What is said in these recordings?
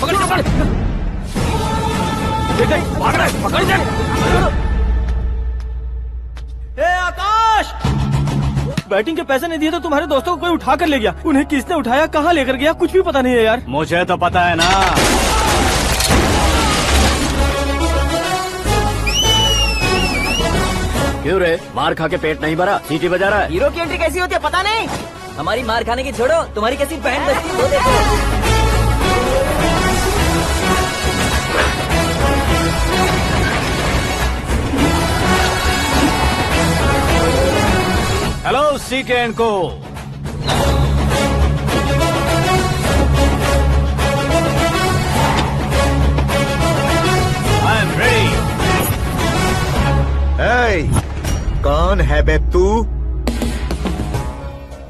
पकड़ पकड़ भाग रहा है, पकड़ ए आकाश, बैटिंग के पैसे नहीं दिए तो तुम्हारे दोस्तों को कोई उठा कर ले गया। उन्हें किसने उठाया, कहाँ लेकर गया, कुछ भी पता नहीं है यार। मुझे तो पता है ना। क्यों रे, मार खा के पेट नहीं भरा, सीटी बजा रहा है? हीरो की एंट्री कैसी होती है पता नहीं। हमारी मार खाने की छोड़ो, तुम्हारी कैसी बहन बचती है वो देखो। हेलो सीके एंड को। I am ready. कौन है बे तू?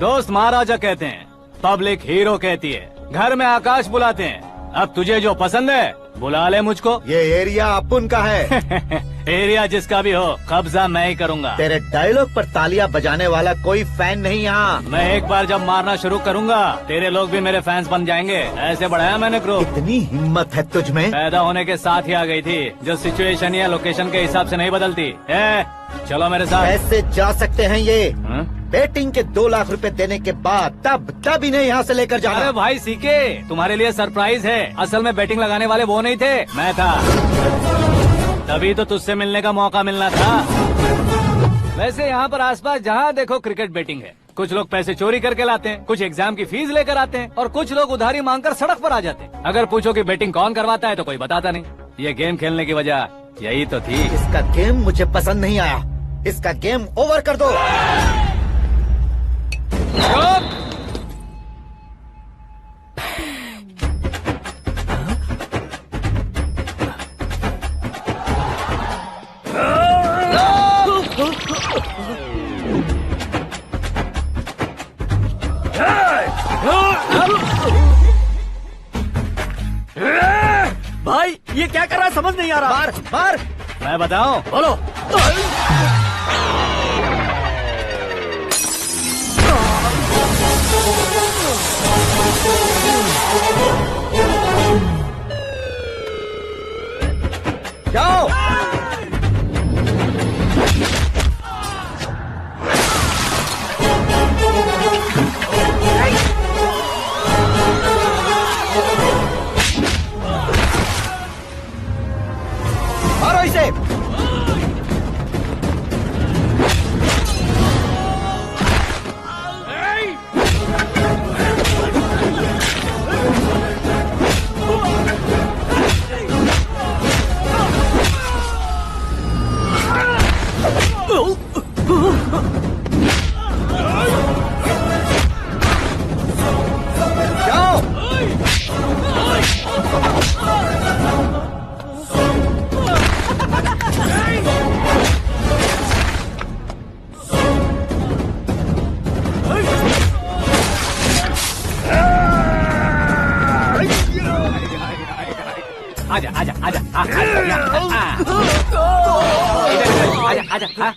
दोस्त महाराजा कहते हैं, पब्लिक हीरो कहती है, घर में आकाश बुलाते हैं। अब तुझे जो पसंद है बुला ले मुझको। ये एरिया अपुन का है। एरिया जिसका भी हो, कब्जा मैं ही करूंगा। तेरे डायलॉग पर तालियां बजाने वाला कोई फैन नहीं यहाँ। मैं एक बार जब मारना शुरू करूंगा, तेरे लोग भी मेरे फैंस बन जाएंगे। ऐसे बढ़ाया मैंने ग्रुप। इतनी हिम्मत है तुझ में? पैदा होने के साथ ही आ गई थी, जो सिचुएशन या लोकेशन के हिसाब से नहीं बदलती। चलो मेरे साथ। कैसे जा सकते हैं ये? हाँ? बेटिंग के 2 लाख रुपए देने के बाद तब इन्हें यहाँ से लेकर जाना। अरे भाई सीके, तुम्हारे लिए सरप्राइज है। असल में बैटिंग लगाने वाले वो नहीं थे, मैं था। तभी तो तुझसे मिलने का मौका मिलना था। वैसे यहाँ पर आसपास जहाँ देखो क्रिकेट बैटिंग है। कुछ लोग पैसे चोरी करके लाते हैं, कुछ एग्जाम की फीस लेकर आते हैं, और कुछ लोग उधारी मांगकर सड़क पर आ जाते हैं। अगर पूछो कि बैटिंग कौन करवाता है तो कोई बताता नहीं। ये गेम खेलने की वजह यही तो थी। इसका गेम मुझे पसंद नहीं आया। इसका गेम ओवर कर दो। भाई ये क्या कर रहा है, समझ नहीं आ रहा। मार मार। मैं बताऊं? बोलो। जाओ। मारो इसे। आजा आजा आजा आजा आजा आजा।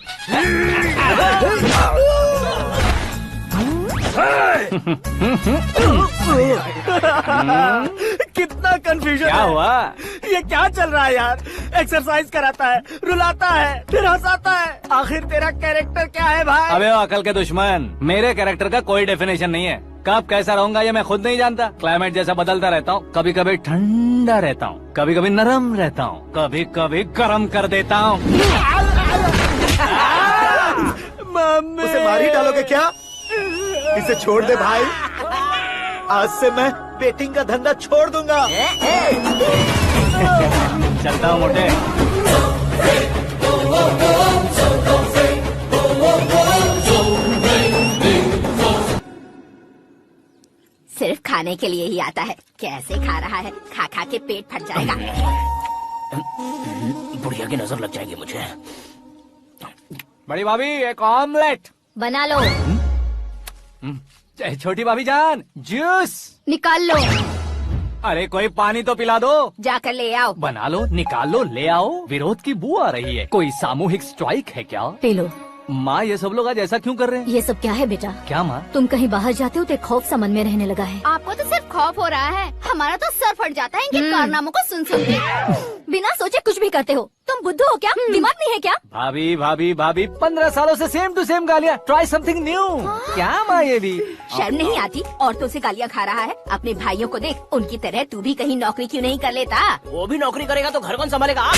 कितना कंफ्यूजन क्या है। हुआ? ये क्या चल रहा है यार? एक्सरसाइज कराता है, रुलाता है, फिर हंसाता है। आखिर तेरा कैरेक्टर क्या है भाई? अबे ओ अकल के दुश्मन, मेरे कैरेक्टर का कोई डेफिनेशन नहीं है। कब कैसा रहूंगा ये मैं खुद नहीं जानता। क्लाइमेट जैसा बदलता रहता हूँ। कभी कभी ठंडा रहता हूँ, कभी कभी नरम रहता हूँ, कभी कभी गर्म कर देता हूँ। उसे मार ही डालोगे क्या? इसे छोड़ दे भाई। आज से मैं बेटिंग का धंधा छोड़ दूंगा। चलता हूँ मोटे। सिर्फ खाने के लिए ही आता है। कैसे खा रहा है, खा खा के पेट फट जाएगा। बुढ़िया की नजर लग जाएगी मुझे। बड़ी भाभी एक ऑमलेट बना लो। छोटी भाभी जान जूस निकाल लो। अरे कोई पानी तो पिला दो। जाकर ले आओ। बना लो, निकाल लो, ले आओ। विरोध की बू आ रही है। कोई सामूहिक स्ट्राइक है क्या? P low. माँ ये सब लोग आज ऐसा क्यों कर रहे हैं? ये सब क्या है बेटा? क्या माँ? तुम कहीं बाहर जाते हो तो एक खौफ सा मन में रहने लगा है। आपको तो सिर्फ खौफ हो रहा है, हमारा तो सर फट जाता है इनके कारनामों को सुन सुन के। बिना सोचे कुछ भी करते हो। तुम बुद्धू हो क्या? दिमाग नहीं है क्या? भाभी भाभी भाभी 15 सालों से सेम टू सेम गालियाँ। Try something new. क्या माँ ये भी? शर्म नहीं आती? औरतों से गालियाँ खा रहा है। अपने भाइयों को देख, उनकी तरह तू भी कहीं नौकरी क्यों नहीं कर लेता? वो भी नौकरी करेगा तो घर कौन संभालेगा? आप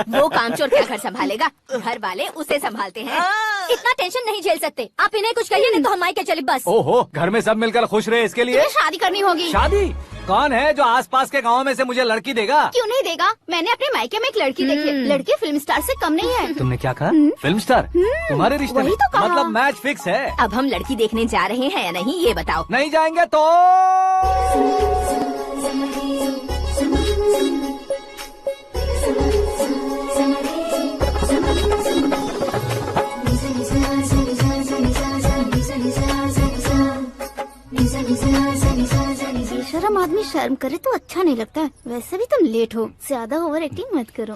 वो कामचोर क्या घर संभालेगा? घर वाले उसे संभालते हैं। इतना टेंशन नहीं झेल सकते। आप इन्हें कुछ कहिए नहीं तो हम मायके चले बस। ओहो, घर में सब मिलकर खुश रहे इसके लिए। तुम्हें शादी करनी होगी। शादी? कौन है जो आसपास के गाँव में से मुझे लड़की देगा? क्यों नहीं देगा? मैंने अपने मायके में एक लड़की देखी है। लड़की फिल्म स्टार से कम नहीं है। तुमने क्या कहा? Film star? तुम्हारे रिश्ते में? वही तो कहा। मतलब मैच फिक्स है। अब हम लड़की देखने जा रहे हैं या नहीं ये बताओ। नहीं जाएंगे तो? बेशरम आदमी शर्म करे तो अच्छा नहीं लगता है। वैसे भी तुम लेट हो, ज्यादा ओवर एक्टिंग मत करो।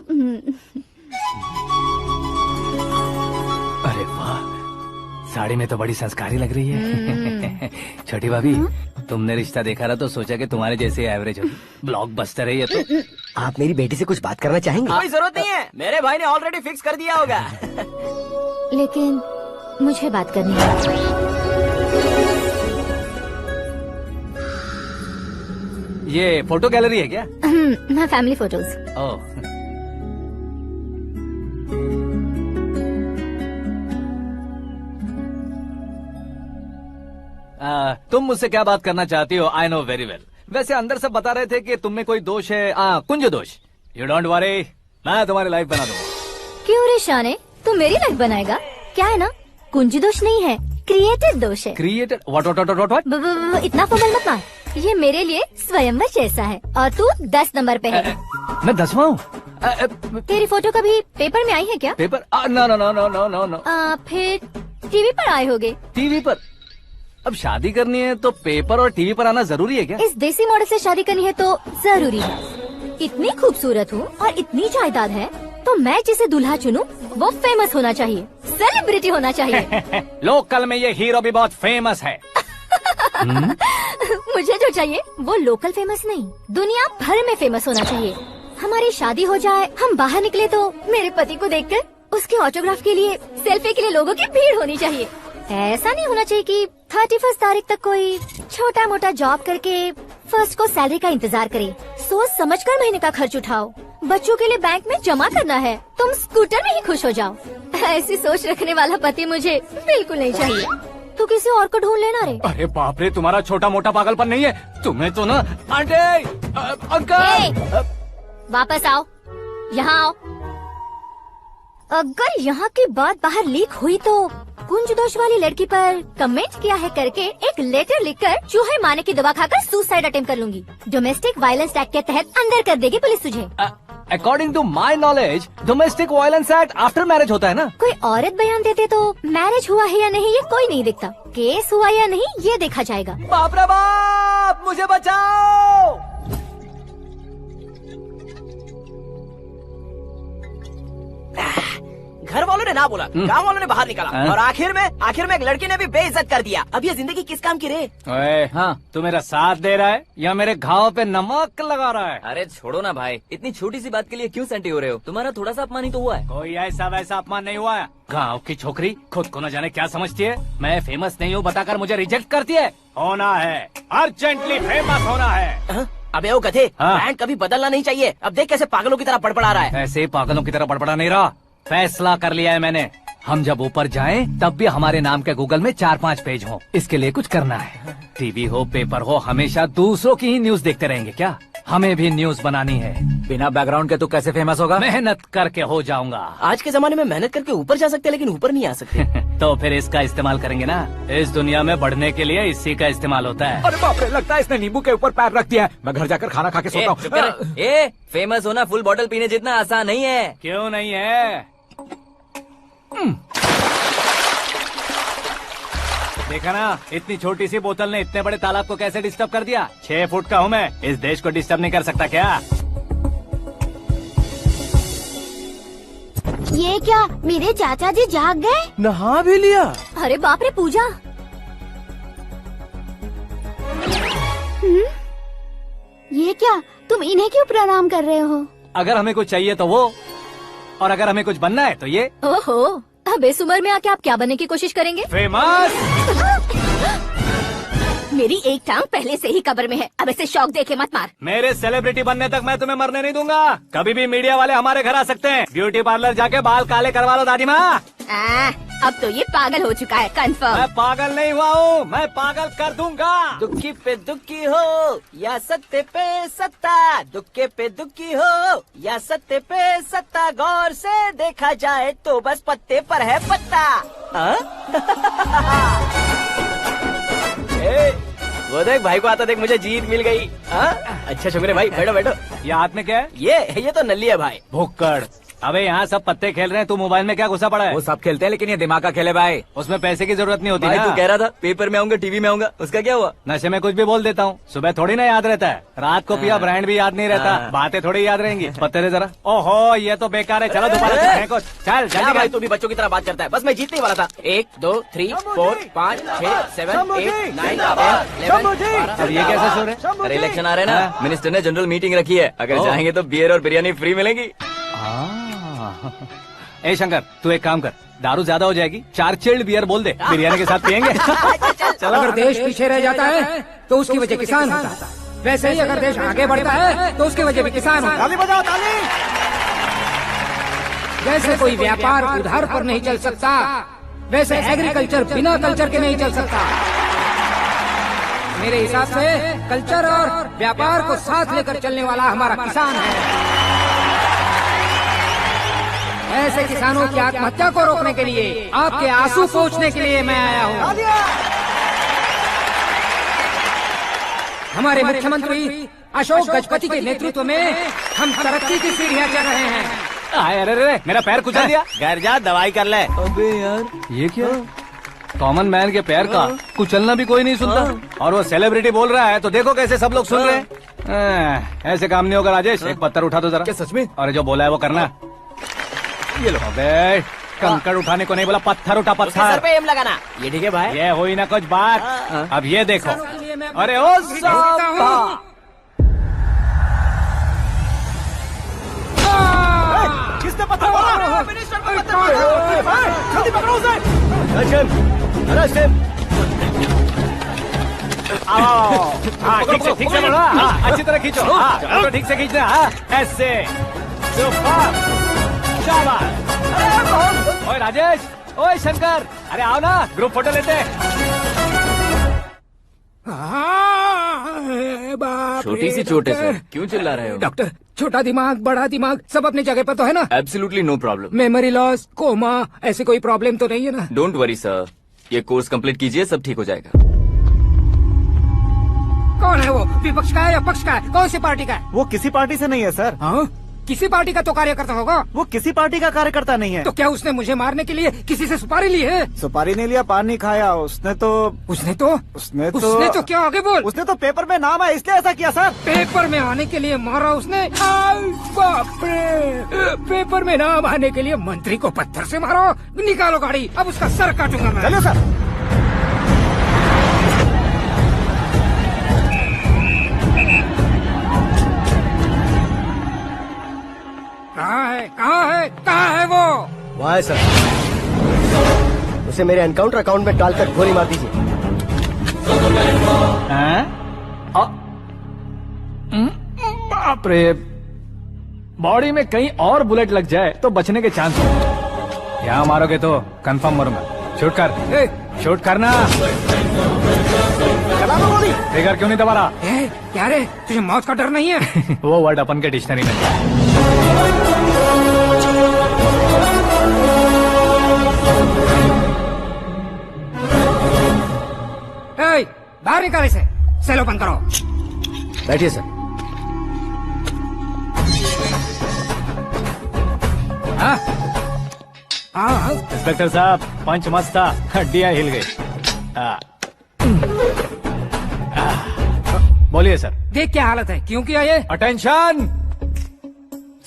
अरे वाह, साड़ी में तो बड़ी संस्कारी लग रही है। छोटी भाभी, तुमने रिश्ता देखा रहा तो सोचा कि तुम्हारे जैसे एवरेज होगी। ब्लॉकबस्टर है ये तो। आप मेरी बेटी से कुछ बात करना चाहेंगे? कोई जरूरत नहीं है, मेरे भाई ने ऑलरेडी फिक्स कर दिया होगा। लेकिन मुझे बात करनी है। ये फोटो गैलरी है क्या? मैं फैमिली फोटोज। ओह, तुम मुझसे क्या बात करना चाहती हो? I know very well. वैसे अंदर सब बता रहे थे कि तुम में कोई दोष है। कुंज दोष। यू डोंट वरी, मैं तुम्हारी लाइफ बना दूंगा। क्यों रे शाने, तू मेरी लाइफ बनाएगा? क्या है ना, कुंज दोष नहीं है, क्रिएटेड दोष है। क्रिएटेड? व्हाट? इतना फॉर्मल मत मार। ये मेरे लिए स्वयंवर जैसा है और तू 10 नंबर पे है। मैं 10वां हूँ? तेरी फोटो कभी पेपर में आई है क्या? पेपर? नो। फिर टीवी पर आए होगे। टीवी पर? अब शादी करनी है तो पेपर और टीवी पर आना जरूरी है क्या? इस देसी मॉडल से शादी करनी है तो जरूरी है। इतनी खूबसूरत हूँ और इतनी जायदाद है तो मैं जिसे दूल्हा चुनूं वो फेमस होना चाहिए, सेलिब्रिटी होना चाहिए। लोकल में ये हीरो भी बहुत फेमस है। मुझे जो चाहिए वो लोकल फेमस नहीं, दुनिया भर में फेमस होना चाहिए। हमारी शादी हो जाए, हम बाहर निकले तो मेरे पति को देखकर उसके ऑटोग्राफ के लिए, सेल्फी के लिए लोगों की भीड़ होनी चाहिए। ऐसा नहीं होना चाहिए कि 31 तारीख तक कोई छोटा मोटा जॉब करके 1st को सैलरी का इंतजार करे। सोच समझकर महीने का खर्च उठाओ। बच्चों के लिए बैंक में जमा करना है, तुम स्कूटर में ही खुश हो जाओ। ऐसी सोच रखने वाला पति मुझे बिल्कुल नहीं चाहिए। तू किसी और को ढूंढ लेना रे। अरे बाप रे, तुम्हारा छोटा मोटा पागलपन नहीं है। तुम्हें तो ना आंटी, अंकल। वापस आओ, यहाँ आओ। अगर यहाँ की बात बाहर लीक हुई तो कुंज दोष वाली लड़की पर कमेंट किया है करके एक लेटर लिखकर चूहे मारने की दवा खाकर सुसाइड अटेम्प्ट कर लूंगी। डोमेस्टिक वायलेंस एक्ट के तहत अंदर कर देगी पुलिस तुझे। According to my knowledge domestic violence act after marriage होता है ना? कोई औरत बयान देते तो मैरिज हुआ है या नहीं ये कोई नहीं देखता, केस हुआ या नहीं ये देखा जाएगा। बाप रे बाप, मुझे बचाओ। घर वालों ने ना बोला, गांव वालों ने बाहर निकाला और आखिर में एक लड़की ने भी बेइज्जत कर दिया। अब ये जिंदगी किस काम की रे? ओए, हाँ, तू मेरा साथ दे रहा है या मेरे घाव पे नमक लगा रहा है? अरे छोड़ो ना भाई, इतनी छोटी सी बात के लिए क्यों सेंटी हो रहे हो? तुम्हारा थोड़ा सा अपमान ही तो हुआ है। कोई ऐसा वैसा अपमान नहीं हुआ है। गाँव की छोकरी खुद को न जाने क्या समझती है। मैं फेमस नहीं हूँ बताकर मुझे रिजेक्ट करती है। होना है, अर्जेंटली फेमस होना है। अबे ओ गधे, हाँ। ब्रांड कभी बदलना नहीं चाहिए। अब देख कैसे पागलों की तरह बड़बड़ा रहा है। ऐसे पागलों की तरह बड़बड़ा नहीं रहा। फैसला कर लिया है मैंने। हम जब ऊपर जाएं तब भी हमारे नाम के गूगल में 4-5 पेज हो। इसके लिए कुछ करना है। टीवी हो, पेपर हो, हमेशा दूसरों की ही न्यूज देखते रहेंगे क्या? हमें भी न्यूज बनानी है। बिना बैकग्राउंड के तो कैसे फेमस होगा? मेहनत करके हो जाऊंगा। आज के जमाने में मेहनत करके ऊपर जा सकते हैं लेकिन ऊपर नहीं आ सकते। तो फिर इसका इस्तेमाल करेंगे ना। इस दुनिया में बढ़ने के लिए इसी का इस्तेमाल होता है। अरे बाप रे, लगता है इसने नींबू के ऊपर पैर रख दिया है। मैं घर जाकर खाना खा के सोता हूँ। फेमस होना फुल बॉटल पीने जितना आसान नहीं है। क्यों नहीं है? देखा ना, इतनी छोटी सी बोतल ने इतने बड़े तालाब को कैसे डिस्टर्ब कर दिया। 6 फुट का हूँ मैं, इस देश को डिस्टर्ब नहीं कर सकता क्या? ये क्या मेरे चाचा जी जाग गए? नहा भी लिया? अरे बाप रे पूजा। ये क्या तुम इन्हें क्यों प्रणाम कर रहे हो? अगर हमें कुछ चाहिए तो वो, और अगर हमें कुछ बनना है तो ये। ओहो, अब इस उम्र में आके आप क्या बनने की कोशिश करेंगे? फेमस। मेरी एक टांग पहले से ही कब्र में है, अब ऐसे शौक देके मत मार। मेरे सेलिब्रिटी बनने तक मैं तुम्हें मरने नहीं दूंगा। कभी भी मीडिया वाले हमारे घर आ सकते हैं। ब्यूटी पार्लर जाके बाल काले करवा लो दादी माँ। अब तो ये पागल हो चुका है कंफर्म। मैं पागल नहीं हुआ हूँ, मैं पागल कर दूंगा। दुखी पे दुखी हो या सत्ते पे सत्ता, दुखे पे दुखी हो या सत्ते पे सत्ता, गौर से देखा जाए तो बस पत्ते पर है पत्ता। वो देख भाई को आता देख, मुझे जीत मिल गई। अच्छा शुक्र भाई, बैठो बैठो। ये हाथ में क्या है? ये तो नल्ली है भाई। भुक्कड़। अबे यहाँ सब पत्ते खेल रहे हैं, तू मोबाइल में क्या घुसा पड़ा है? वो सब खेलते हैं लेकिन ये दिमाग का खेल है भाई। उसमें पैसे की जरूरत नहीं होती भाई ना। तू कह रहा था पेपर में आऊंगा, टीवी में आऊंगा, उसका क्या हुआ? नशे में कुछ भी बोल देता हूँ, सुबह थोड़ी ना याद रहता है। रात को पिया ब्रांड भी याद नहीं रहता, बातें थोड़ी याद रहेंगी। पत्ते दे जरा। ओहो ये तो बेकार है, चलो दोबारा से फेंको। चल क्या जल्दी भाई कर। तू भी बच्चों की तरह बात करता है? बस मैं जीतने वाला था। 1 2 3 4 5 6 7 8 9 10 अब ये कैसे सो रहे? अरे इलेक्शन आ रहे हैं ना, मिनिस्टर ने जनरल मीटिंग रखी है, अगर जाएंगे तो बियर और बिरयानी फ्री मिलेगी। ए शंकर तू एक काम कर, दारू ज्यादा हो जाएगी, 4 चिल्ड बियर बोल दे, बिरयानी के साथ पियेंगे। चलो। अगर देश पीछे रह जाता है तो उसकी वजह किसान होता है, वैसे ही अगर देश आगे बढ़ता है तो उसकी वजह भी किसान होता है। ताली बजाओ ताली। जैसे कोई व्यापार उधार पर नहीं चल सकता, वैसे एग्रीकल्चर बिना कल्चर के नहीं चल सकता। मेरे हिसाब से कल्चर और व्यापार को साथ लेकर चलने वाला हमारा किसान है। ऐसे किसानों की आत्महत्या को रोकने के लिए, आपके आंसू पोंछने के लिए मैं आया हूँ। हमारे मुख्यमंत्री अशोक गजपति के नेतृत्व में हम तरक्की की सीढ़ियाँ चढ़ रहे हैं। अरे मेरा पैर कुचल दिया। घर जा दवाई कर ले। अबे यार ये क्या? कॉमन मैन के पैर का कुचलना भी कोई नहीं सुनता, और वो सेलिब्रिटी बोल रहा है तो देखो कैसे सब लोग सुन रहे हैं। ऐसे काम नहीं होगा राजेश, एक पत्थर उठा दो जरा। क्या सच में? और जो बोला है वो करना। ये लो। अबे कंकड़ उठाने को नहीं बोला, पत्थर उठा सर पत्थर। पे एम लगाना। ये ठीक है भाई। ये हुई ना कुछ बात। अब ये देखो। अरे ओ साहब, किसने पत्थर मारा? जल्दी पकड़ो उसे। हाँ ठीक से पकड़ो। हाँ अच्छी तरह खींचो। हाँ ठीक से खींचना। हाँ ऐसे। सुपर। शाबाश। ओए राजेश, ओए शंकर, अरे आओ ना, ग्रुप फोटो लेते हैं। छोटी सी चोट है सर, क्यों चिल्ला रहे हो? डॉक्टर, छोटा दिमाग बड़ा दिमाग सब अपनी जगह पर तो है ना? Absolutely no problem. Memory loss, coma, ऐसी कोई प्रॉब्लम तो नहीं है ना? डोंट वरी सर, ये कोर्स कंप्लीट कीजिए, सब ठीक हो जाएगा। कौन है वो? विपक्ष का है या पक्ष का है? कौन सी पार्टी का है? वो किसी पार्टी से नहीं है सर। हाँ? किसी पार्टी का तो कार्यकर्ता होगा। वो किसी पार्टी का कार्यकर्ता नहीं है। तो क्या उसने मुझे मारने के लिए किसी से सुपारी ली है? सुपारी नहीं लिया, पान नहीं खाया। उसने तो क्या आगे बोल? उसने तो पेपर में नाम है इसलिए ऐसा किया सर। पेपर में आने के लिए मारा उसने? बाप रे! पेपर में नाम आने के लिए मंत्री को पत्थर से मारो? निकालो गाड़ी, अब उसका सर काटूंगा मैं। चलो सर। कहाँ है वो? वहाँ है सर। उसे मेरे एनकाउंटर अकाउंट में डालकर गोली मार दीजिए। बाप रे, बॉडी में कहीं और बुलेट लग जाए तो बचने के चांस हो। यहाँ मारोगे तो कंफर्म मरूंगा। शूट कर, शूट करना। चला लो गोली। ट्रिगर क्यों नहीं दबा रहा? क्या रे, तुझे मौत का डर नहीं है? वो वर्ड अपन के डिक्शनरी में है। बाहर निकाल इसे, सेल ओपन करो। बैठिए सर। इंस्पेक्टर साहब, पंच मस्त था, हड्डियां हिल गई। बोलिए सर। देख क्या हालत है, क्यों किया ये? अटेंशन,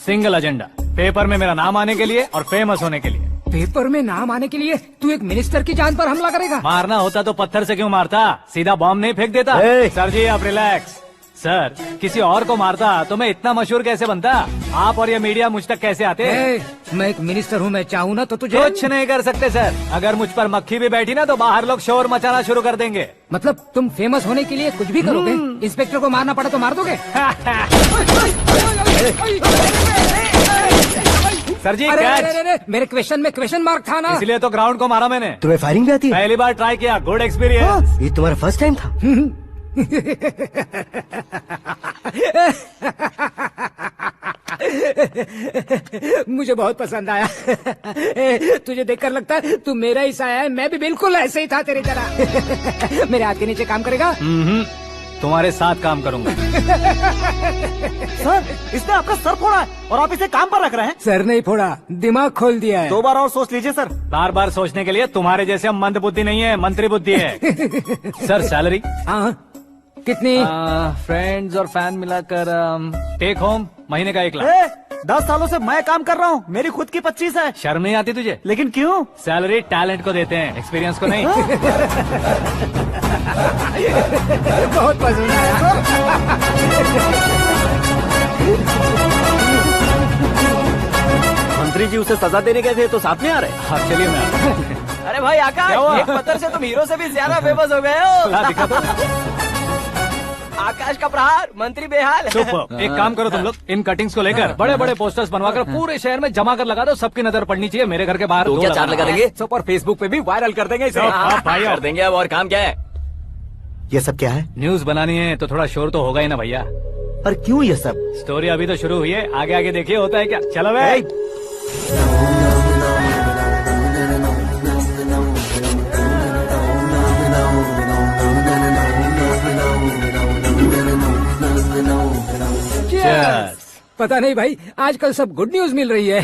सिंगल एजेंडा, पेपर में मेरा नाम आने के लिए और फेमस होने के लिए। पेपर में नाम आने के लिए तू एक मिनिस्टर की जान पर हमला करेगा? मारना होता तो पत्थर से क्यों मारता, सीधा बॉम्ब नहीं फेंक देता। सर जी आप रिलैक्स। सर किसी और को मारता तो मैं इतना मशहूर कैसे बनता? आप और ये मीडिया मुझ तक कैसे आते? मैं एक मिनिस्टर हूँ, मैं चाहूँ ना तो तुझे कुछ नहीं कर सकते सर। अगर मुझ पर मक्खी भी बैठी ना तो बाहर लोग शोर मचाना शुरू कर देंगे। मतलब तुम फेमस होने के लिए कुछ भी करोगे? इंस्पेक्टर को मारना पड़ा तो मार दोगे? सर जी अरे, मेरे क्वेश्चन में क्वेश्चन मार्क था ना, इसलिए तो ग्राउंड को मारा मैंने। तुम्हें फायरिंग भी आती है? पहली बार ट्राई किया, गुड एक्सपीरियंस। ये तुम्हारा फर्स्ट टाइम था? मुझे बहुत पसंद आया। तुझे देखकर लगता है तू मेरा ही साया है। मैं भी बिल्कुल ऐसे ही था तेरी तरह। मेरे हाथ के नीचे काम करेगा? तुम्हारे साथ काम करूंगा। सर इसने आपका सर फोड़ा है और आप इसे काम पर रख रहे हैं। सर नहीं फोड़ा, दिमाग खोल दिया है। 2 बार और सोच लीजिए सर। बार बार सोचने के लिए तुम्हारे जैसे मंद बुद्धि नहीं है, मंत्री बुद्धि है। सर सैलरी कितनी? फ्रेंड्स और फैन मिलाकर टेक होम महीने का 1 लाख। 10 सालों से मैं काम कर रहा हूँ, मेरी खुद की 25 है। शर्म नहीं आती तुझे? लेकिन क्यों? सैलरी टैलेंट को देते हैं, एक्सपीरियंस को नहीं। बहुत पसंद आया। मंत्री जी उसे सजा देने गए थे तो साथ में आ रहे। हाँ चलिए मैं। अरे भाई आकाश, एक पत्थर से तुम हीरो से भी ज्यादा फेमस हो गए हो। आकाश का प्रहार, मंत्री बेहाल। सुपर। एक काम करो तुम लोग, इन कटिंग्स को लेकर बड़े बड़े पोस्टर्स बनवाकर पूरे शहर में जमा कर लगा दो। सबकी नजर पड़नी चाहिए। मेरे घर के बाहर तो क्या 4 लगा देंगे? और फेसबुक पे भी वायरल कर देंगे इसे। भाई कर देंगे। अब और काम क्या है? ये सब क्या है? न्यूज बनानी है तो थोड़ा शोर तो होगा ही ना भैया। पर क्यों ये सब? स्टोरी अभी तो शुरू हुई है, आगे आगे देखिए होता है क्या। चलो भाई। पता नहीं भाई, आजकल सब गुड न्यूज मिल रही है।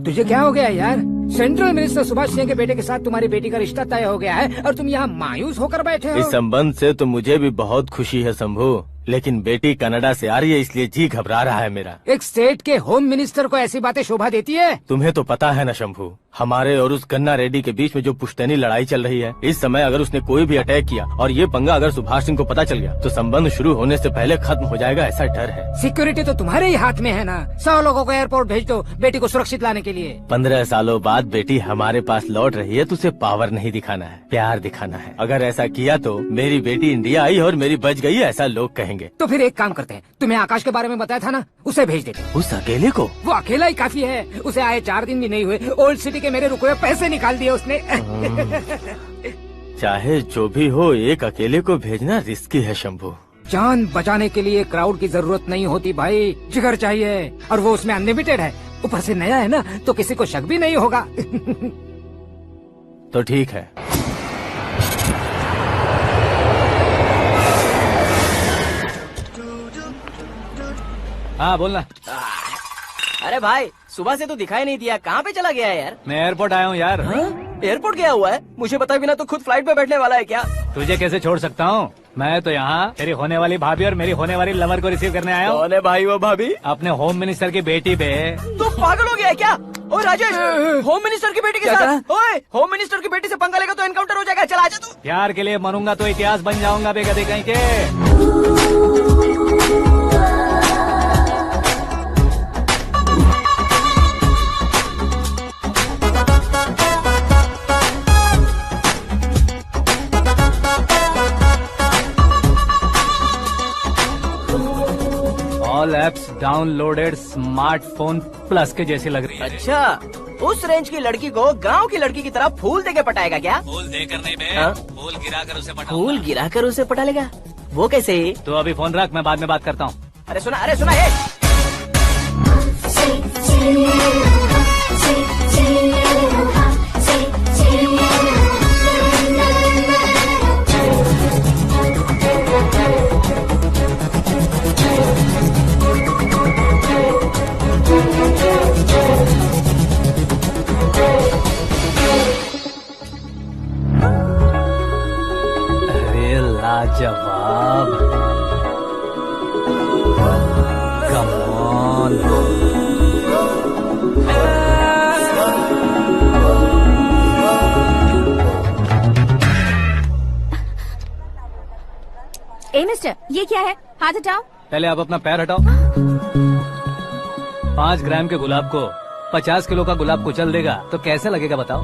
तुझे क्या हो गया यार? सेंट्रल मिनिस्टर सुभाष सिंह के बेटे के साथ तुम्हारी बेटी का रिश्ता तय हो गया है और तुम यहाँ मायूस होकर बैठे हो। इस संबंध से तो मुझे भी बहुत खुशी है शंभू, लेकिन बेटी कनाडा से आ रही है इसलिए जी घबरा रहा है मेरा। एक स्टेट के होम मिनिस्टर को ऐसी बातें शोभा देती है? तुम्हें तो पता है ना शंभू, हमारे और उस गन्ना रेड्डी के बीच में जो पुश्तैनी लड़ाई चल रही है। इस समय अगर उसने कोई भी अटैक किया और ये पंगा अगर सुभाष सिंह को पता चल गया तो संबंध शुरू होने से पहले खत्म हो जाएगा, ऐसा डर है। सिक्योरिटी तो तुम्हारे ही हाथ में है ना। 100 लोगों को एयरपोर्ट भेज दो बेटी को सुरक्षित लाने के लिए। 15 सालों बाद बेटी हमारे पास लौट रही है तो उसे पावर नहीं दिखाना है, प्यार दिखाना है। अगर ऐसा किया तो मेरी बेटी इंडिया आई और मेरी बच गई, ऐसा लोग कहेंगे। तो फिर एक काम करते हैं, तुम्हें आकाश के बारे में बताया था ना, उसे भेज देते हैं। उस अकेले को? वो अकेला ही काफी है। उसे आए 4 दिन भी नहीं हुए, ओल्ड सिटी के मेरे रुके हुए पैसे निकाल दिए उसने। चाहे जो भी हो, एक अकेले को भेजना रिस्की है शंभू। जान बचाने के लिए क्राउड की जरूरत नहीं होती भाई, जिगर चाहिए, और वो उसमें अनलिमिटेड है। ऊपर से नया है ना, तो किसी को शक भी नहीं होगा। तो ठीक है। हाँ बोलना। अरे भाई सुबह से तो दिखाई नहीं दिया, कहाँ पे चला गया है यार? मैं एयरपोर्ट आया हूँ यार। एयरपोर्ट गया हुआ है? मुझे बताए बिना तो खुद फ्लाइट पे बैठने वाला है क्या? तुझे कैसे छोड़ सकता हूँ? मैं तो यहाँ तेरी होने वाली भाभी और मेरी होने वाली लवर को रिसीव करने आया हूँ। कौन है भाई वो भाभी? अपने होम मिनिस्टर की बेटी पे। तो पागल हो गया है क्या? ओए राजेश, होम मिनिस्टर की बेटी के साथ? ओए होम मिनिस्टर की बेटी से पंगा लेगा तो एनकाउंटर हो जाएगा। चल आजा तू। प्यार के लिए मरूंगा तो इतिहास बन जाऊंगा बेगधे कहीं के। All apps downloaded smartphone plus के जैसी लग रही है। अच्छा, उस रेंज की लड़की को गांव की लड़की की तरह फूल देके पटाएगा क्या? फूल देकर नहीं बे, हाँ? फूल गिराकर उसे पटा। फूल गिराकर उसे पटा लेगा? वो कैसे? तो अभी फोन रख, मैं बाद में बात करता हूँ। अरे सुना है। अरे लाजवाब, कम ऑन। ये क्या है? हाथ हटाओ। पहले आप अपना पैर हटाओ। 5 ग्राम के गुलाब को 50 किलो का गुलाब कुचल देगा तो कैसे लगेगा बताओ?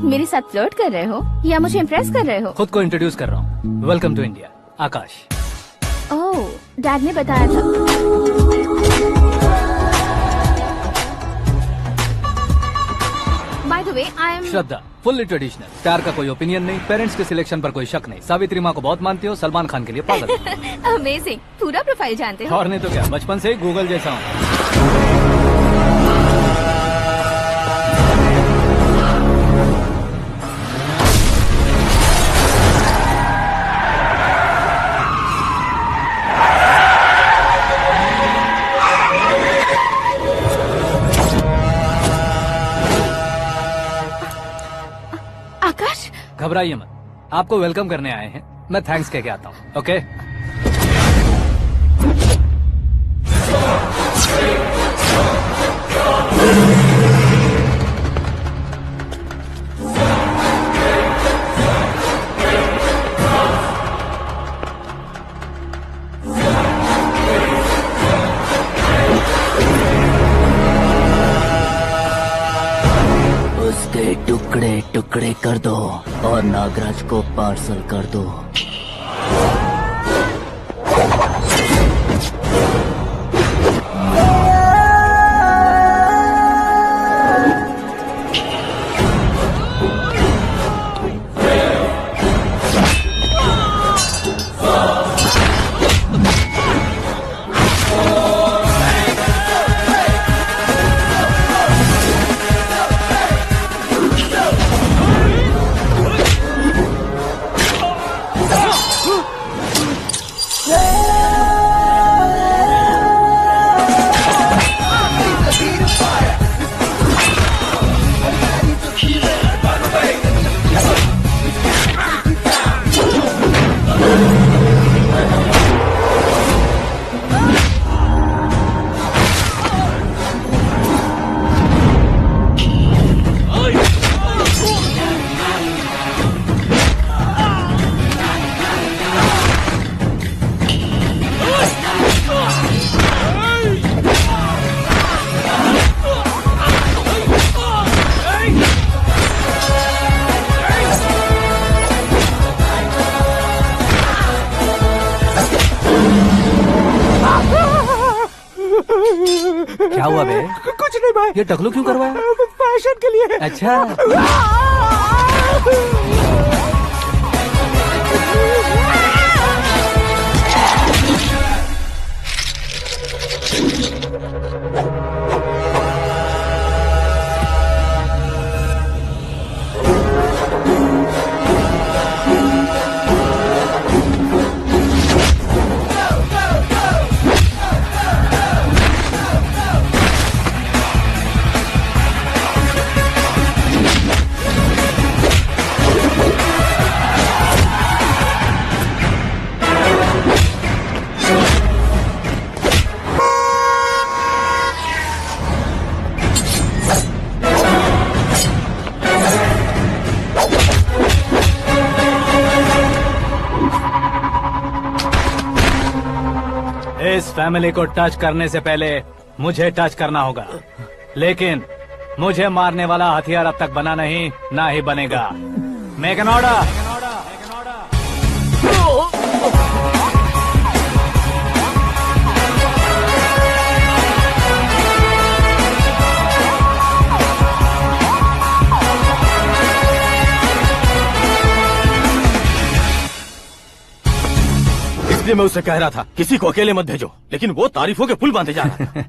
मेरे साथ फ्लर्ट कर रहे हो या मुझे इम्प्रेस कर रहे हो? खुद को इंट्रोड्यूस कर रहा हूँ। Welcome to India, Akash. Oh, dad ने बताया था। By the way, I am Shraddha, fully traditional. प्यार का कोई ओपिनियन नहीं, पेरेंट्स के सिलेक्शन पर कोई शक नहीं। सावित्री माँ को बहुत मानती हो, सलमान खान के लिए पागल। अमेजिंग, पूरा प्रोफाइल जानते हो। और नहीं तो क्या, बचपन से ही गूगल जैसा हूँ। आकाश, घबराइए मत, आपको वेलकम करने आए हैं। मैं थैंक्स कह के आता हूँ। ओके? उसके टुकड़े टुकड़े कर दो और नागराज को पार्सल कर दो। क्या हुआ बे? कुछ नहीं भाई। ये टकलू क्यों करवाया? फैशन के लिए। अच्छा। इस फैमिली को टच करने से पहले मुझे टच करना होगा, लेकिन मुझे मारने वाला हथियार अब तक बना नहीं, ना ही बनेगा। Make an order. इसलिए मैं उससे कह रहा था किसी को अकेले मत भेजो, लेकिन वो तारीफों के पुल बांधे जा रहा था।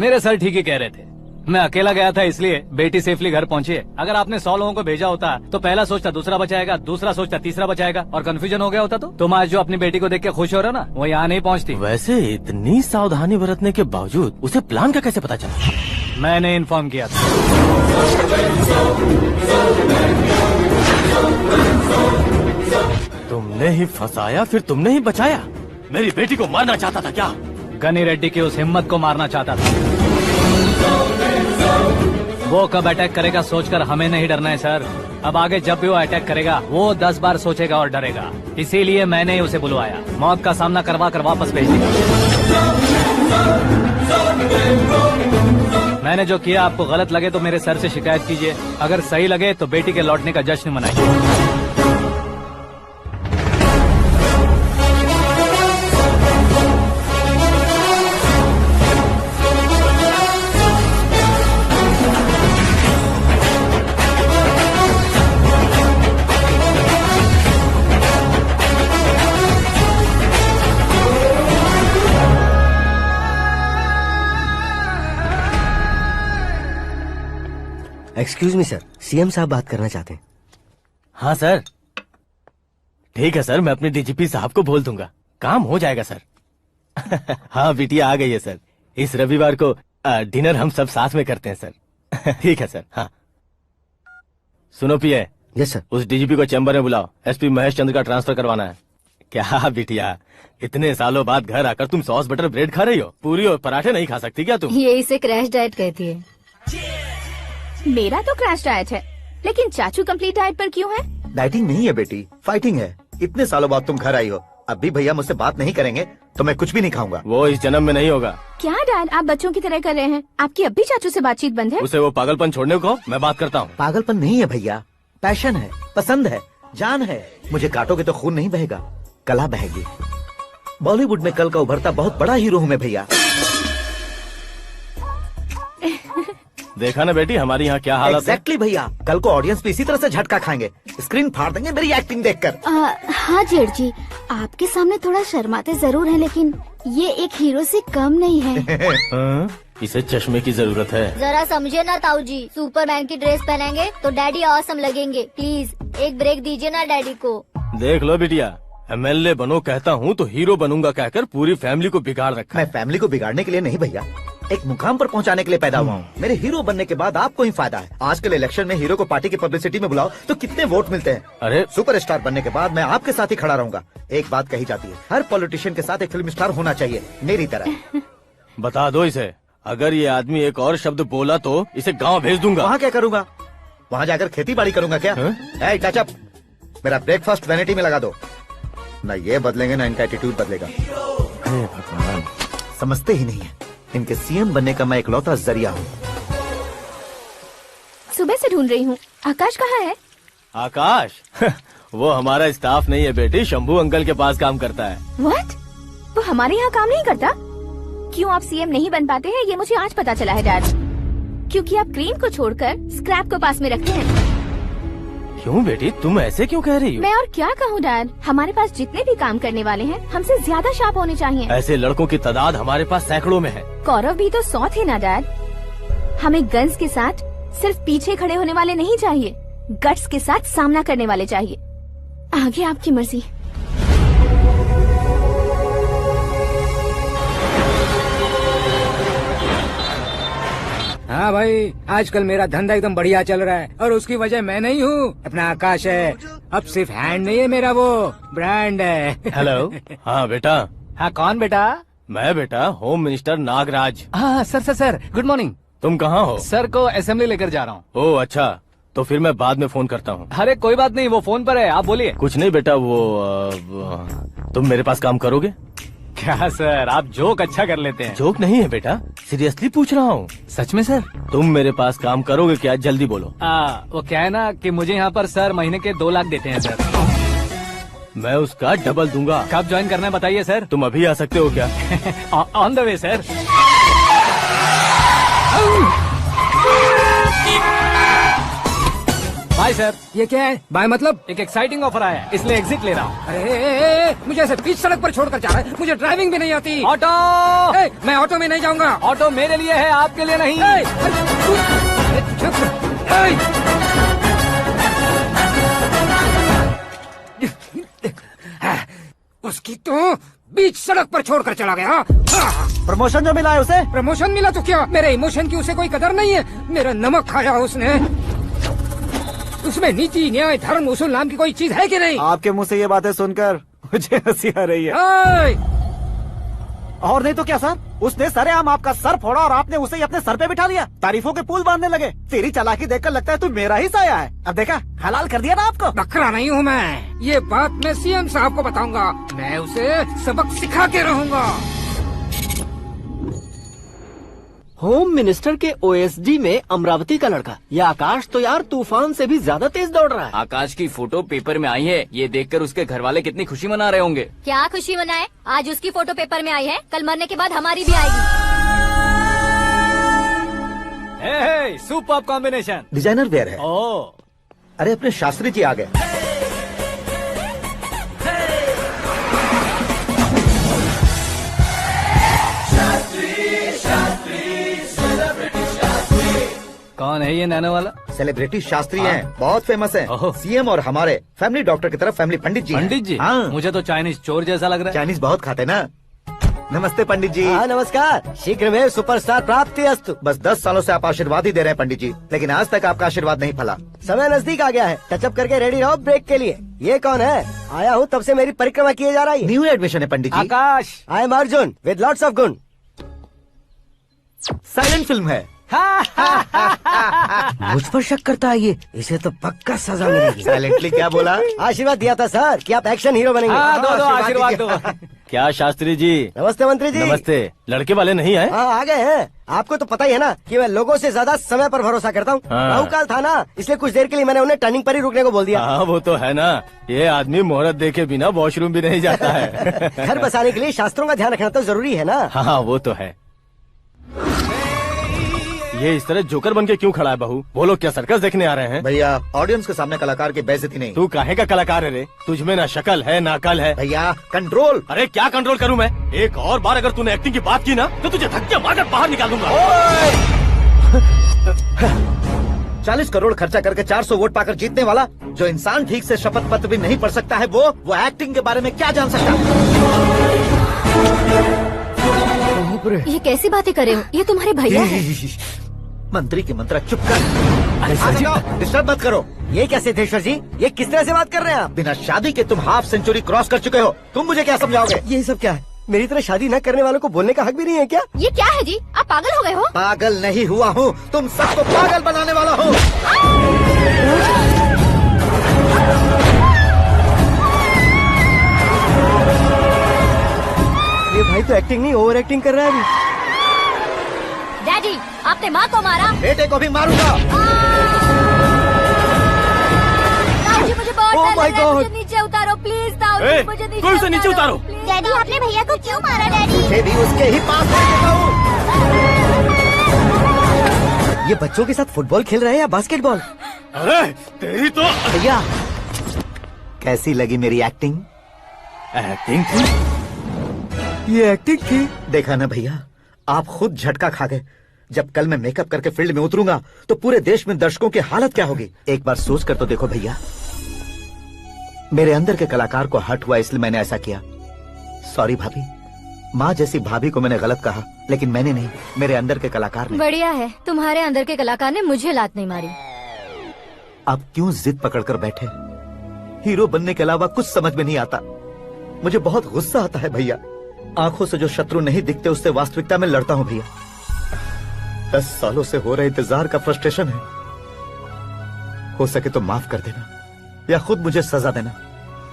मेरे सर ठीक ही कह रहे थे। मैं अकेला गया था इसलिए बेटी सेफली घर पहुंची है। अगर आपने 100 लोगों को भेजा होता तो पहला सोचता दूसरा बचाएगा, दूसरा सोचता तीसरा बचाएगा, और कंफ्यूजन हो गया होता तो तुम आज जो अपनी बेटी को देख के खुश हो रहे हो ना, वो यहाँ नहीं पहुँचती। वैसे इतनी सावधानी बरतने के बावजूद उसे प्लान का कैसे पता चला? मैंने इन्फॉर्म किया था। तुमने ही फंसाया, फिर तुमने ही बचाया। मेरी बेटी को मारना चाहता था क्या? गनी रेड्डी की उस हिम्मत को मारना चाहता था। वो कब अटैक करेगा सोचकर हमें नहीं डरना है सर। अब आगे जब भी वो अटैक करेगा वो 10 बार सोचेगा और डरेगा। इसीलिए मैंने ही उसे बुलवाया। मौत का सामना करवा कर वापस भेज दिया। मैंने जो किया आपको गलत लगे तो मेरे सर से शिकायत कीजिए, अगर सही लगे तो बेटी के लौटने का जश्न मनाइए। एक्सक्यूज मी सर, सीएम साहब बात करना चाहते हैं। हाँ सर, ठीक है सर, मैं अपने डीजीपी साहब को बोल दूंगा, काम हो जाएगा सर। हाँ बिटिया आ गई है सर, इस रविवार को डिनर हम सब साथ में करते हैं सर। ठीक है सर। हाँ सुनो पिए। Yes sir. उस डीजीपी को चैम्बर में बुलाओ, एसपी महेश चंद्र का ट्रांसफर करवाना है। क्या बिटिया, इतने सालों बाद घर आकर तुम सॉस बटर ब्रेड खा रही हो, पूरी और पराठे नहीं खा सकती क्या तुम? ये इसे क्रैश डाइट कहती है। मेरा तो क्रैश डाइट है, लेकिन चाचू कंप्लीट डाइट पर क्यों है? डाइटिंग नहीं है बेटी, फाइटिंग है। इतने सालों बाद तुम घर आई हो, अब भी भैया मुझसे बात नहीं करेंगे तो मैं कुछ भी नहीं खाऊंगा। वो इस जन्म में नहीं होगा। क्या डैड, आप बच्चों की तरह कर रहे हैं? आपकी अब भी चाचू से बातचीत बंद है? उसे वो पागलपन छोड़ने को, मैं बात करता हूँ। पागलपन नहीं है भैया, पैशन है, पसंद है, जान है। मुझे काटोगे तो खून नहीं बहेगा, कला बहेगी। बॉलीवुड में कल का उभरता बहुत बड़ा हीरो हूँ मैं भैया। देखा ना बेटी हमारी यहाँ क्या हालत है। एग्जैक्टली भैया, कल को ऑडियंस भी इसी तरह से झटका खाएंगे, स्क्रीन फाड़ देंगे मेरी एक्टिंग देखकर। हाँ जेठ जी, आपके सामने थोड़ा शर्माते जरूर हैं, लेकिन ये एक हीरो से कम नहीं है। इसे चश्मे की जरूरत है। जरा समझे ना ताऊ जी, सुपरमैन की ड्रेस पहनेंगे तो डैडी ऑसम लगेंगे। प्लीज एक ब्रेक दीजिए ना डैडी को। देख लो बिटिया, एमएलए बनो कहता हूँ तो हीरो बनूंगा कहकर पूरी फैमिली को बिगाड़ रखा। मैं फैमिली को बिगाड़ने के लिए नहीं भैया, एक मुकाम पर पहुंचाने के लिए पैदा हुआ हूँ। मेरे हीरो बनने के बाद आपको ही फायदा है। आजकल इलेक्शन में हीरो को पार्टी की पब्लिसिटी में बुलाओ तो कितने वोट मिलते हैं। अरे सुपरस्टार बनने के बाद मैं आपके साथ ही खड़ा रहूंगा। एक बात कही जाती है, हर पॉलिटिशियन के साथ एक फिल्म स्टार होना चाहिए, मेरी तरह। बता दो इसे, अगर ये आदमी एक और शब्द बोला तो इसे गाँव भेज दूंगा। वहाँ क्या करूँगा? वहाँ जाकर खेती बाड़ी करूँगा क्या? टच अप, मेरा ब्रेकफास्ट वैनिटी में लगा दो। न ये बदलेंगे न इनका एटीट्यूड बदलेगा। भगवान, समझते ही नहीं है, इनके सीएम बनने का मैं इकलौता जरिया हूँ। सुबह से ढूंढ रही हूँ, आकाश कहाँ है? आकाश? वो हमारा स्टाफ नहीं है बेटी, शंभू अंकल के पास काम करता है। व्हाट? वो हमारे यहाँ काम नहीं करता? क्यों आप सीएम नहीं बन पाते हैं ये मुझे आज पता चला है डैड। क्योंकि आप क्रीम को छोड़कर स्क्रैप को पास में रखते हैं। क्यों बेटी, तुम ऐसे क्यों कह रही हो? मैं और क्या कहूँ डैड, हमारे पास जितने भी काम करने वाले हैं हमसे ज्यादा शार्प होने चाहिए। ऐसे लड़कों की तादाद हमारे पास सैकड़ों में है। कौरव भी तो 100 थे ना डैड। हमें गन्स के साथ सिर्फ पीछे खड़े होने वाले नहीं चाहिए, गट्स के साथ सामना करने वाले चाहिए। आगे आपकी मर्जी। हाँ भाई, आजकल मेरा धंधा एकदम बढ़िया चल रहा है और उसकी वजह मैं नहीं हूँ, अपना आकाश है। अब सिर्फ हैंड नहीं है मेरा, वो ब्रांड है। हेलो। हाँ बेटा। हाँ कौन बेटा? मैं बेटा होम मिनिस्टर नागराज। हाँ सर गुड मॉर्निंग। तुम कहाँ हो? सर को असेंबली लेकर जा रहा हूँ। ओह अच्छा, तो फिर मैं बाद में फोन करता हूँ। अरे कोई बात नहीं, वो फोन पर है, आप बोलिए। कुछ नहीं बेटा, तुम मेरे पास काम करोगे? क्या सर, आप जोक अच्छा कर लेते हैं। जोक नहीं है बेटा, सीरियसली पूछ रहा हूँ। सच में सर? तुम मेरे पास काम करोगे क्या? जल्दी बोलो। वो क्या है ना कि मुझे यहाँ पर सर महीने के 2 लाख देते हैं सर। मैं उसका डबल दूंगा। कब ज्वाइन करना है बताइए सर। तुम अभी आ सकते हो क्या? On the way sir. Bye sir. ये क्या है? बाय मतलब? एक एक्साइटिंग ऑफर आया है, इसलिए एग्जिट ले रहा हूँ। अरे मुझे ऐसे बीच सड़क पर छोड़कर जा रहा है, मुझे ड्राइविंग भी नहीं आती। ऑटो! मैं ऑटो में नहीं जाऊंगा। ऑटो मेरे लिए है, आपके लिए नहीं। उसकी तो बीच सड़क पर छोड़कर चला गया। प्रमोशन जो मिला है उसे? प्रमोशन मिला तो क्या, मेरे इमोशन की उसे कोई कदर नहीं है। मेरा नमक खाया उसने। उसमें नीति न्याय धर्म उसूल नाम की कोई चीज है कि नहीं? आपके मुंह से ये बातें सुनकर मुझे हंसी आ रही है। और नहीं तो क्या सर, उसने सरेआम आपका सर फोड़ा और आपने उसे ही अपने सर पे बिठा लिया। तारीफों के पुल बांधने लगे। तेरी चालाकी देखकर लगता है तू मेरा ही साया है। अब देखा, हलाल कर दिया ना आपको। बकरा नहीं हूँ मैं, ये बात मैं सीएम साहब को बताऊंगा। मैं उसे सबक सिखा के रहूंगा। होम मिनिस्टर के ओएसडी में अमरावती का लड़का, ये आकाश तो यार तूफान से भी ज्यादा तेज दौड़ रहा है। आकाश की फोटो पेपर में आई है, ये देखकर उसके घर वाले कितनी खुशी मना रहे होंगे। क्या खुशी मनाए? आज उसकी फोटो पेपर में आई है, कल मरने के बाद हमारी भी आएगी। Super combination. डिजाइनर वेयर है। ओह, अरे अपने शास्त्री जी आ गए। कौन है ये नैनो वाला? सेलिब्रिटी शास्त्री हैं, बहुत फेमस हैं। सीएम और हमारे फैमिली डॉक्टर की तरफ फैमिली पंडित जी हैं। पंडित जी? हाँ। मुझे तो चाइनीज चोर जैसा लग रहा है। चाइनीज बहुत खाते ना। नमस्ते पंडित जी। हाँ नमस्कार, शीघ्र में सुपरस्टार प्राप्ति अस्तु। बस 10 सालों से आप आशीर्वाद ही दे रहे हैं पंडित जी, लेकिन आज तक आपका आशीर्वाद नहीं फला। समय नजदीक आ गया है, टचअप करके रेडी रहो ब्रेक के लिए। ये कौन है? आया हूँ तब से मेरी परिक्रमा किए जा रही है। न्यू एडमिशन है Pandit ji. Akash. I am Arjun with lots of गुण। साइलेंट फिल्म है। मुझ पर शक करता है ये, इसे तो पक्का सजा मिलेगी। साइलेंटली क्या बोला? आशीर्वाद दिया था सर कि आप एक्शन हीरो बनेंगे। हाँ, दो आशीर्वाद दो। क्या शास्त्री जी? नमस्ते मंत्री जी। नमस्ते। लड़के वाले नहीं आए? हाँ आ गए हैं। आपको तो पता ही है ना कि मैं लोगों से ज्यादा समय पर भरोसा करता हूँ। हाँ। राहु काल था ना, इसलिए कुछ देर के लिए मैंने उन्हें टर्निंग पर ही रुकने को बोल दिया। हाँ वो तो है ना, ये आदमी मुहूर्त देखे बिना वॉशरूम भी नहीं जाता है। घर बसाने के लिए शास्त्रों का ध्यान रखना तो जरूरी है ना। हाँ वो तो है। ये इस तरह जोकर बन के क्यों खड़ा है बहू? वो लोग क्या सर्कस देखने आ रहे हैं? भैया ऑडियंस के सामने कलाकार की बेइज्जती नहीं। तू काहे का कलाकार है रे? तुझमें ना शक्ल है ना अकल है। भैया कंट्रोल। अरे क्या कंट्रोल करूं मैं? एक और बार अगर तूने एक्टिंग की बात की ना तो तुझे धक्के मारकर बाहर निकाल दूंगा। 40 करोड़ खर्चा करके 400 वोट पाकर जीतने वाला, जो इंसान ठीक से शपथ पत्र भी नहीं पढ़ सकता है, वो एक्टिंग के बारे में क्या जान सकता है? ये कैसी बातें कर रहे हो? ये तुम्हारे भैया है। मंत्री की मंत्रा चुप कर। डिस्टर्ब मत करो। ये क्या सिद्धेश्वर जी, ये किस तरह से बात कर रहे हैं आप? बिना शादी के तुम हाफ सेंचुरी क्रॉस कर चुके हो, तुम मुझे क्या समझाओगे? ये सब क्या है? मेरी तरह शादी न करने वालों को बोलने का हक भी नहीं है क्या? ये क्या है जी? आप पागल हो गए हो? पागल नहीं हुआ हूँ, तुम सबको पागल बनाने वाला हूँ। ये भाई तो एक्टिंग नहीं ओवर एक्टिंग कर रहा है अभी। डैडी, आपने माँ को मारा। बेटे को भी मारूंगा। ताऊजी मुझे बहुत Oh डर my लग रहा है, God! मुझे नीचे उतारो प्लीज। ताऊजी मुझे नीचे उतारो। डैडी आपने भैया को क्यों मारा डैडी? मुझे भी उसके ही पास लेके जाऊं। ये बच्चों के साथ फुटबॉल खेल रहे हैं या बास्केटबॉल? अरे तेरी तो भैया कैसी लगी मेरी एक्टिंग? एक्टिंग थी? ये एक्टिंग थी? देखा ना भैया, आप खुद झटका खा गए। जब कल मैं मेकअप करके फील्ड में उतरूंगा तो पूरे देश में दर्शकों की हालत क्या होगी? एक बार सोच कर तो देखो भैया। मेरे अंदर के कलाकार को हर्ट हुआ इसलिए मैंने ऐसा किया। सॉरी भाभी। माँ जैसी भाभी को मैंने गलत कहा, लेकिन मैंने नहीं, मेरे अंदर के कलाकार ने। बढ़िया है, तुम्हारे अंदर के कलाकार ने मुझे लात नहीं मारी। आप क्यों जिद पकड़कर बैठे? हीरो बनने के अलावा कुछ समझ में नहीं आता। मुझे बहुत गुस्सा आता है भैया। आंखों से जो शत्रु नहीं दिखते उससे वास्तविकता में लड़ता हूँ भैया। 10 सालों से हो रहे इंतजार का फ्रस्ट्रेशन है। हो सके तो माफ कर देना या खुद मुझे सजा देना,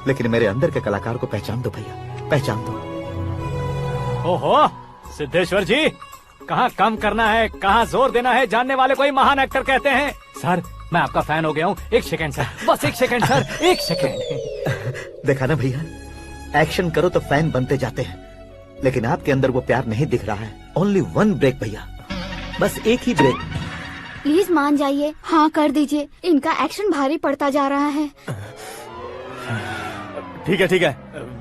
लेकिन मेरे अंदर के कलाकार को पहचान दो भैया, पहचान दो। ओहो सिद्धेश्वर जी, कहाँ कम करना है कहाँ जोर देना है, जानने वाले को ही महान एक्टर कहते हैं। सर मैं आपका फैन हो गया हूँ। एक सेकंड सर, बस एक सेकंड सर, एक सेकंड। देखा ना भैया, एक्शन करो तो फैन बनते जाते हैं, लेकिन आपके अंदर वो प्यार नहीं दिख रहा है। ओनली 1 ब्रेक भैया, बस एक ही ब्रेक। प्लीज मान जाइए, हाँ कर दीजिए। इनका एक्शन भारी पड़ता जा रहा है। ठीक है,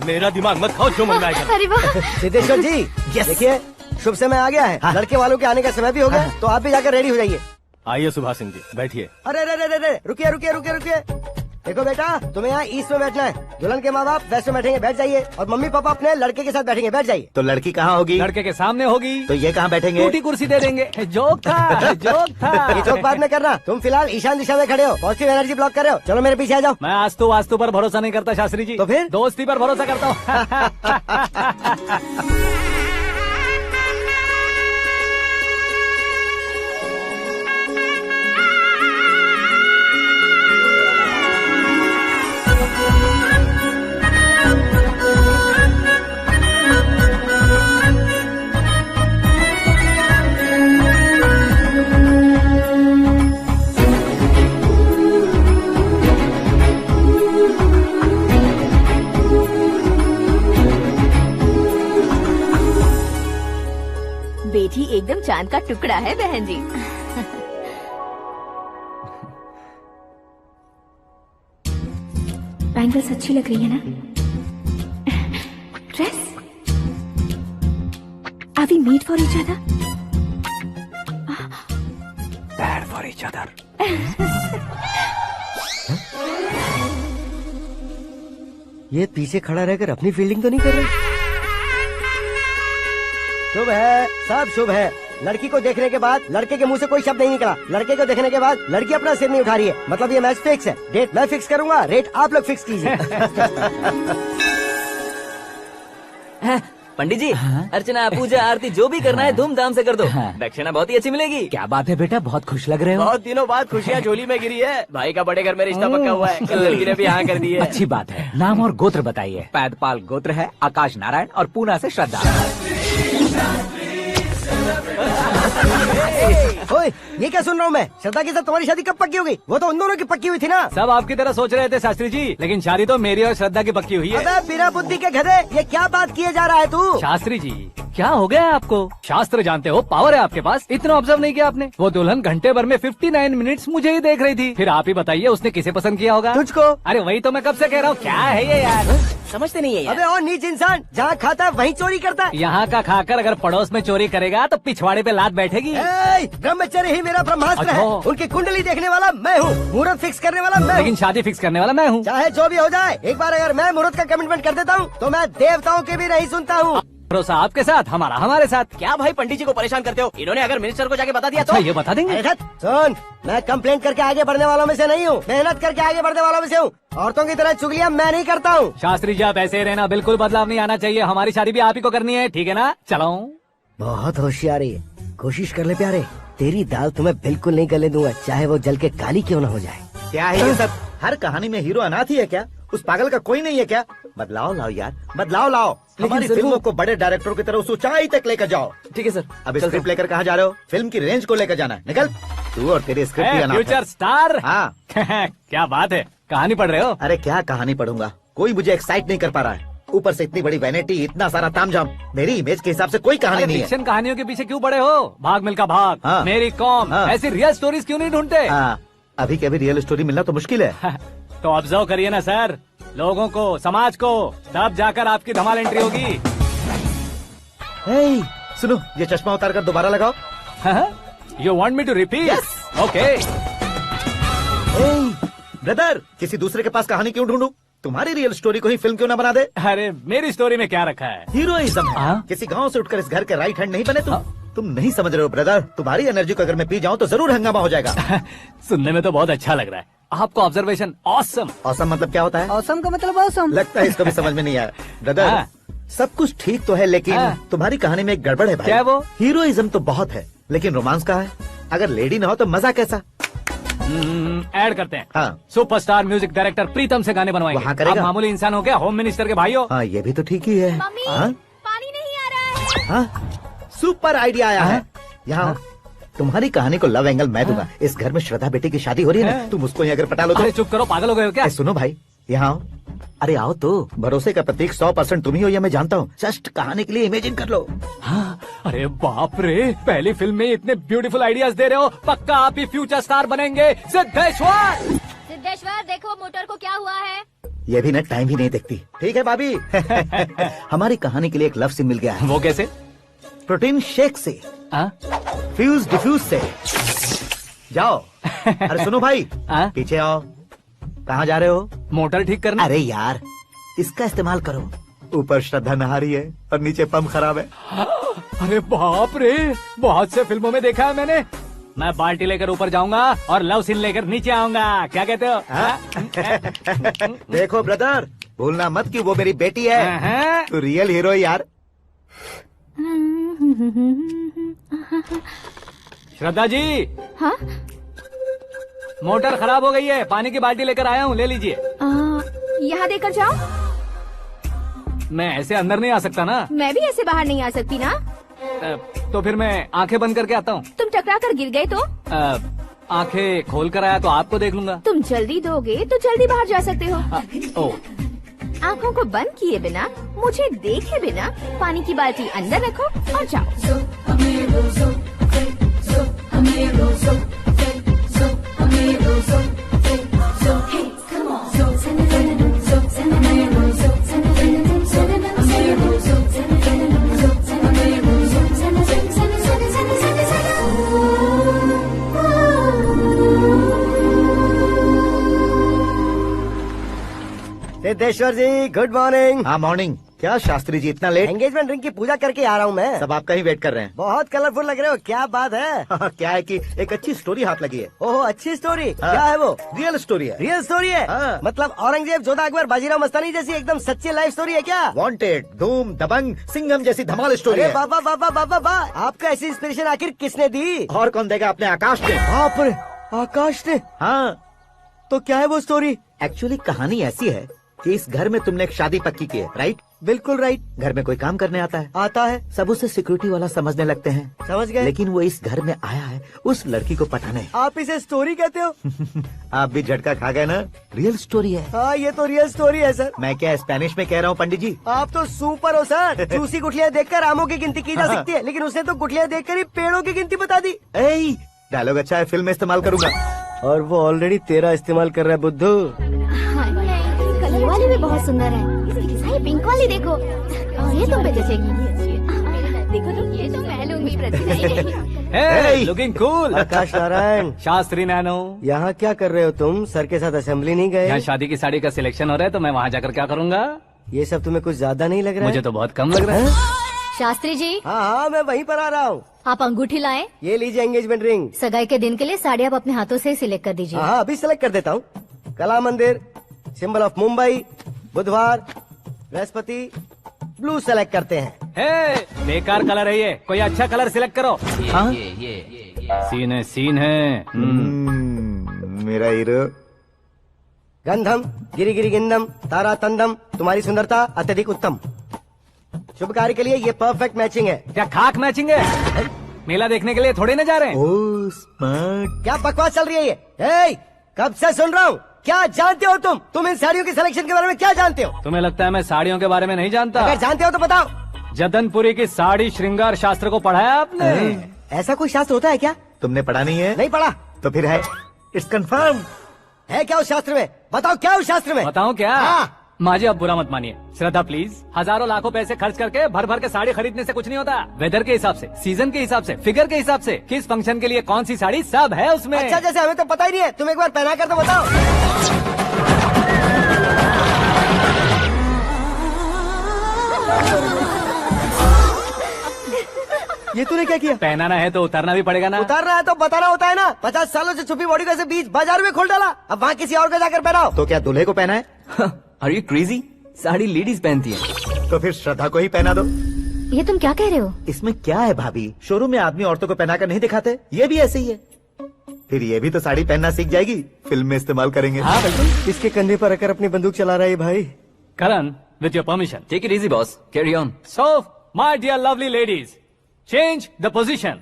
मेरा दिमाग मत खाओ, जो मन में आएगा। अरे वाह! सिद्धेश्वर जी देखिए, शुभ समय आ गया है। लड़के वालों के आने का समय भी हो गया, तो आप भी जाकर रेडी हो जाइए। आइए सुभाष सिंह जी, बैठिए। अरे रुकिए। देखो बेटा, तुम्हें यहाँ ईस्ट में बैठना है। दुल्हन के माँ बाप वेस्ट में बैठेंगे, बैठ जाइए। और मम्मी पापा अपने लड़के के साथ बैठेंगे, बैठ जाइए। तो लड़की कहाँ होगी? लड़के के सामने होगी। तो ये कहाँ बैठेंगे? टूटी कुर्सी दे देंगे। जोक था, जोक था। ये जोक बाद में करना। तुम फिलहाल ईशान दिशा में खड़े हो, पॉजिटिव एनर्जी ब्लॉक कर रहे हो। चलो मेरे पीछे आ जाओ। मैं वास्तु पर भरोसा नहीं करता शास्त्री जी। तो फिर? दोस्ती पर भरोसा करता हूँ। बेटी एकदम चांद का टुकड़ा है बहन जी। बैंगल्स अच्छी लग रही है ना? Dress? Are we meet for each other? Bad for each other. ये पीछे खड़ा रहकर अपनी फील्डिंग तो नहीं कर रहा? शुभ है, सब शुभ है। लड़की को देखने के बाद लड़के के मुंह से कोई शब्द नहीं निकला। लड़के को देखने के बाद लड़की अपना सिर नहीं उठा रही है। मतलब ये मैच फिक्स है। डेट मैं फिक्स करूंगा, रेट आप लोग फिक्स कीजिए। पंडित जी, अर्चना, पूजा, आरती जो भी करना है धूमधाम से कर दो। दक्षिणा बहुत ही अच्छी मिलेगी। क्या बात है बेटा, बहुत खुश लग रहे हो। बहुत दिनों बाद खुशियाँ झोली में गिरी है। भाई का बड़े घर में रिश्ता पक्का हुआ है। कल लड़की ने भी हाँ कर दी है। अच्छी बात है। नाम और गोत्र बताइए। पैदपाल गोत्र है, आकाश नारायण, और पूना से श्रद्धा। ओए, ये क्या सुन रहा हूँ मैं? श्रद्धा के साथ तुम्हारी शादी कब पक्की हो गई? वो तो उन दोनों की पक्की हुई थी ना। सब आपकी तरह सोच रहे थे शास्त्री जी, लेकिन शादी तो मेरी और श्रद्धा की पक्की हुई है। अबे बिना बुद्धि के गधे, ये क्या बात किए जा रहा है तू? शास्त्री जी, क्या हो गया है आपको? शास्त्र जानते हो, पावर है आपके पास। इतना ऑब्जर्व नहीं किया आपने? वो दुल्हन घंटे भर में 59 मिनट्स मुझे ही देख रही थी। फिर आप ही बताइए उसने किसे पसंद किया होगा? तुझको। अरे वही तो मैं कब से कह रहा हूँ, क्या है ये यार? समझते नहीं है यार। अबे और नीच इंसान, जहाँ खाता है वहीं चोरी करता है। यहाँ का खाकर अगर पड़ोस में चोरी करेगा तो पिछवाड़े पे लात बैठेगी। ब्रह्मचर्य ही मेरा ब्रह्मास्त्र है। अच्छा। उनकी कुंडली देखने वाला मैं हूँ, मुहूर्त फिक्स करने वाला मैं लेकिन हूँ। शादी फिक्स करने वाला मैं हूँ। चाहे जो भी हो जाए, एक बार अगर मैं मुहूर्त का कमिटमेंट कर देता हूँ तो मैं देवताओं के भी नहीं सुनता हूँ। भरोसा आपके साथ, हमारा हमारे साथ। क्या भाई पंडित जी को परेशान करते हो? इन्होंने अगर मिनिस्टर को जाके बता दिया अच्छा, तो ये बता देंगे। अरे धत, सुन, मैं कंप्लेंट करके आगे बढ़ने वालों में से नहीं हूँ, मेहनत करके आगे बढ़ने वालों में से हूँ। औरतों की तरह चुगलियाँ मैं नहीं करता हूँ। शास्त्री जी, आप ऐसे ही रहना, बिल्कुल बदलाव नहीं आना चाहिए। हमारी शादी भी आप ही को करनी है, ठीक है ना? चलो। बहुत होशियारी है, कोशिश कर ले प्यारे। तेरी दाल तुम्हें बिल्कुल नहीं गलने दूंगा, चाहे वो जल के काली क्यों न हो जाए। क्या है ये सब? हर कहानी में हीरो अनाथ ही है क्या? उस पागल का कोई नहीं है क्या? बदलाव लाओ यार, बदलाव लाओ। हमारी फिल्मों को बड़े डायरेक्टरों की तरह उस ऊंचाई तक लेकर जाओ। ठीक है सर। अब स्क्रिप्ट लेकर कहाँ जा रहे हो? फिल्म की रेंज को लेकर जाना है। निकल तू और तेरी स्क्रिप्ट भी अनाथ है। Future star. हाँ। क्या बात है, कहानी पढ़ रहे हो? अरे क्या कहानी पढ़ूंगा, कोई मुझे एक्साइट नहीं कर पा रहा है। ऊपर से इतनी बड़ी वैनिटी, इतना सारा तामझाम। मेरी इमेज के हिसाब से कोई कहानी नहीं है। फिक्शन कहानियों के पीछे क्यों पड़े हो? भाग मिल्खा भाग, हाँ। मेरी कॉम, हाँ। ऐसी रियल स्टोरीज क्यों नहीं ढूंढते? हाँ, अभी के अभी रियल स्टोरी मिलना तो मुश्किल है। तो ऑब्जर्व करिए ना सर, लोगों को, समाज को, तब जाकर आपकी धमाल एंट्री होगी। सुनो, ये चश्मा उतार कर दोबारा लगाओ। You want me to repeat? Okay. Brother, किसी दूसरे के पास कहानी क्यों ढूंढूं? तुम्हारी रियल स्टोरी को ही फिल्म क्यों ना बना दे? अरे मेरी स्टोरी में क्या रखा है? हीरोइज्म है। किसी गांव से उठकर इस घर के राइट हैंड नहीं बने तुम। तुम नहीं समझ रहे हो ब्रदर, तुम्हारी एनर्जी को अगर मैं पी जाऊं तो जरूर हंगामा हो जाएगा। सुनने में तो बहुत अच्छा लग रहा है। आपको ऑब्जर्वेशन ऑसम। ऑसम मतलब क्या होता है? औसम का मतलब औसम। लगता है इसको भी समझ में नहीं आया। ब्रदर, सब कुछ ठीक तो है, लेकिन तुम्हारी कहानी में एक गड़बड़ है भाई। क्या वो? हीरोइज्म तो बहुत है, लेकिन रोमांस कहाँ है? अगर लेडी ना हो तो मजा कैसा? ऐड करते हैं। हाँ। सुपरस्टार म्यूजिक डायरेक्टर प्रीतम से गाने बनवाएंगे। वहाँ करेगा? आप मामूली इंसान हो क्या? होम मिनिस्टर के भाई हो। हाँ, ये भी तो ठीक ही है। मम्मी, हाँ? पानी नहीं आ रहा है। हाँ? सुपर आइडिया आया है। यहाँ तुम्हारी कहानी को लव एंगल मैं दूंगा। इस घर में श्रद्धा बेटी की शादी हो रही है ना, तुम उसको ही अगर पटा लो तो। अरे चुप करो, पागल हो गए हो क्या? सुनो भाई, यहाँ आओ। अरे आओ तो। भरोसे का प्रतीक 100% तुम ही हो, ये मैं जानता हूँ। जस्ट कहानी के लिए इमेजिन कर लो। हाँ, अरे बाप रे, पहली फिल्म में इतने ब्यूटीफुल आइडियाज दे रहे हो। पक्का आप ही फ्यूचर स्टार बनेंगे। सिद्धेश्वर, सिद्धेश्वर देखो मोटर को क्या हुआ है। ये भी ना टाइम ही नहीं देखती। ठीक है भाभी। हमारी कहानी के लिए एक लव सीन मिल गया है। वो कैसे? प्रोटीन शेक से, फ्यूज डिफ्यूज से। जाओ। अरे सुनो भाई, पीछे आओ। कहाँ जा रहे हो? मोटर ठीक करना। अरे यार, इसका इस्तेमाल करो। ऊपर श्रद्धा नहा रही है और नीचे पंप खराब है। अरे बाप रे, बहुत से फिल्मों में देखा है मैंने। मैं बाल्टी लेकर ऊपर जाऊंगा और लव सीन लेकर नीचे आऊंगा। क्या कहते हो? देखो ब्रदर, भूलना मत कि वो मेरी बेटी है। तू रियल हीरो यार। श्रद्धा जी। हाँ? मोटर खराब हो गई है, पानी की बाल्टी लेकर आया हूँ, ले लीजिए। यहाँ देकर जाओ। मैं ऐसे अंदर नहीं आ सकता ना। मैं भी ऐसे बाहर नहीं आ सकती ना। तो फिर मैं आंखें बंद करके आता हूँ। तुम टकरा कर गिर गए तो? आंखें खोल कर आया तो आपको देख लूंगा। तुम जल्दी दोगे तो जल्दी बाहर जा सकते हो। ओ। आंखों को बंद किए बिना, मुझे देखे बिना पानी की बाल्टी अंदर रखो और जाओ। सिद्धेश्वर जी गुड मॉर्निंग। हाँ मॉर्निंग। क्या शास्त्री जी इतना लेट? एंगेजमेंट रिंग की पूजा करके आ रहा हूँ मैं। सब आपका ही वेट कर रहे हैं। बहुत कलरफुल लग रहे हो, क्या बात है? क्या है कि एक अच्छी स्टोरी हाथ लगी है। ओह अच्छी स्टोरी। क्या है वो? रियल स्टोरी है। रियल स्टोरी है? हाँ। मतलब औरंगजेब, जोधा अकबर, बाजीराव मस्तानी जैसी एकदम सच्ची लाइफ स्टोरी है क्या? वांटेड, धूम, दबंग, सिंघम जैसी धमाल स्टोरी है। बाबा बाबा बाबा बा, आपका ऐसी इंस्पिरेशन आखिर किसने दी? और कौन देगा? अपने आकाश ने। बाप रे, आकाश ने? हाँ। तो क्या है वो स्टोरी? एक्चुअली कहानी ऐसी है कि इस घर में तुमने एक शादी पक्की की है, राइट? बिल्कुल राइट। घर में कोई काम करने आता है? आता है। सब उसे सिक्योरिटी वाला समझने लगते हैं। समझ गए। लेकिन वो इस घर में आया है उस लड़की को पटाने। आप इसे स्टोरी कहते हो? आप भी झटका खा गए ना? रियल स्टोरी है। हाँ ये तो रियल स्टोरी है सर। मैं क्या स्पेनिश में कह रहा हूँ पंडित जी? आप तो सुपर हो सर। चूसी गुठलियाँ देखकर आमों की गिनती की जा सकती है, लेकिन उसने तो गुठलियाँ देखकर ही पेड़ों की गिनती बता दी। डायलॉग अच्छा है, फिल्म में इस्तेमाल करूंगा। और वो ऑलरेडी तेरा इस्तेमाल कर रहा है बुद्धू। कलर वाली भी बहुत सुंदर है। ये पिंक वाली देखो, ये तुम पे जचेगी। देखो तो ये तो मैं लूंगी प्रति। Looking cool. आकाश नारायण। शास्त्री नैनो। यहाँ क्या कर रहे हो तुम? सर के साथ असेंबली नहीं गए? यहाँ शादी की साड़ी का सिलेक्शन हो रहा है तो मैं वहाँ जाकर क्या करूँगा? ये सब तुम्हें कुछ ज्यादा नहीं लग रहा है? मुझे तो बहुत कम लग रहा है। शास्त्री जी। हाँ हाँ मैं वहीं पर आ रहा हूँ। आप अंगूठी लाएं। ये लीजिए एंगेजमेंट रिंग। सगाई के दिन के लिए साड़ी आप अपने हाथों से सिलेक्ट कर दीजिए। हाँ अभी सिलेक्ट कर देता हूँ। कला मंदिर, सिंबल ऑफ मुंबई, बुधवार, बृहस्पति, ब्लू सेलेक्ट करते हैं। बेकार कलर है ये, कोई अच्छा कलर सिलेक्ट करो। हाँ? सीन है। मेरा हीरो। गंधम, गिरी गिरी गिंदम, तारा तंदम, तुम्हारी सुंदरता अत्यधिक उत्तम। शुभ कार्य के लिए ये परफेक्ट मैचिंग है। क्या खाक मैचिंग है? मेला देखने के लिए थोड़े न जा रहे हैं। Oh smart. क्या बकवास चल रही है ये? कब से सुन रहा हूँ। क्या जानते हो तुम इन साड़ियों की सिलेक्शन के बारे में क्या जानते हो? तुम्हें लगता है मैं साड़ियों के बारे में नहीं जानता? अगर जानते हो तो बताओ। जदनपुरी की साड़ी श्रृंगार शास्त्र को पढ़ा है आपने? ऐसा कोई शास्त्र होता है क्या? तुमने पढ़ा नहीं है? नहीं पढ़ा। तो फिर है। It's confirm. है क्या उस शास्त्र में? बताओ क्या उस शास्त्र में? बताऊं क्या? हाँ। माँ जी आप बुरा मत मानिए। श्रद्धा प्लीज। हजारों लाखों पैसे खर्च करके भर भर के साड़ी खरीदने से कुछ नहीं होता। वेदर के हिसाब से, सीजन के हिसाब से, फिगर के हिसाब से, किस फंक्शन के लिए कौन सी साड़ी, सब है उसमें। अच्छा जैसे हमें तो पता ही नहीं है, तुम एक बार पहना कर तो बताओ। ये तूने क्या किया? पहनाना है तो उतारना भी पड़ेगा ना। उतारना है तो बताना होता है ना। 50 सालों से छुपी बॉडी को ऐसे बीच बाजार में खोल डाला, अब वहाँ किसी और को जाकर पहनाओ। तो क्या दूल्हे को पहना है? Are you crazy? Sari ladies पहनती है। तो फिर श्रद्धा को ही पहना दो। ये तुम क्या कह रहे हो? इसमें क्या है भाभी? शोरूम में आदमी औरतों को पहनाकर नहीं दिखाते? ये भी ऐसे ही है। फिर ये भी तो साड़ी पहनना सीख जाएगी, फिल्म में इस्तेमाल करेंगे। हाँ बिल्कुल। इसके कंधे पर रखकर अपनी बंदूक चला रहा है भाई। Karan, with your permission. Take it easy boss, carry on. So my dear lovely ladies, change the position.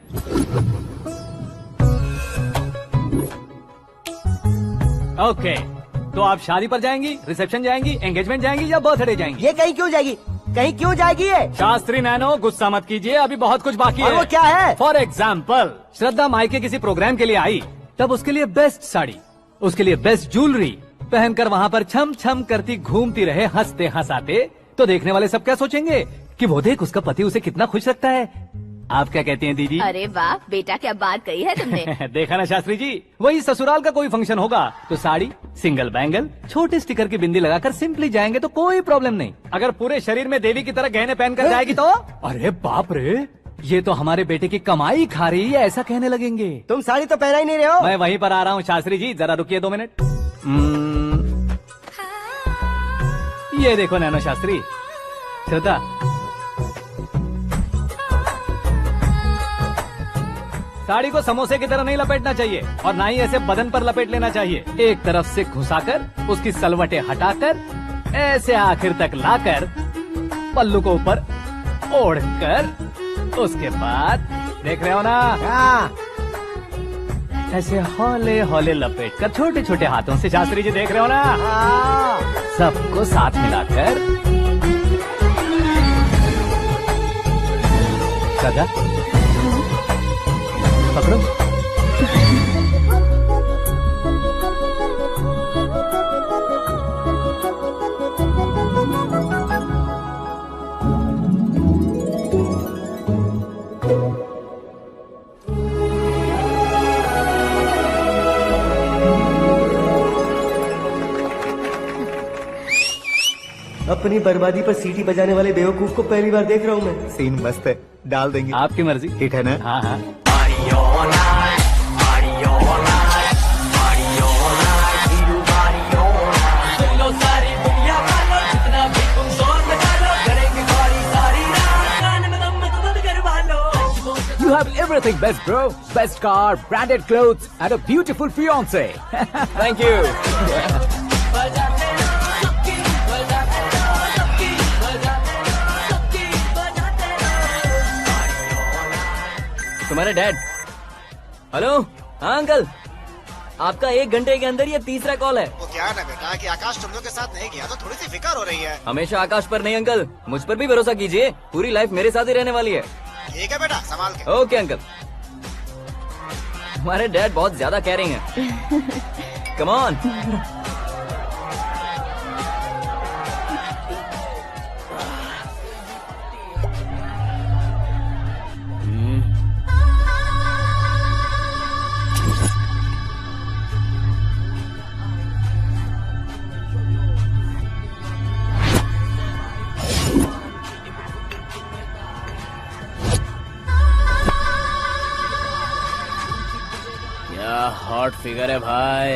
Okay, तो आप शादी पर जाएंगी, रिसेप्शन जाएंगी, एंगेजमेंट जाएंगी या बर्थडे जाएंगी? ये कहीं क्यों जाएगी? कहीं क्यों जाएगी ये? शास्त्री नैनो गुस्सा मत कीजिए, अभी बहुत कुछ बाकी और है। वो क्या है? फॉर एग्जाम्पल, श्रद्धा मायके किसी प्रोग्राम के लिए आई, तब उसके लिए बेस्ट साड़ी, उसके लिए बेस्ट ज्वेलरी पहनकर वहाँ पर छम छम करती घूमती रहे हंसते हंसाते, तो देखने वाले सब क्या सोचेंगे कि वो देख उसका पति उसे कितना खुश रखता है। आप क्या कहती हैं दीदी? अरे वाह बेटा, क्या बात कही है तुमने। देखा ना शास्त्री जी, वही ससुराल का कोई फंक्शन होगा तो साड़ी, सिंगल बैंगल, छोटे स्टिकर की बिंदी लगाकर सिंपली जाएंगे तो कोई प्रॉब्लम नहीं। अगर पूरे शरीर में देवी की तरह गहने पहनकर जाएगी तो अरे बाप रे, ये तो हमारे बेटे की कमाई खा रही है, ऐसा कहने लगेंगे। तुम साड़ी तो पहना ही नहीं रहे हो। मैं वहीं पर आ रहा हूँ शास्त्री जी, जरा रुकिए 2 मिनट। ये देखो नैनो शास्त्री, श्रद्धा साड़ी को समोसे की तरह नहीं लपेटना चाहिए और ना ही ऐसे बदन पर लपेट लेना चाहिए। एक तरफ से घुसाकर उसकी सलवटें हटाकर ऐसे आखिर तक लाकर पल्लू को ऊपर ओढ़कर उसके बाद देख रहे हो ना, ऐसे हौले हौले लपेट कर छोटे छोटे हाथों से, शास्त्री जी देख रहे हो ना, सबको साथ मिलाकर सदा पकड़ो। अपनी बर्बादी पर सीटी बजाने वाले बेवकूफ को पहली बार देख रहा हूँ मैं। सीन मस्त है, डाल देंगे। आपकी मर्जी। हिट है ना? हाँ हाँ। You have everything best, bro. Best car, branded clothes, and a beautiful fiance. Thank you. तुम्हारे डैड। हेलो। हाँ अंकल, आपका 1 घंटे के अंदर ये तीसरा कॉल है। वो क्या है ना बेटा कि आकाश तुम लोग के साथ नहीं गया तो थोड़ी सी फिक्र हो रही है। हमेशा आकाश पर नहीं अंकल, मुझ पर भी भरोसा कीजिए, पूरी लाइफ मेरे साथ ही रहने वाली है। ठीक है बेटा, संभाल के। Okay uncle. हमारे डैड बहुत ज्यादा केयरिंग है। Come on. हॉट फिगर है भाई।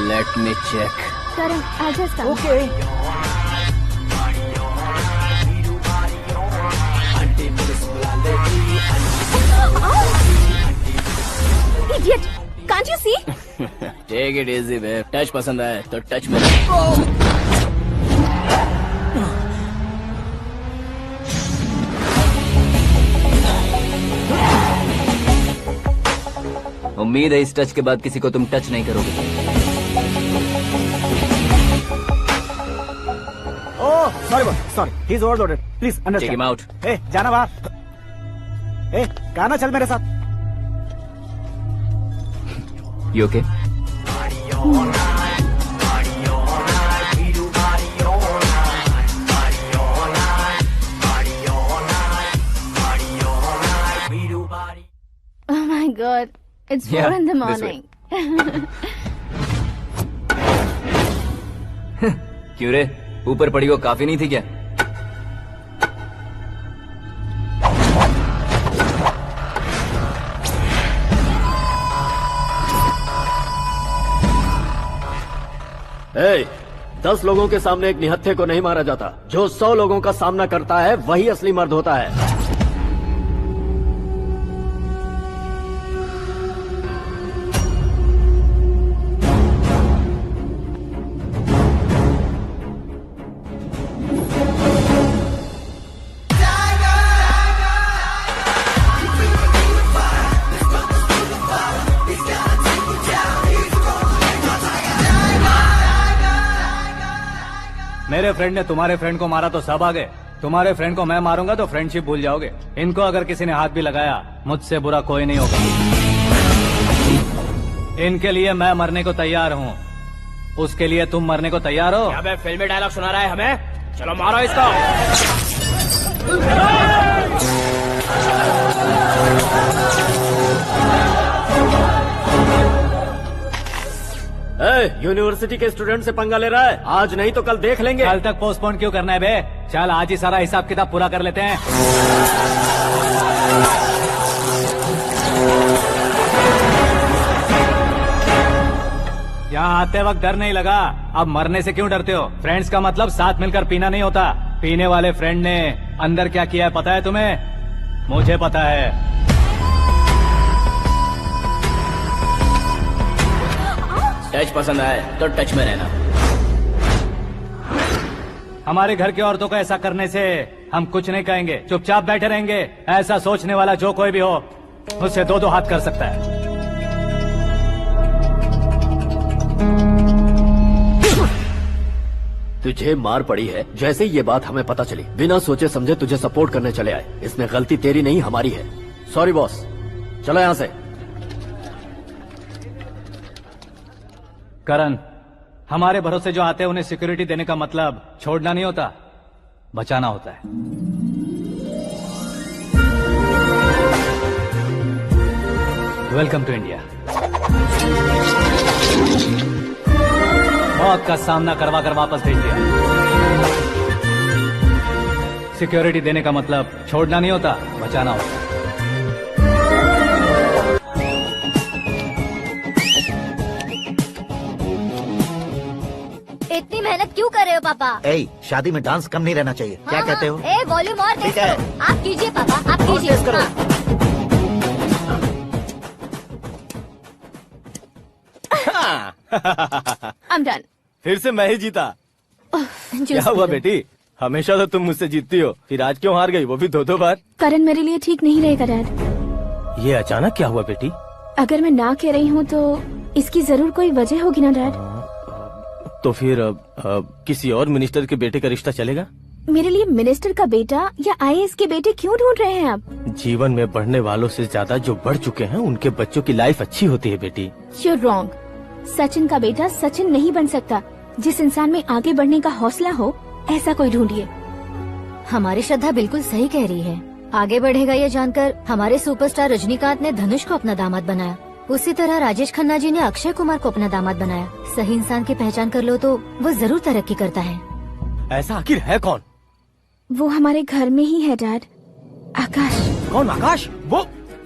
Let me check. Karan, I'll just come. Okay. Idiot! Can't you see? Take it easy babe. Touch पसंद आए तो टच में। उम्मीद है इस टच के बाद किसी को तुम टच नहीं करोगे। Oh sorry, he is overloaded, please take understand. Him out. ए जाना बाहर। ए गाना चल मेरे साथ। You okay? Oh my God! It's 4 in the morning. क्यों रे, ऊपर पड़ी वो काफी नहीं थी क्या? ए, 10 लोगों के सामने एक निहत्थे को नहीं मारा जाता। जो 100 लोगों का सामना करता है वही असली मर्द होता है। मेरे फ्रेंड ने तुम्हारे फ्रेंड को मारा तो सब आ गए। तुम्हारे फ्रेंड को मैं मारूंगा तो फ्रेंडशिप भूल जाओगे। इनको अगर किसी ने हाथ भी लगाया, मुझसे बुरा कोई नहीं होगा। इनके लिए मैं मरने को तैयार हूँ। उसके लिए तुम मरने को तैयार हो? अबे फिल्मी डायलॉग सुना रहा है हमें? चलो मारो इसको। यूनिवर्सिटी के स्टूडेंट से पंगा ले रहा है। आज नहीं तो कल देख लेंगे। कल तक पोस्टपोन क्यों करना है बे? चल आज ही सारा हिसाब किताब पूरा कर लेते हैं। यहाँ आते वक्त डर नहीं लगा, अब मरने से क्यों डरते हो? फ्रेंड्स का मतलब साथ मिलकर पीना नहीं होता। पीने वाले फ्रेंड ने अंदर क्या किया है पता है तुम्हें? मुझे पता है। टच पसंद आए तो टच में रहना। हमारे घर की औरतों को ऐसा करने से हम कुछ नहीं कहेंगे, चुपचाप बैठे रहेंगे। ऐसा सोचने वाला जो कोई भी हो, मुझसे 2-2 हाथ कर सकता है। तुझे मार पड़ी है। जैसे ही ये बात हमें पता चली, बिना सोचे समझे तुझे सपोर्ट करने चले आए। इसमें गलती तेरी नहीं हमारी है। सॉरी बॉस, चलो यहाँ से। करण, हमारे भरोसे जो आते हैं उन्हें सिक्योरिटी देने का मतलब छोड़ना नहीं होता, बचाना होता है। Welcome to India. मौत का सामना करवा कर वापस भेज दिया। सिक्योरिटी देने का मतलब छोड़ना नहीं होता, बचाना होता है। इतनी मेहनत क्यों कर रहे हो पापा? ए, शादी में डांस कम नहीं रहना चाहिए। क्या कहते हो? ए, वॉल्यूम और तेज ठीक है। करो। आप कीजिए पापा, आप कीजिए। तेज करो। I'm done. फिर से मैं ही जीता। क्या हुआ बेटी? हमेशा तो तुम मुझसे जीतती हो, फिर आज क्यों हार गई, वो भी 2-2 बार? करण मेरे लिए ठीक नहीं रहेगा डैड। ये अचानक क्या हुआ बेटी? अगर मैं ना कह रही हूँ तो इसकी जरूर कोई वजह होगी ना डैड। तो फिर किसी और मिनिस्टर के बेटे का रिश्ता चलेगा? मेरे लिए मिनिस्टर का बेटा या IAS के बेटे क्यों ढूंढ रहे हैं आप? जीवन में बढ़ने वालों से ज्यादा जो बढ़ चुके हैं उनके बच्चों की लाइफ अच्छी होती है बेटी। You're wrong. सचिन का बेटा सचिन नहीं बन सकता। जिस इंसान में आगे बढ़ने का हौसला हो, ऐसा कोई ढूंढिए। हमारी श्रद्धा बिल्कुल सही कह रही है। आगे बढ़ेगा ये जानकर हमारे सुपरस्टार रजनीकांत ने धनुष को अपना दामाद बनाया। उसी तरह राजेश खन्ना जी ने अक्षय कुमार को अपना दामाद बनाया। सही इंसान की पहचान कर लो तो वो जरूर तरक्की करता है। ऐसा आखिर है कौन? वो हमारे घर में ही है डैड, आकाश। कौन आकाश?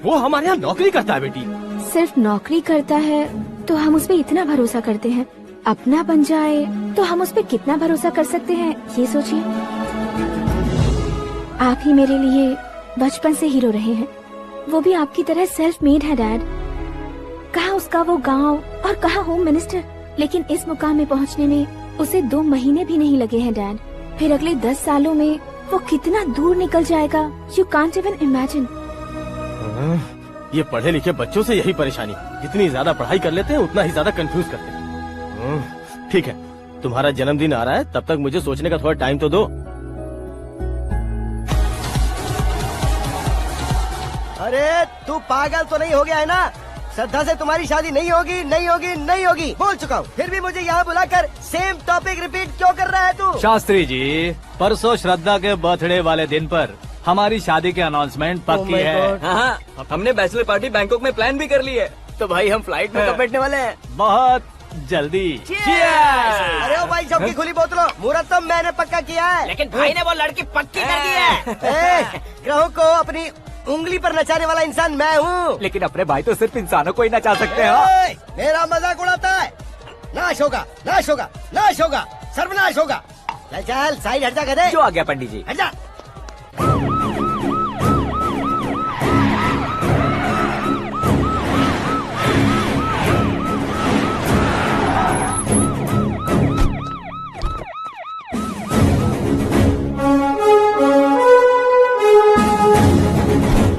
वो हमारे यहाँ नौकरी करता है बेटी। सिर्फ नौकरी करता है तो हम उस पे इतना भरोसा करते हैं, अपना बन जाए तो हम उस पे कितना भरोसा कर सकते हैं, ये सोचिए। आप ही मेरे लिए बचपन से हीरो रहे हैं, वो भी आपकी तरह सेल्फ मेड है डैड। कहाँ उसका वो गांव और कहाँ होम मिनिस्टर, लेकिन इस मुकाम में पहुँचने में उसे 2 महीने भी नहीं लगे हैं डैड। फिर अगले 10 सालों में वो कितना दूर निकल जाएगा, यू कांट इवन इमेजिन। ये पढ़े लिखे बच्चों से यही परेशानी, जितनी ज्यादा पढ़ाई कर लेते हैं उतना ही ज्यादा कंफ्यूज करते हैं। ठीक है, तुम्हारा जन्मदिन आ रहा है, तब तक मुझे सोचने का थोड़ा टाइम तो दो। अरे तू पागल तो नहीं हो गया है ना? श्रद्धा से तुम्हारी शादी नहीं होगी, नहीं होगी, नहीं होगी, बोल चुका हूँ। फिर भी मुझे यहाँ बुलाकर सेम टॉपिक रिपीट क्यों कर रहा है तू? शास्त्री जी, परसों श्रद्धा के बर्थडे वाले दिन पर हमारी शादी की अनाउंसमेंट पक्की है। हाँ, हमने बैचलर पार्टी बैंकॉक में प्लान भी कर ली है। तो भाई हम फ्लाइट में कब बैठने वाले हैं? बहुत जल्दी। अरे ओ भाई, सबकी खुली बोतलों, मुहूर्त तो मैंने पक्का किया है। लेकिन भाई ने वो लड़की पक्की कर दी है। ग्रहों को अपनी उंगली पर नचाने वाला इंसान मैं हूँ। लेकिन अपने भाई तो सिर्फ इंसानों को ही नचा सकते हैं। मेरा मजाक उड़ाता है। नाश होगा, नाश होगा, नाश होगा, सर्वनाश होगा। चल चल साइड हट जा गधे। जो आ गया पंडित जी। हट जा।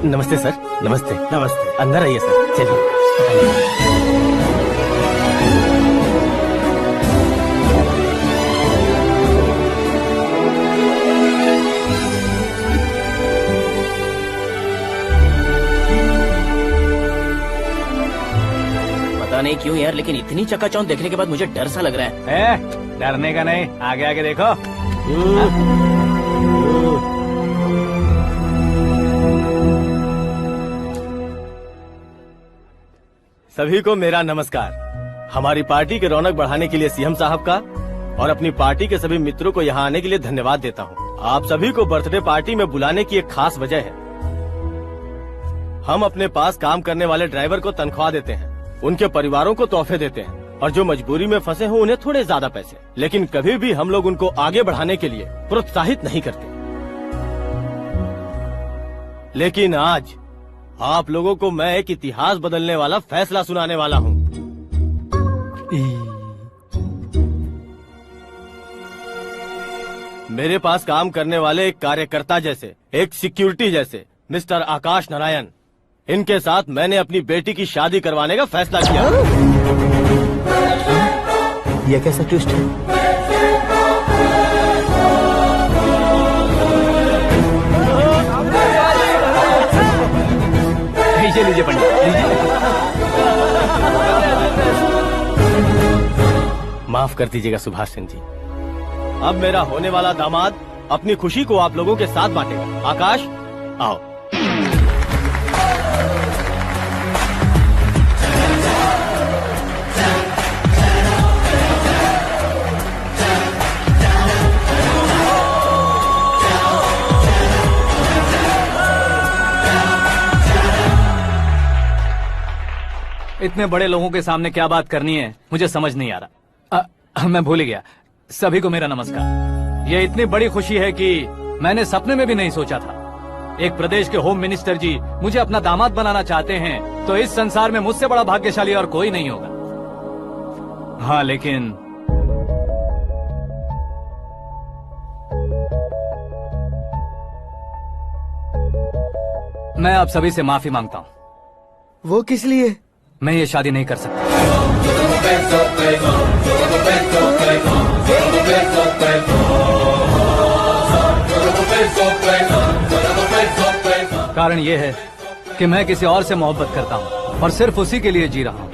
नमस्ते सर। नमस्ते। नमस्ते। अंदर आइए सर, चलिए। पता नहीं क्यों यार, लेकिन इतनी चकाचौंध देखने के बाद मुझे डर सा लग रहा है। डरने का नहीं, आगे आगे देखो। सभी को मेरा नमस्कार। हमारी पार्टी की रौनक बढ़ाने के लिए सीएम साहब का और अपनी पार्टी के सभी मित्रों को यहाँ आने के लिए धन्यवाद देता हूँ। आप सभी को बर्थडे पार्टी में बुलाने की एक खास वजह है। हम अपने पास काम करने वाले ड्राइवर को तनख्वाह देते हैं, उनके परिवारों को तोहफे देते हैं और जो मजबूरी में फंसे हो उन्हें थोड़े ज्यादा पैसे। लेकिन कभी भी हम लोग उनको आगे बढ़ाने के लिए प्रोत्साहित नहीं करते। लेकिन आज आप लोगों को मैं एक इतिहास बदलने वाला फैसला सुनाने वाला हूँ। मेरे पास काम करने वाले एक कार्यकर्ता जैसे, एक सिक्योरिटी जैसे मिस्टर आकाश नारायण, इनके साथ मैंने अपनी बेटी की शादी करवाने का फैसला किया। यह कैसा ट्विस्ट है? लीजिए लीजिए पंडित लीजिए। माफ कर दीजिएगा सुभाष सिंह जी। अब मेरा होने वाला दामाद अपनी खुशी को आप लोगों के साथ बांटेगा। आकाश आओ। इतने बड़े लोगों के सामने क्या बात करनी है मुझे समझ नहीं आ रहा। मैं भूल ही गया। सभी को मेरा नमस्कार। ये इतनी बड़ी खुशी है कि मैंने सपने में भी नहीं सोचा था। एक प्रदेश के होम मिनिस्टर जी मुझे अपना दामाद बनाना चाहते हैं तो इस संसार में मुझसे बड़ा भाग्यशाली और कोई नहीं होगा। हाँ लेकिन मैं आप सभी से माफी मांगता हूँ। वो किस लिए? मैं ये शादी नहीं कर सकता। कारण ये है कि मैं किसी और से मोहब्बत करता हूँ और सिर्फ उसी के लिए जी रहा हूँ।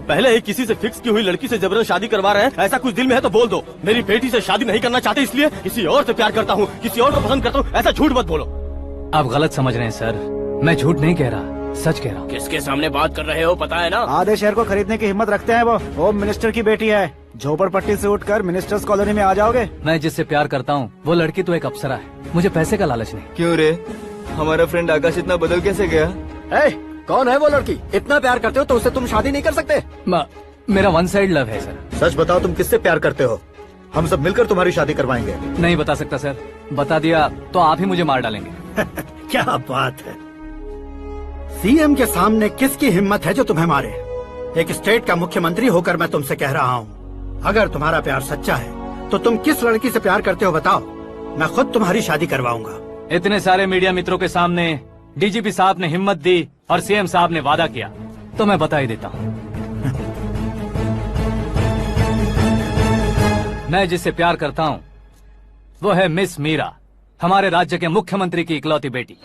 पहले ही किसी से फिक्स की हुई लड़की से जबरन शादी करवा रहे हैं। ऐसा कुछ दिल में है तो बोल दो। मेरी बेटी से शादी नहीं करना चाहते इसलिए किसी और से प्यार करता हूँ, किसी और को पसंद करता हूँ, ऐसा झूठ मत बोलो। आप गलत समझ रहे हैं सर। मैं झूठ नहीं कह रहा, सच कह रहा हूँ। किसके सामने बात कर रहे हो पता है ना? आधे शहर को खरीदने की हिम्मत रखते हैं वो। होम मिनिस्टर की बेटी है। झोपड़पट्टी से उठकर मिनिस्टर्स कॉलोनी में आ जाओगे। मैं जिससे प्यार करता हूँ वो लड़की तो एक अप्सरा है। मुझे पैसे का लालच नहीं। क्यों रे? हमारा फ्रेंड आकाश इतना बदल कैसे गया? कौन है वो लड़की? इतना प्यार करते हो तो उससे तुम शादी नहीं कर सकते? मेरा वन साइड लव है सर। सच बताओ तुम किससे प्यार करते हो? हम सब मिलकर तुम्हारी शादी करवाएंगे। नहीं बता सकता सर। बता दिया तो आप ही मुझे मार डालेंगे। क्या बात है। सीएम के सामने किसकी हिम्मत है जो तुम्हें मारे? एक स्टेट का मुख्यमंत्री होकर मैं तुमसे कह रहा हूँ, अगर तुम्हारा प्यार सच्चा है तो तुम किस लड़की से प्यार करते हो बताओ, मैं खुद तुम्हारी शादी करवाऊंगा। इतने सारे मीडिया मित्रों के सामने डीजीपी साहब ने हिम्मत दी और सीएम साहब ने वादा किया तो मैं बता ही देता हूँ। मैं जिससे प्यार करता हूँ वो है मिस मीरा, हमारे राज्य के मुख्यमंत्री की इकलौती बेटी।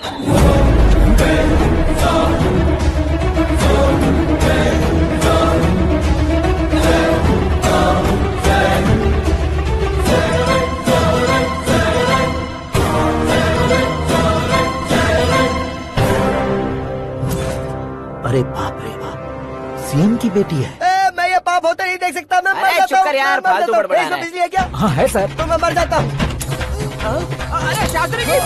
अरे बाप रे बाप, सीएम की बेटी है। मैं ये पाप होते नहीं देख सकता। मैं मर जाता हूँ। शुक्र यार, फालतू बड़बड़ा रहा है। बिजली है क्या? हाँ है सर। तो मैं मर जाता हूँ। अरे शास्त्री जी!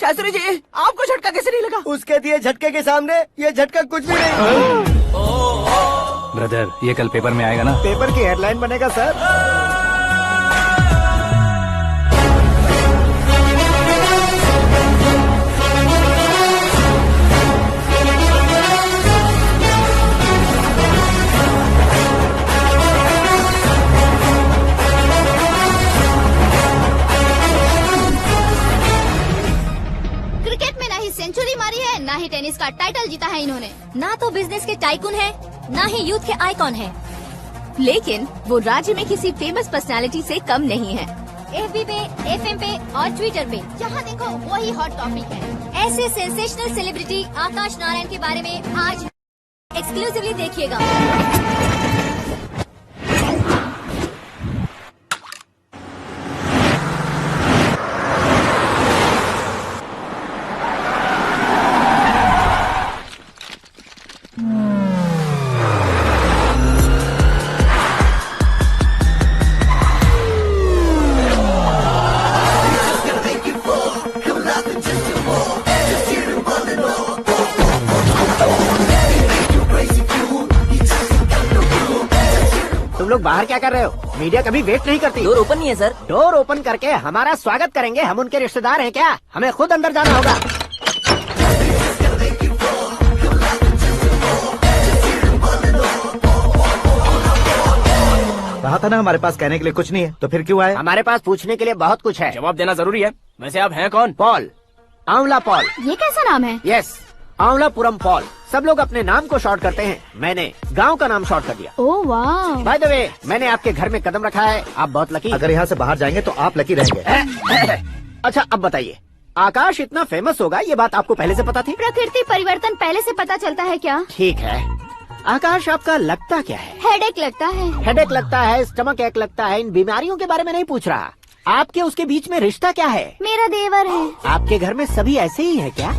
शास्त्री जी, आपको झटका कैसे नहीं लगा? उसके दिए झटके के सामने ये झटका कुछ भी नहीं। ब्रदर, ये कल पेपर में आएगा ना? पेपर की हेडलाइन बनेगा सर। सेंचुरी मारी है, ना ही टेनिस का टाइटल जीता है इन्होंने। ना तो बिजनेस के टाइकून है, ना ही यूथ के आइकॉन है, लेकिन वो राज्य में किसी फेमस पर्सनालिटी से कम नहीं है। एफबी पे, एफएम पे और ट्विटर पे जहाँ देखो वही हॉट टॉपिक है। ऐसे सेंसेशनल सेलिब्रिटी आकाश नारायण के बारे में आज एक्सक्लूसिवली देखिएगा। तुम लोग बाहर क्या कर रहे हो? मीडिया कभी वेट नहीं करती। डोर ओपन नहीं है सर। डोर ओपन करके हमारा स्वागत करेंगे। हम उनके रिश्तेदार हैं क्या? हमें खुद अंदर जाना होगा। कहा था ना हमारे पास कहने के लिए कुछ नहीं है, तो फिर क्यों आए? हमारे पास पूछने के लिए बहुत कुछ है। जवाब देना जरूरी है। वैसे आप हैं कौन? पॉल, आंवला पॉल। ये कैसा नाम है? Yes, Anwalapuram fall. सब लोग अपने नाम को शॉर्ट करते हैं, मैंने गांव का नाम शॉर्ट कर दिया। ओह वाह। बाय द वे, मैंने आपके घर में कदम रखा है, आप बहुत लकी। अगर यहाँ से बाहर जाएंगे तो आप लकी रहेंगे। अच्छा अब बताइए, आकाश इतना फेमस होगा ये बात आपको पहले से पता थी? प्रकृति परिवर्तन पहले से पता चलता है क्या? ठीक है, आकाश आपका लगता क्या है? हेडेक लगता है। हेडेक लगता है, स्टमक एक लगता है, इन बीमारियों के बारे में नहीं पूछ रहा। आपके उसके बीच में रिश्ता क्या है? मेरा देवर है। आपके घर में सभी ऐसे ही है क्या?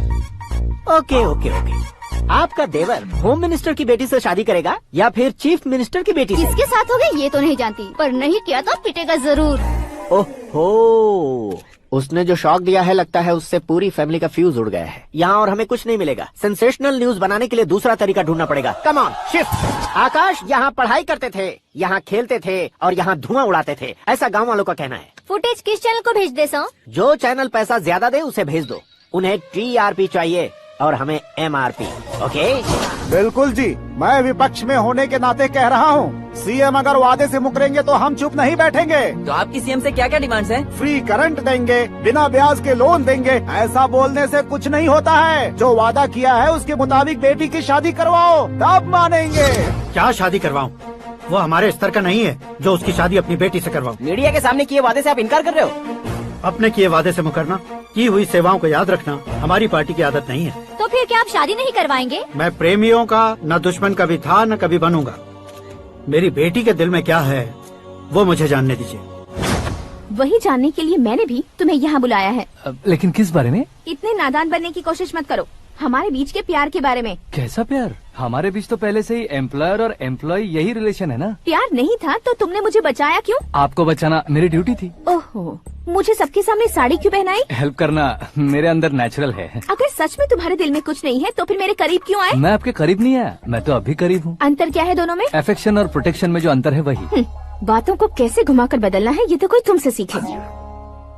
Okay okay okay. आपका देवर होम मिनिस्टर की बेटी से शादी करेगा या फिर चीफ मिनिस्टर की बेटी से? किसके साथ हो गई ये तो नहीं जानती, पर नहीं किया तो पिटेगा जरूर। ओहो, उसने जो शॉक दिया है लगता है उससे पूरी फैमिली का फ्यूज उड़ गया है। यहाँ और हमें कुछ नहीं मिलेगा, सेंसेशनल न्यूज बनाने के लिए दूसरा तरीका ढूंढना पड़ेगा। Come on shift. आकाश यहाँ पढ़ाई करते थे, यहाँ खेलते थे और यहाँ धुआं उड़ाते थे, ऐसा गाँव वालों का कहना है। फुटेज किस चैनल को भेज दे सो? जो चैनल पैसा ज्यादा दे उसे भेज दो। उन्हें TRP चाहिए और हमें MRP। ओके बिल्कुल जी, मैं विपक्ष में होने के नाते कह रहा हूँ, सीएम अगर वादे से मुकरेंगे तो हम चुप नहीं बैठेंगे। तो आपकी सीएम से क्या क्या डिमांड्स हैं? फ्री करंट देंगे, बिना ब्याज के लोन देंगे। ऐसा बोलने से कुछ नहीं होता है, जो वादा किया है उसके मुताबिक बेटी की शादी करवाओ, तब मानेंगे। क्या शादी करवाऊं? वो हमारे स्तर का नहीं है जो उसकी शादी अपनी बेटी से करवाऊं। मीडिया के सामने किए वादे से आप इनकार कर रहे हो? अपने किए वादे से मुकरना, की हुई सेवाओं को याद रखना हमारी पार्टी की आदत नहीं है। तो फिर क्या आप शादी नहीं करवाएंगे? मैं प्रेमियों का न दुश्मन कभी था न कभी बनूंगा। मेरी बेटी के दिल में क्या है वो मुझे जानने दीजिए। वही जानने के लिए मैंने भी तुम्हें यहाँ बुलाया है। लेकिन किस बारे में? इतने नादान बनने की कोशिश मत करो, हमारे बीच के प्यार के बारे में। कैसा प्यार? हमारे बीच तो पहले से ही एम्प्लॉयर और एम्प्लॉय यही रिलेशन है ना। प्यार नहीं था तो तुमने मुझे बचाया क्यों? आपको बचाना मेरी ड्यूटी थी। ओहो, मुझे सबके सामने साड़ी क्यों पहनाई? हेल्प करना मेरे अंदर नेचुरल है। अगर सच में तुम्हारे दिल में कुछ नहीं है तो फिर मेरे करीब क्यों आए? मैं आपके करीब नहीं आया, मैं तो अभी करीब हूँ। अंतर क्या है दोनों में? अफेक्शन और प्रोटेक्शन में जो अंतर है वही। बातों को कैसे घुमाकर बदलना है ये तो कोई तुमसे सीखे।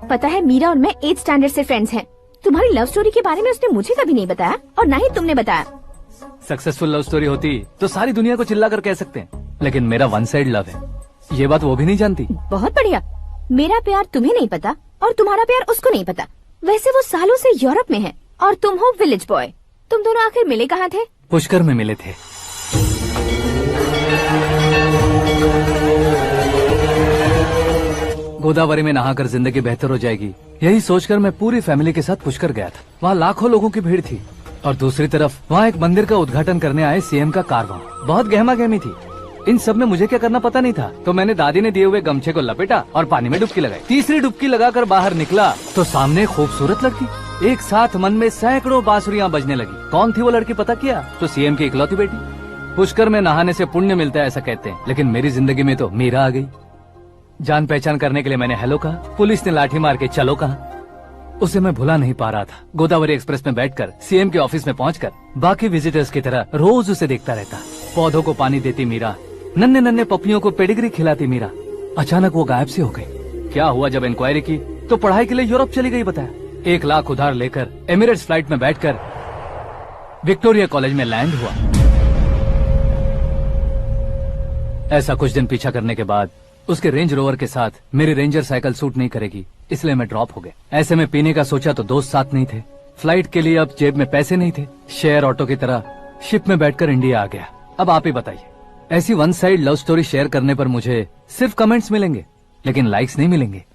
पता है, मीरा और मैं 8th स्टैंडर्ड से फ्रेंड्स हैं। तुम्हारी लव स्टोरी के बारे में उसने मुझे कभी नहीं बताया और न ही तुमने बताया। सक्सेसफुल लव स्टोरी होती तो सारी दुनिया को चिल्ला कर कह सकते हैं, लेकिन मेरा वन साइड लव है, ये बात वो भी नहीं जानती। बहुत बढ़िया, मेरा प्यार तुम्हें नहीं पता और तुम्हारा प्यार उसको नहीं पता। वैसे वो सालों से यूरोप में है और तुम हो विलेज बॉय। तुम दोनों आखिर मिले कहाँ थे? पुष्कर में मिले थे। गोदावरी में नहाकर जिंदगी बेहतर हो जाएगी, यही सोचकर मैं पूरी फैमिली के साथ पुष्कर गया था। वहाँ लाखों लोगों की भीड़ थी और दूसरी तरफ वहाँ एक मंदिर का उद्घाटन करने आए सीएम का कारवां। बहुत गहमा गहमी थी। इन सब में मुझे क्या करना पता नहीं था, तो मैंने दादी ने दिए हुए गमछे को लपेटा और पानी में डुबकी लगाई। तीसरी डुबकी लगाकर बाहर निकला तो सामने खूबसूरत लड़की। एक साथ मन में सैकड़ों बांसुरियां बजने लगी। कौन थी वो लड़की पता किया? तो सीएम की इकलौती बेटी। पुष्कर में नहाने से पुण्य मिलता है ऐसा कहते हैं, लेकिन मेरी जिंदगी में तो मीरा आ गई। जान पहचान करने के लिए मैंने हेलो कहा, पुलिस ने लाठी मार के चलो कहा। उसे मैं भुला नहीं पा रहा था। गोदावरी एक्सप्रेस में बैठकर सीएम के ऑफिस में पहुंचकर बाकी विजिटर्स की तरह रोज उसे देखता रहता। पौधों को पानी देती मीरा, नन्हे नन्हे पपियों को पेडिग्री खिलाती मीरा। अचानक वो गायब सी हो गई। क्या हुआ? जब इंक्वायरी की तो पढ़ाई के लिए यूरोप चली गई बताया। 1 लाख उधार लेकर एमिरेट्स फ्लाइट में बैठकर विक्टोरिया कॉलेज में लैंड हुआ। ऐसा कुछ दिन पीछा करने के बाद उसके रेंज रोवर के साथ मेरी रेंजर साइकिल सूट नहीं करेगी, इसलिए मैं ड्रॉप हो गया। ऐसे में पीने का सोचा तो दोस्त साथ नहीं थे। फ्लाइट के लिए अब जेब में पैसे नहीं थे। शेयर ऑटो की तरह शिप में बैठकर इंडिया आ गया। अब आप ही बताइए, ऐसी one side love story share करने पर मुझे सिर्फ कमेंट्स मिलेंगे, लेकिन लाइक्स नहीं मिलेंगे।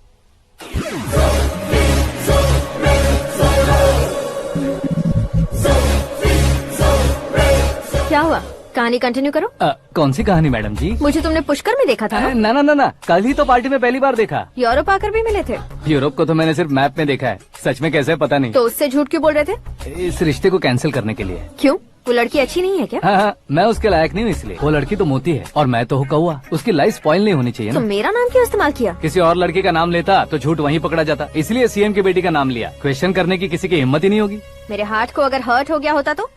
क्या हुआ? कहानी कंटिन्यू करो। कौन सी कहानी मैडम जी? मुझे तुमने पुष्कर में देखा था ना? ना, कल ही तो पार्टी में पहली बार देखा। यूरोप आकर भी मिले थे? यूरोप को तो मैंने सिर्फ मैप में देखा है, सच में कैसे पता नहीं। तो उससे झूठ क्यों बोल रहे थे? इस रिश्ते को कैंसिल करने के लिए। क्यों? वो लड़की अच्छी नहीं है क्या? हाँ, मैं उसके लायक नहीं हूँ इसलिए। वो लड़की तो मोती है और मैं तो हूँ कौवा। उसकी लाइफ स्पॉइल नहीं होनी चाहिए ना। तो मेरा नाम क्यों इस्तेमाल किया? किसी और लड़की का नाम लेता तो झूठ वहीं पकड़ा जाता, इसलिए सीएम की बेटी का नाम लिया। क्वेश्चन करने की किसी की हिम्मत ही नहीं होगी। मेरे हार्ट को अगर हर्ट हो गया होता तो?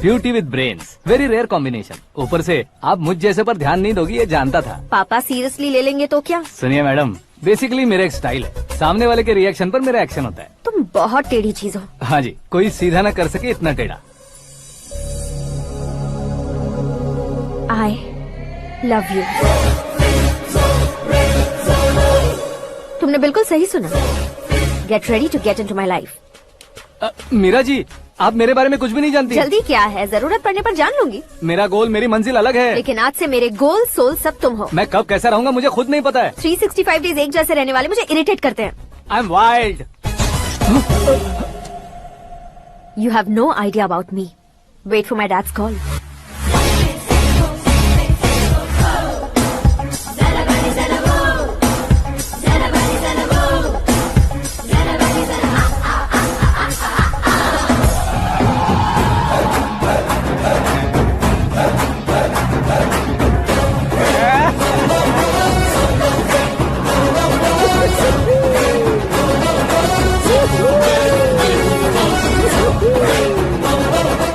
Beauty with brains, very rare combination. ऊपर से आप मुझ जैसे पर ध्यान नहीं दोगी ये जानता था। पापा सीरियसली ले लेंगे तो क्या? सुनिए मैडम, बेसिकली मेरा एक स्टाइल है, सामने वाले के रिएक्शन पर मेरा एक्शन होता है। तुम बहुत टेढ़ी चीज हो। हाँ जी, कोई सीधा ना कर सके इतना टेढ़ा। I love you। तुमने बिल्कुल सही सुना। Get ready to get into my life। Meera ji, आप मेरे बारे में कुछ भी नहीं जानती। जल्दी क्या है, जरूरत पड़ने पर जान लूंगी। मेरा गोल, मेरी मंजिल अलग है। लेकिन आज से मेरे गोल सोल सब तुम हो। मैं कब कैसा रहूंगा मुझे खुद नहीं पता है। 365 डेज एक जैसे रहने वाले मुझे इरिटेट करते हैं। I am wild. You have no idea about me. Wait for my dad's call.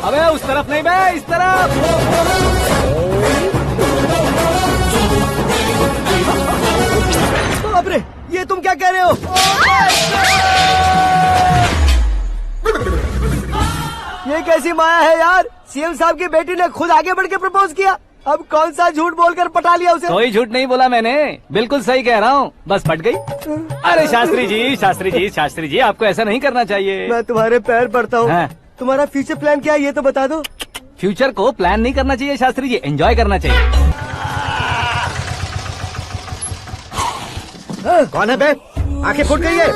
अबे उस तरफ नहीं बे, इस तरफ। बाप रे, ये तुम क्या कह रहे हो? ये कैसी माया है यार? सीएम साहब की बेटी ने खुद आगे बढ़ के प्रपोज किया। अब कौन सा झूठ बोलकर पटा लिया उसे? कोई झूठ नहीं बोला मैंने, बिल्कुल सही कह रहा हूँ, बस फट गई। अरे शास्त्री जी, शास्त्री जी, शास्त्री जी, आपको ऐसा नहीं करना चाहिए। मैं तुम्हारे पैर पड़ता हूँ। हाँ। तुम्हारा फ्यूचर प्लान क्या है ये तो बता दो। फ्यूचर को प्लान नहीं करना चाहिए शास्त्री जी, एंजॉय करना चाहिए। कौन है बे? आंखें फूट गई है।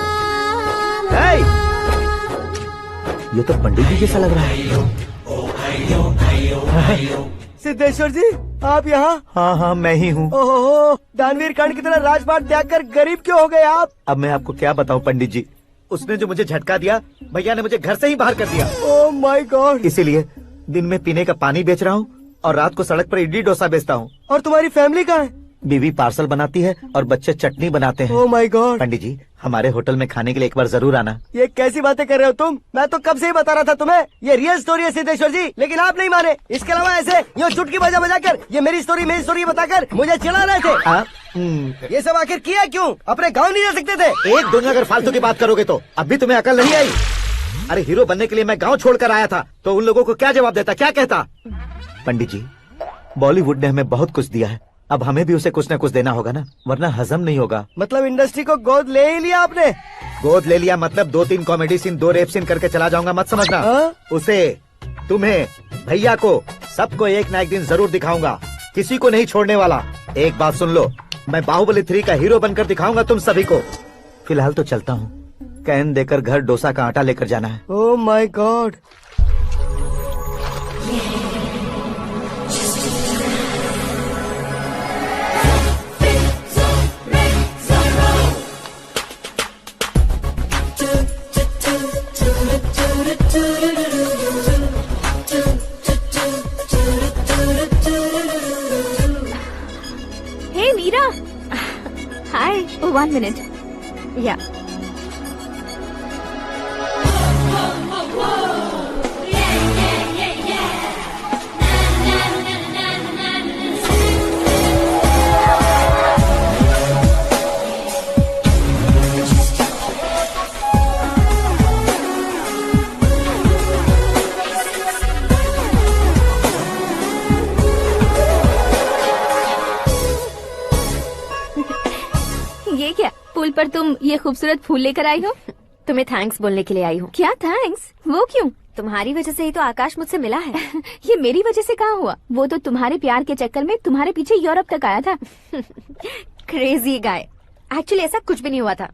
ये तो पंडित जी जैसा लग रहा है। सिद्धेश्वर जी, आप यहाँ? हाँ, मैं ही हूँ। ओहो, दानवीर कर्ण की तरह राजपाट त्याग कर गरीब क्यों हो गए आप? अब मैं आपको क्या बताऊँ पंडित जी, उसने जो मुझे झटका दिया, भैया ने मुझे घर से ही बाहर कर दिया। Oh my God. इसीलिए दिन में पीने का पानी बेच रहा हूँ और रात को सड़क पर इडली डोसा बेचता हूँ। और तुम्हारी फैमिली कहाँ है? बीवी पार्सल बनाती है और बच्चे चटनी बनाते हैं। Oh my God. पंडित जी, हमारे होटल में खाने के लिए एक बार जरूर आना। ये कैसी बातें कर रहे हो तुम? मैं तो कब से ही बता रहा था तुम्हें, ये रियल स्टोरी है सिद्धेश्वर जी, लेकिन आप नहीं माने। इसके अलावा ऐसे यूँ चुटकी बजा बजा कर ये मेरी स्टोरी बताकर मुझे चिढ़ा रहे थे। ये सब आखिर किया क्यों? अपने गाँव नहीं जा सकते थे? एक दिन अगर फालतू की बात करोगे तो अभी तुम्हें अकल नहीं आई। अरे हीरो बनने के लिए मैं गाँव छोड़कर आया था, तो उन लोगों को क्या जवाब देता, क्या कहता? पंडित जी, बॉलीवुड ने हमें बहुत कुछ दिया है, अब हमें भी उसे कुछ न कुछ देना होगा ना, वरना हजम नहीं होगा। मतलब इंडस्ट्री को गोद ले ही लिया आपने? गोद ले लिया मतलब 2-3 कॉमेडी सीन, 2 रेप सीन करके चला जाऊंगा मत समझना। उसे, तुम्हें, भैया को, सबको एक ना एक दिन जरूर दिखाऊंगा, किसी को नहीं छोड़ने वाला। एक बात सुन लो, मैं बाहुबली 3 का हीरो बनकर दिखाऊंगा तुम सभी को। फिलहाल तो चलता हूँ, कैन देकर घर डोसा का आटा लेकर जाना है। Oh my God. Hey Meera. Hi. Oh, 1 minute. Yeah. ये क्या, पुल पर तुम ये खूबसूरत फूल लेकर आई हो? तुम्हें थैंक्स बोलने के लिए आई हूँ। क्या थैंक्स? वो क्यों? तुम्हारी वजह से ही तो आकाश मुझसे मिला है। ये मेरी वजह से कहाँ हुआ? वो तो तुम्हारे प्यार के चक्कर में तुम्हारे पीछे यूरोप तक आया था। Crazy guy. एक्चुअली ऐसा कुछ भी नहीं हुआ था,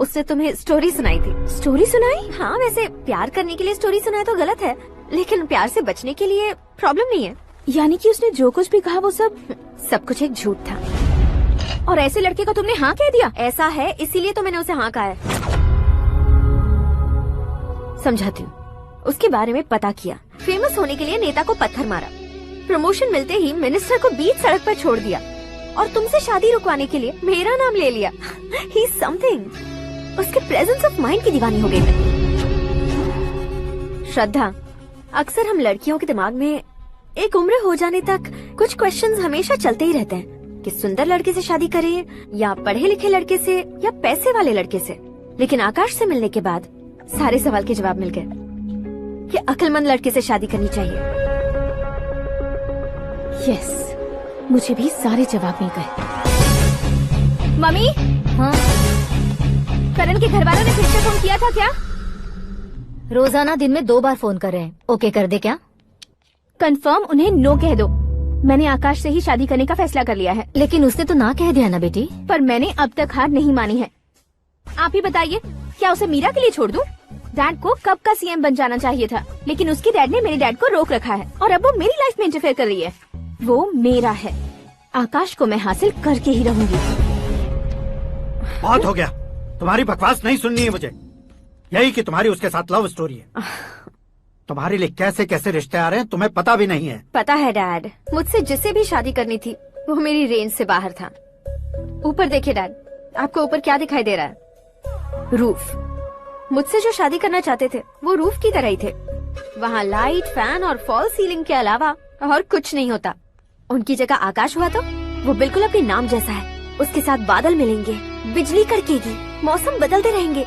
उसने तुम्हें स्टोरी सुनाई थी। स्टोरी सुनाई? हाँ, वैसे प्यार करने के लिए स्टोरी सुनाए तो गलत है, लेकिन प्यार से बचने के लिए प्रॉब्लम नहीं है। यानी कि उसने जो कुछ भी कहा वो सब कुछ एक झूठ था। और ऐसे लड़के को तुमने हाँ कह दिया? ऐसा है, इसीलिए तो मैंने उसे हाँ कहा है। समझाती हूँ। उसके बारे में पता किया, फेमस होने के लिए नेता को पत्थर मारा, प्रमोशन मिलते ही मिनिस्टर को बीच सड़क पर छोड़ दिया, और तुमसे शादी रुकवाने के लिए मेरा नाम ले लिया। He is something. उसके प्रेजेंस ऑफ माइंड की दीवानी हो गई मैं। श्रद्धा, अक्सर हम लड़कियों के दिमाग में एक उम्र हो जाने तक कुछ क्वेश्चंस हमेशा चलते ही रहते हैं कि सुंदर लड़के से शादी करें या पढ़े लिखे लड़के से या पैसे वाले लड़के से। लेकिन आकाश से मिलने के बाद सारे सवाल के जवाब मिल गए कि अक्लमंद लड़के से शादी करनी चाहिए। यस, मुझे भी सारे जवाब मिल गए। मम्मी, हाँ? करण के घर वालों ने फिर से फोन किया था क्या? रोजाना दिन में 2 बार फोन कर रहे हैं। ओके कर दे क्या? कंफर्म उन्हें नो कह दो। मैंने आकाश से ही शादी करने का फैसला कर लिया है। लेकिन उसने तो ना कह दिया ना बेटी। पर मैंने अब तक हार नहीं मानी है। आप ही बताइए, क्या उसे मीरा के लिए छोड़ दूं? डैड को कब का सीएम बन जाना चाहिए था, लेकिन उसके डैड ने मेरे डैड को रोक रखा है और अब वो मेरी लाइफ में इंटरफेयर कर रही है। वो मेरा है। आकाश को मैं हासिल करके ही रहूंगी। बहुत हो गया, तुम्हारी बकवास नहीं सुननी है मुझे। यही कि तुम्हारी उसके साथ लव स्टोरी है। तुम्हारे लिए कैसे कैसे रिश्ते आ रहे हैं तुम्हें पता भी नहीं है। पता है डैड, मुझसे जिससे भी शादी करनी थी वो मेरी रेंज से बाहर था। ऊपर देखिए डैड, आपको ऊपर क्या दिखाई दे रहा है? रूफ। मुझसे जो शादी करना चाहते थे वो रूफ की तरह ही थे। वहाँ लाइट, फैन और फॉल सीलिंग के अलावा और कुछ नहीं होता। उनकी जगह आकाश हुआ तो वो बिल्कुल अपने नाम जैसा है। उसके साथ बादल मिलेंगे, बिजली कड़केगी, मौसम बदलते रहेंगे।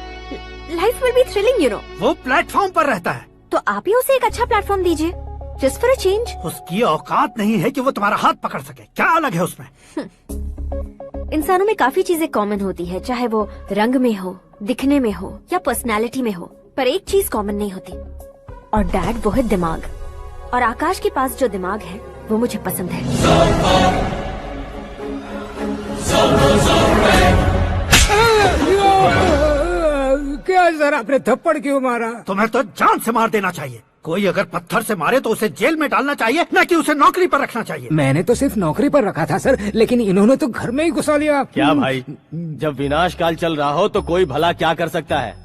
Life will be thrilling you know. वो प्लेटफॉर्म पर रहता है तो आप ही उसे एक अच्छा प्लेटफॉर्म दीजिए, जस्ट फॉर अ चेंज। उसकी औकात नहीं है कि वो तुम्हारा हाथ पकड़ सके। क्या अलग है उसमें? इंसानों में काफी चीजें कॉमन होती है, चाहे वो रंग में हो, दिखने में हो या पर्सनालिटी में हो, पर एक चीज कॉमन नहीं होती और डैड वो है दिमाग। और आकाश के पास जो दिमाग है वो मुझे पसंद है। क्या सर, आपने थप्पड़ क्यों मारा? तुम्हें तो जान से मार देना चाहिए। कोई अगर पत्थर से मारे तो उसे जेल में डालना चाहिए, न कि उसे नौकरी पर रखना चाहिए। मैंने तो सिर्फ नौकरी पर रखा था सर, लेकिन इन्होंने तो घर में ही घुसा लिया। क्या भाई, जब विनाश काल चल रहा हो तो कोई भला क्या कर सकता है?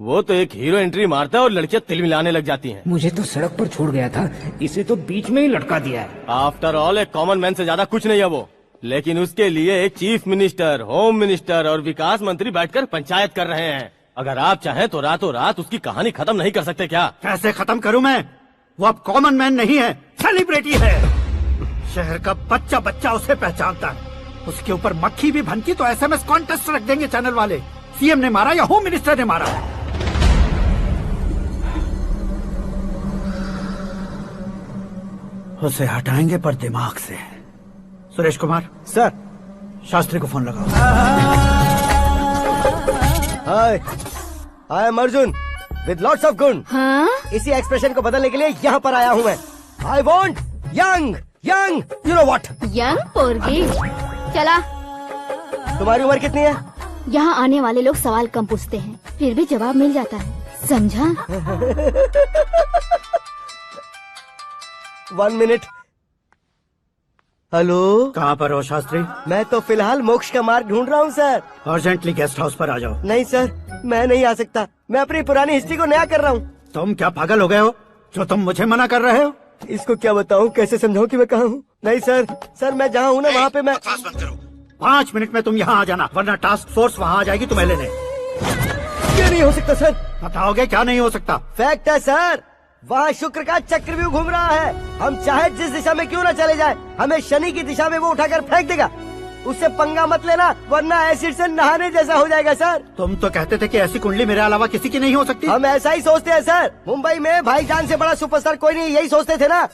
वो तो एक हीरो एंट्री मारता है और लड़कियां तिल मिलाने लग जाती हैं। मुझे तो सड़क पर छोड़ गया था, इसे तो बीच में ही लटका दिया है। आफ्टर ऑल एक कॉमन मैन से ज्यादा कुछ नहीं है वो। लेकिन उसके लिए एक चीफ मिनिस्टर, होम मिनिस्टर और विकास मंत्री बैठकर पंचायत कर रहे हैं। अगर आप चाहें तो रातों रात उसकी कहानी खत्म नहीं कर सकते क्या? कैसे खत्म करूं मैं? वो अब कॉमन मैन नहीं है, सेलिब्रिटी है। शहर का बच्चा बच्चा उसे पहचानता है। उसके ऊपर मक्खी भी भनकी तो एसएमएस कॉन्टेस्ट रख देंगे चैनल वाले। सीएम ने मारा या होम मिनिस्टर ने मारा? उसे हटाएंगे पर दिमाग से। सुरेश कुमार सर, शास्त्री को फोन लगाओ। Hi, I am Arjun with lots of गुण। हाँ? इसी एक्सप्रेशन को बदलने के लिए यहाँ पर आया हूँ मैं। I want young young you know what. Young पोरगी। चला। तुम्हारी उम्र कितनी है? यहाँ आने वाले लोग सवाल कम पूछते हैं, फिर भी जवाब मिल जाता है, समझा? 1 मिनट। हेलो, कहाँ पर हो शास्त्री? मैं तो फिलहाल मोक्ष का मार्ग ढूंढ रहा हूँ सर। अर्जेंटली गेस्ट हाउस पर आ जाओ। नहीं सर, मैं नहीं आ सकता। मैं अपनी पुरानी हिस्ट्री को नया कर रहा हूँ। तुम क्या पागल हो गए हो जो तुम मुझे मना कर रहे हो? इसको क्या बताऊँ, कैसे समझाऊँ कि मैं कहाँ हूँ? नहीं सर, सर मैं जहाँ हूँ ना वहाँ पे मैं। 5 मिनट में तुम यहाँ आ जाना, वरना टास्क फोर्स वहाँ आ जाएगी तुम्हें लेने। क्या नहीं हो सकता सर? बताओगे क्या नहीं हो सकता? फैक्ट है सर, वहाँ शुक्र का चक्रव्यूह घूम रहा है। हम चाहे जिस दिशा में क्यों न चले जाए, हमें शनि की दिशा में वो उठाकर फेंक देगा। उससे पंगा मत लेना, वरना एसिड से नहाने जैसा हो जाएगा सर। तुम तो कहते थे कि ऐसी कुंडली मेरे अलावा किसी की नहीं हो सकती। हम ऐसा ही सोचते हैं सर। मुंबई में भाईजान से बड़ा सुपरस्टार कोई नहीं, यही सोचते थे ना।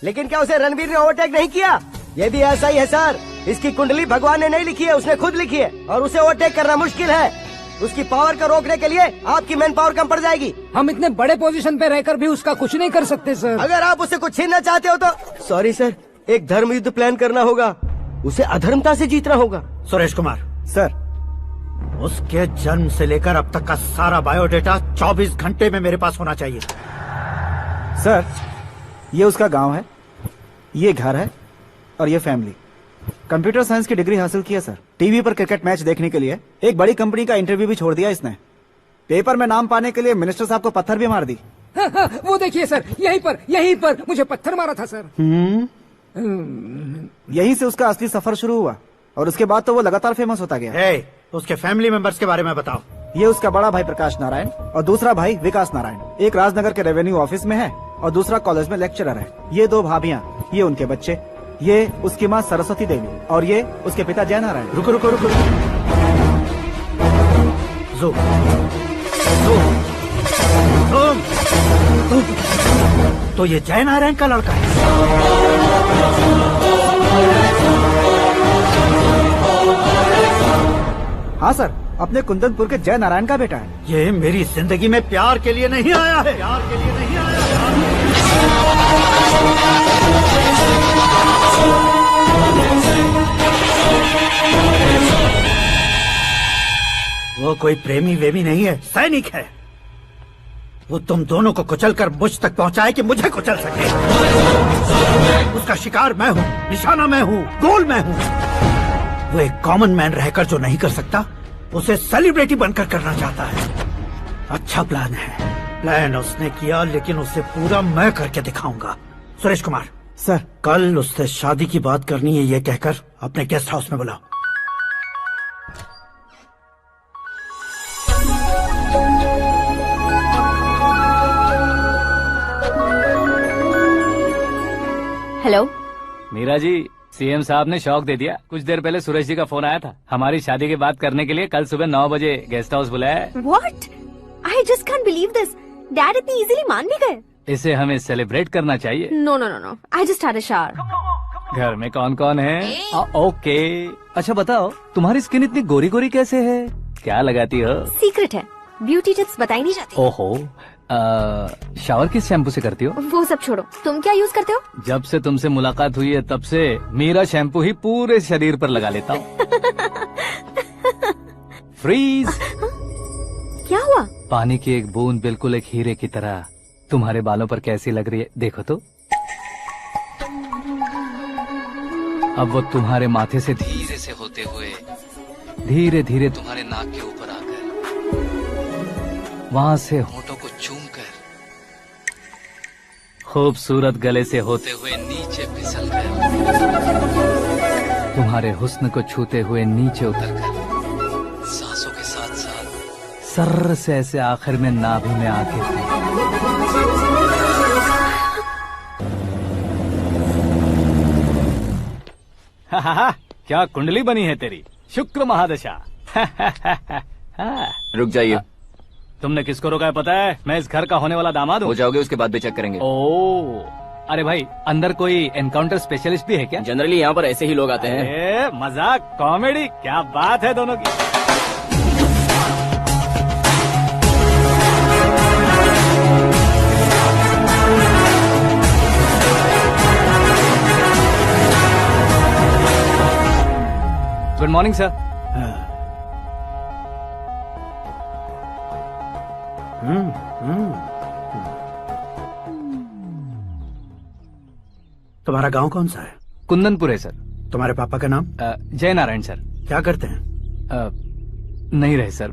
लेकिन क्या उसे रणवीर ने ओवरटेक नहीं किया? ये भी ऐसा ही है सर। इसकी कुंडली भगवान ने नहीं लिखी है, उसने खुद लिखी है और उसे ओवरटेक करना मुश्किल है। उसकी पावर को रोकने के लिए आपकी मैन पावर कम पड़ जाएगी। हम इतने बड़े पोजीशन पे रहकर भी उसका कुछ नहीं कर सकते सर। अगर आप उससे कुछ छीनना चाहते हो तो सॉरी सर, एक धर्म युद्ध प्लान करना होगा। उसे अधर्मता से जीतना होगा। सुरेश कुमार सर, उसके जन्म से लेकर अब तक का सारा बायोडेटा 24 घंटे में मेरे पास होना चाहिए। सर, ये उसका गांव है, ये घर है और ये फैमिली। कंप्यूटर साइंस की डिग्री हासिल किया सर। टीवी पर क्रिकेट मैच देखने के लिए एक बड़ी कंपनी का इंटरव्यू भी छोड़ दिया इसने। पेपर में नाम पाने के लिए मिनिस्टर साहब को पत्थर भी मार दी। वो देखिए सर, यहीं पर मुझे पत्थर मारा था सर। यहीं से उसका असली सफर शुरू हुआ और उसके बाद तो वो लगातार फेमस होता गया। उसके फैमिली मेंबर्स के बारे में बताओ। ये उसका बड़ा भाई प्रकाश नारायण और दूसरा भाई विकास नारायण। एक राजनगर के रेवेन्यू ऑफिस में है और दूसरा कॉलेज में लेक्चरर है। ये 2 भाभियां, ये उनके बच्चे, ये उसकी माँ सरस्वती देवी और ये उसके पिता जय नारायण। रुको रुको रुको, ज़ूम, तो ये जय नारायण का लड़का है। हाँ सर, अपने कुंदनपुर के जय नारायण का बेटा है। ये मेरी जिंदगी में प्यार के लिए नहीं आया है, प्यार के लिए नहीं आया वो कोई प्रेमी वेमी नहीं है, सैनिक है। वो तुम दोनों को कुचल कर मुझ तक पहुंचाए कि मुझे कुचल सके। उसका शिकार मैं हूँ, निशाना मैं हूँ, गोल मैं हूँ। वो एक कॉमन मैन रहकर जो नहीं कर सकता, उसे सेलिब्रिटी बनकर करना चाहता है। अच्छा प्लान है, प्लान उसने किया, लेकिन उसे पूरा मैं करके दिखाऊंगा। सुरेश कुमार सर, कल उससे शादी की बात करनी है, ये कहकर अपने गेस्ट हाउस में बुलाओ। हेलो मीरा जी, सीएम साहब ने शौक दे दिया। कुछ देर पहले सुरेश जी का फोन आया था, हमारी शादी की बात करने के लिए कल सुबह 9 बजे गेस्ट हाउस बुलाया है। What? I just can't believe this. Dad इतनी इजीली मान भी गए। इसे हमें सेलिब्रेट करना चाहिए। No no no no, I just had a shower. घर में कौन कौन है? ओके। अच्छा बताओ, तुम्हारी स्किन इतनी गोरी गोरी कैसे है? क्या लगाती हो? सीक्रेट है, ब्यूटी टिप्स बताई नहीं जाती। ओहो, शावर किस शैम्पू से करती हो? वो सब छोड़ो, तुम क्या यूज करते हो? जब से तुमसे मुलाकात हुई है तब से मीरा शैम्पू ही पूरे शरीर पर लगा लेता हूँ। फ्रीज। क्या हुआ? पानी की एक बूंद बिल्कुल एक हीरे की तरह तुम्हारे बालों पर कैसी लग रही है, देखो तो। अब वो तुम्हारे माथे से धीरे से होते हुए धीरे धीरे तुम्हारे नाक के ऊपर आकर वहां से होठों को चूमकर खूबसूरत गले से होते हुए नीचे फिसलकर तुम्हारे हुस्न को छूते हुए नीचे उतरकर सांसों के साथ साथ सर्र से ऐसे आखिर में नाभि में आके क्या कुंडली बनी है तेरी, शुक्र महादशा। रुक जाइए। तुमने किसको रोका है पता है? मैं इस घर का होने वाला दामाद हूँ। हो जाओगे उसके बाद भी चेक करेंगे। ओ, अरे भाई, अंदर कोई एनकाउंटर स्पेशलिस्ट भी है क्या? जनरली यहाँ पर ऐसे ही लोग आते हैं। मजाक, कॉमेडी, क्या बात है दोनों की। Good morning sir. तुम्हारा गांव कौन सा है? कुंदनपुर है सर। तुम्हारे पापा का नाम? जय नारायण सर। क्या करते हैं? नहीं रहे सर,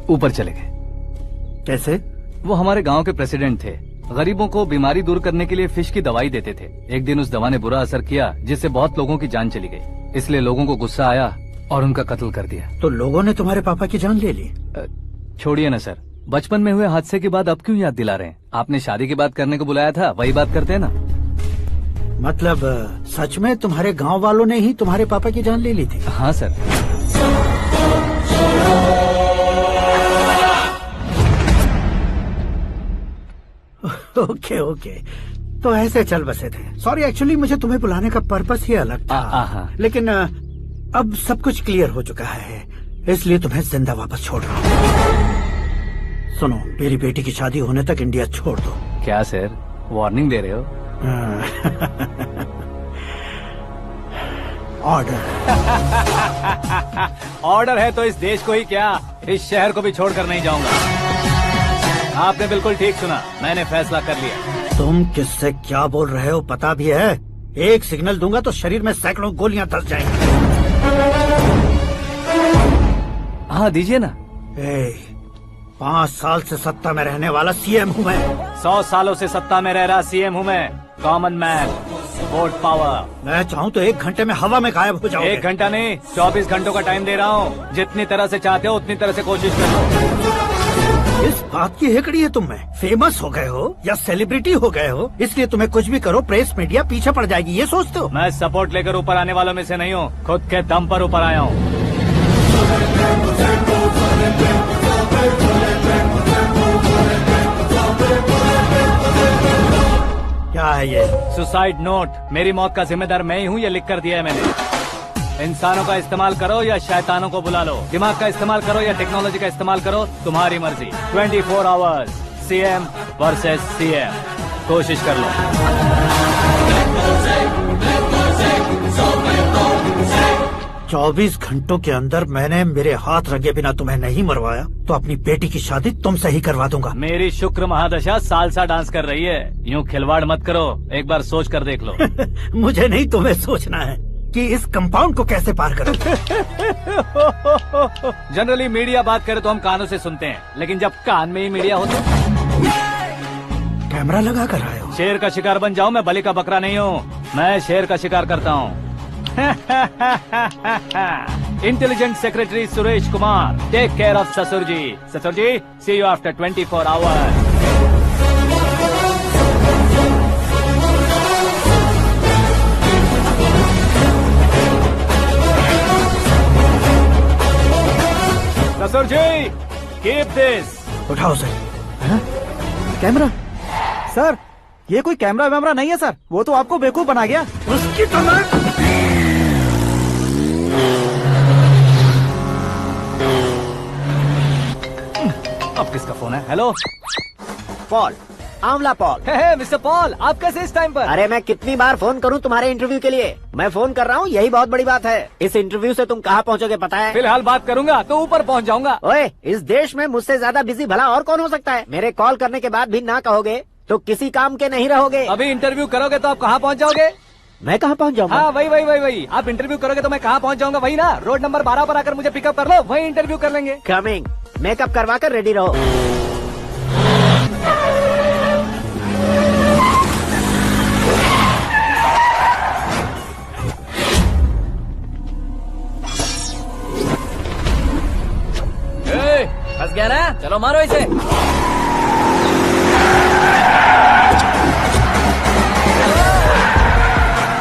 ऊपर चले गए। कैसे? वो हमारे गांव के प्रेसिडेंट थे। गरीबों को बीमारी दूर करने के लिए फिश की दवाई देते थे। एक दिन उस दवा ने बुरा असर किया, जिससे बहुत लोगों की जान चली गई। इसलिए लोगों को गुस्सा आया और उनका कत्ल कर दिया। तो लोगों ने तुम्हारे पापा की जान ले ली? छोड़िए ना सर, बचपन में हुए हादसे की बात अब क्यों याद दिला रहे हैं? आपने शादी की बात करने को बुलाया था, वही बात करते हैं ना। मतलब सच में तुम्हारे गांव वालों ने ही तुम्हारे पापा की जान ले ली थी? हाँ सर। ओके ओके, तो ऐसे चल बसे थे। सॉरी, एक्चुअली मुझे तुम्हें बुलाने का पर्पस ही अलग था। लेकिन अब सब कुछ क्लियर हो चुका है, इसलिए तुम्हें जिंदा वापस छोड़ रहा हूँ। सुनो, मेरी बेटी की शादी होने तक इंडिया छोड़ दो। क्या सर, वार्निंग दे रहे हो? ऑर्डर। ऑर्डर है तो इस देश को ही क्या, इस शहर को भी छोड़कर नहीं जाऊंगा। आपने बिल्कुल ठीक सुना, मैंने फैसला कर लिया। तुम किससे क्या बोल रहे हो पता भी है? एक सिग्नल दूंगा तो शरीर में सैकड़ों गोलियां धस जाएंगी। हाँ दीजिए ना। 5 साल से सत्ता में रहने वाला सीएम हूँ मैं। 100 सालों से सत्ता में रह रहा सीएम हूँ मैं। Common man, vote power. मैं चाहूँ तो 1 घंटे में हवा में गायब हो जाऊँ। 1 घंटा नहीं, 24 घंटों का टाइम दे रहा हूँ। जितनी तरह से चाहते हो उतनी तरह से कोशिश करो। इस बात की हेकड़ी है तुम में? फेमस हो गए हो या सेलिब्रिटी हो गए हो, इसलिए तुम्हें कुछ भी करो प्रेस मीडिया पीछे पड़ जाएगी, ये सोचते हो? मैं सपोर्ट लेकर ऊपर आने वालों में से नहीं हूँ, खुद के दम पर ऊपर आया हूँ। क्या है ये? Suicide note. मेरी मौत का जिम्मेदार मैं ही हूँ, ये लिख कर दिया है मैंने। इंसानों का इस्तेमाल करो या शैतानों को बुला लो, दिमाग का इस्तेमाल करो या टेक्नोलॉजी का इस्तेमाल करो, तुम्हारी मर्जी। 24 आवर्स सीएम वर्सेस सीएम, कोशिश कर लो। 24 घंटों के अंदर मैंने मेरे हाथ रंगे बिना तुम्हें नहीं मरवाया तो अपनी बेटी की शादी तुमसे ही करवा दूंगा। मेरी शुक्र महादशा सालसा डांस कर रही है, यूं खिलवाड़ मत करो, एक बार सोच कर देख लो। मुझे नहीं तुम्हें सोचना है कि इस कंपाउंड को कैसे पार करूं। जनरली मीडिया बात करे तो हम कानों से सुनते हैं, लेकिन जब कान में ही मीडिया हो तो कैमरा लगा कर आए हो। शेर का शिकार बन जाऊं, मैं बलि का बकरा नहीं हूँ, मैं शेर का शिकार करता हूँ। Intelligent secretary Suresh Kumar, take care of ससुर जी। ससुर जी, सी यू आफ्टर 24 आवर्स। ससुर जी, कीप दिस। उठाओ सर। कैमरा सर, ये कोई कैमरा वैमरा नहीं है सर, वो तो आपको बेवकूफ बना गया। उसकी तो मैं अब किसका फोन है? हेलो पॉल, आंवला पॉल। मिस्टर पॉल, आप कैसे इस टाइम पर? अरे मैं कितनी बार फोन करूं तुम्हारे इंटरव्यू के लिए? मैं फोन कर रहा हूं, यही बहुत बड़ी बात है। इस इंटरव्यू से तुम कहां पहुंचोगे पता है? फिलहाल बात करूंगा तो ऊपर पहुंच जाऊंगा। ओए, इस देश में मुझसे ज्यादा बिजी भला और कौन हो सकता है? मेरे कॉल करने के बाद भी ना कहोगे तो किसी काम के नहीं रहोगे। अभी इंटरव्यू करोगे तो आप कहाँ पहुँच जाओगे? मैं कहाँ पहुँच जाऊंगा? हाँ, वही। आप इंटरव्यू करोगे तो मैं कहाँ पहुँच जाऊंगा? वही ना, रोड नंबर 12 पर आकर मुझे पिकअप कर लो, वही इंटरव्यू कर लेंगे। कमिंग। मेकअप करवा कर रेडी रहो। फंस गया ना, चलो मारो इसे।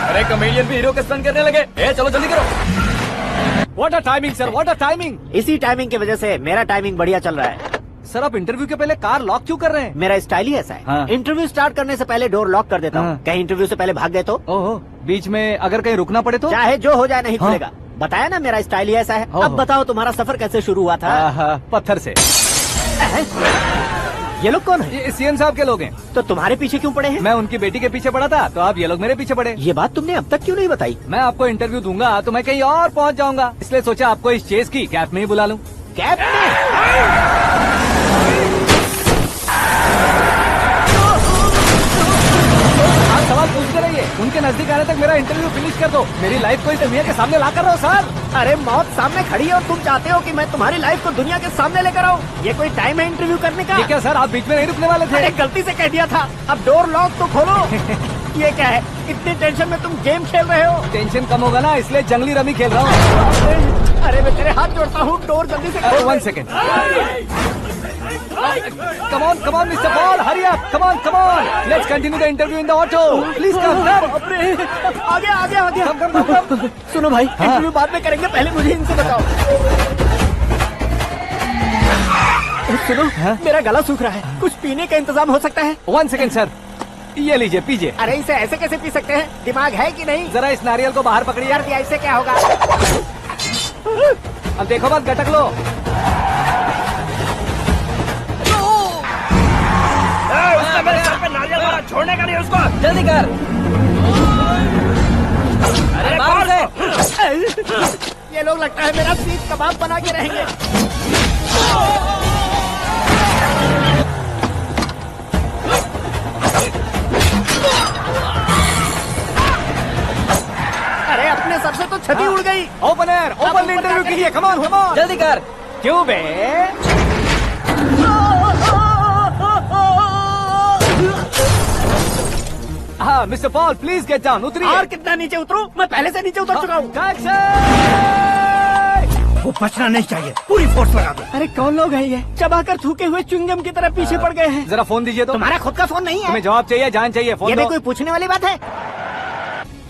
अरे कमेडियन भी हीरो के स्टंट करने लगे। चलो जल्दी करो। What a timing sir, what a timing. इसी टाइमिंग की वजह से मेरा टाइमिंग बढ़िया चल रहा है। सर, आप इंटरव्यू के पहले कार लॉक क्यों कर रहे हैं? मेरा स्टाइल ही ऐसा है। हाँ। इंटरव्यू स्टार्ट करने से पहले डोर लॉक कर देता हूँ। हाँ। कहीं इंटरव्यू से पहले भाग गए तो? ओहो, बीच में अगर कहीं रुकना पड़े तो? चाहे जो हो जाए नहीं हाँ। खुलेगा। बताया ना, मेरा स्टाइल ही ऐसा है। अब बताओ तुम्हारा सफर कैसे शुरू हुआ था? पत्थर से। ये लोग कौन है? ये सीएम साहब के लोग हैं। तो तुम्हारे पीछे क्यों पड़े हैं? मैं उनकी बेटी के पीछे पड़ा था, तो आप ये लोग मेरे पीछे पड़े। ये बात तुमने अब तक क्यों नहीं बताई? मैं आपको इंटरव्यू दूंगा तो मैं कहीं और पहुंच जाऊंगा, इसलिए सोचा आपको इस चेस की कैप में ही बुला लूं। कैप में? आप सवाल पूछते रहिए, उनके नजदीक आने तक मेरा इंटरव्यू फिनिश कर दो। मेरी लाइफ को इस दुनिया के सामने ला कर रहो सर। अरे मौत सामने खड़ी है और तुम चाहते हो कि मैं तुम्हारी लाइफ को दुनिया के सामने लेकर आऊं? ये कोई टाइम है इंटरव्यू करने का? ये क्या सर, आप बीच में नहीं रुकने वाले थे? अरे गलती से कह दिया था। अब डोर लॉक तो खोलो। ये क्या है? इतनी टेंशन में तुम गेम खेल रहे हो? टेंशन कम होगा ना, इसलिए जंगली रमी खेल रहा हूँ। अरे मैं तेरे हाथ जोड़ता हूँ, डोर जल्दी से खोलो। 1 second. Come on, Mr. Paul, hurry up! Come on. Let's continue the interview in the auto. Please come. आगे। Come. सुनो भाई, इंटरव्यू बाद में करेंगे, पहले मुझे इनसे बताओ। सुनो, मेरा गला सूख रहा है, कुछ पीने का इंतजाम हो सकता है? 1 सेकेंड सर, ये लीजिए, पीजिए। अरे इसे ऐसे कैसे पी सकते हैं? दिमाग है कि नहीं? जरा इस नारियल को बाहर पकड़िए। यार इससे क्या होगा? अब देखो मत, गटक लो। उसने मेरे सर पे नारियल मारा, छोड़ने का नहीं उसको। जल्दी कर। अरे बाहर से। ये लोग लगता है मेरा सीख कबाब बना के रहेंगे। अरे अपने सर से तो छती उड़ गई। ओपन इंटरव्यू कीजिए। कम ऑन जल्दी कर। क्यों बे? हाँ mister Paul, please get down. उतरिए। और कितना नीचे उतरूं? मैं पहले से नीचे उतर चुका हूँ। वो बचना नहीं चाहिए, पूरी फोर्स लगा दो। अरे कौन लोग हैं ये? चबाकर थूके हुए च्युइंगम की तरह पीछे पड़ गए हैं। जरा फोन दीजिए तो। तुम्हारा खुद का फोन नहीं है? तुम्हें जवाब चाहिए, जान चाहिए, फोन ये भी दो। कोई पूछने वाली बात है?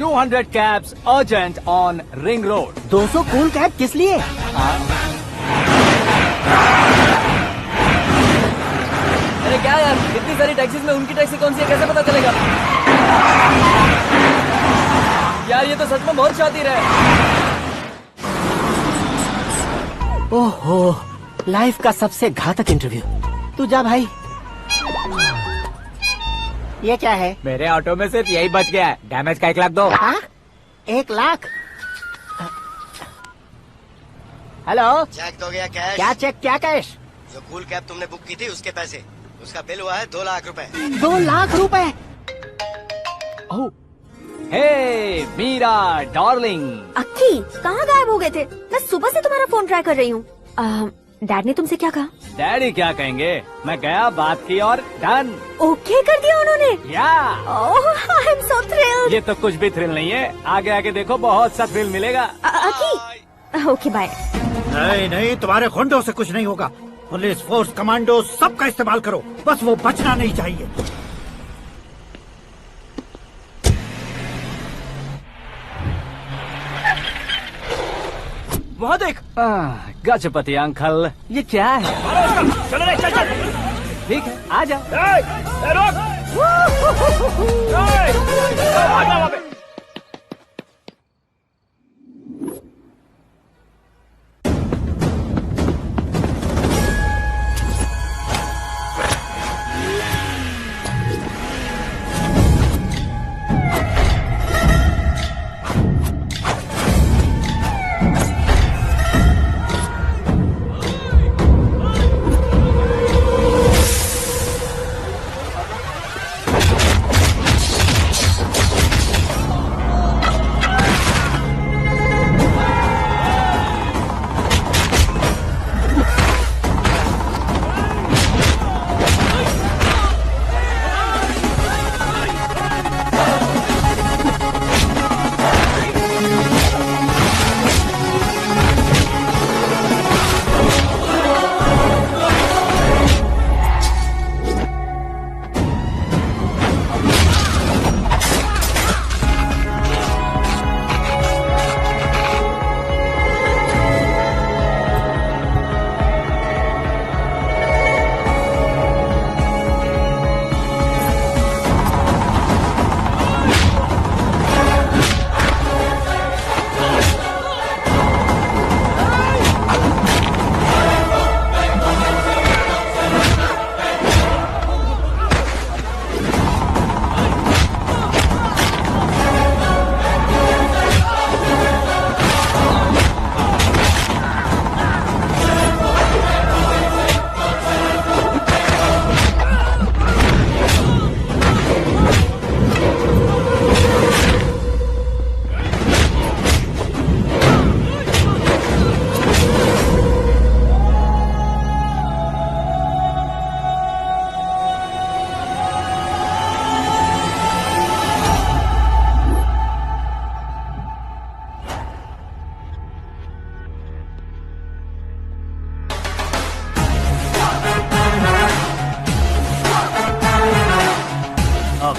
200 cabs urgent on Ring Road. 200 cool cab किस लिए? अरे क्या यार, इतनी सारी टैक्सीज में उनकी टैक्सी कौन सी है, कैसे पता चलेगा? यार ये तो सच में बहुत शातिर है। ओहो, लाइफ का सबसे घातक इंटरव्यू। तू जा भाई। ये क्या है? मेरे ऑटो में सिर्फ यही बच गया है। डैमेज का 1 लाख दो। 1 लाख? हेलो, चेक तो गया कैश। क्या चेक, क्या कैश? जो कूल कैब तुमने बुक की थी उसके पैसे, उसका बिल हुआ है 2 लाख रुपए। 2 लाख रुपए? हे मीरा डार्लिंग। अक्की, कहाँ गायब हो गए थे? मैं सुबह से तुम्हारा फोन ट्राई कर रही हूँ। डैड ने तुमसे क्या कहा? डैडी क्या कहेंगे, मैं गया, बात की और डन। ओके कर दिया उन्होंने? या आई एम सो थ्रिल्ड। ये तो कुछ भी थ्रिल नहीं है, आगे आगे देखो बहुत सा थ्रिल मिलेगा। अक्की, ओके बाय। नहीं नहीं, तुम्हारे गुंडों से कुछ नहीं होगा। पुलिस फोर्स, कमांडो, सबका इस्तेमाल करो, बस वो बचना नहीं चाहिए। वहाँ देख। गजपति अंकल, ये क्या है? चलो रे, चल चल। ठीक है, आ जा।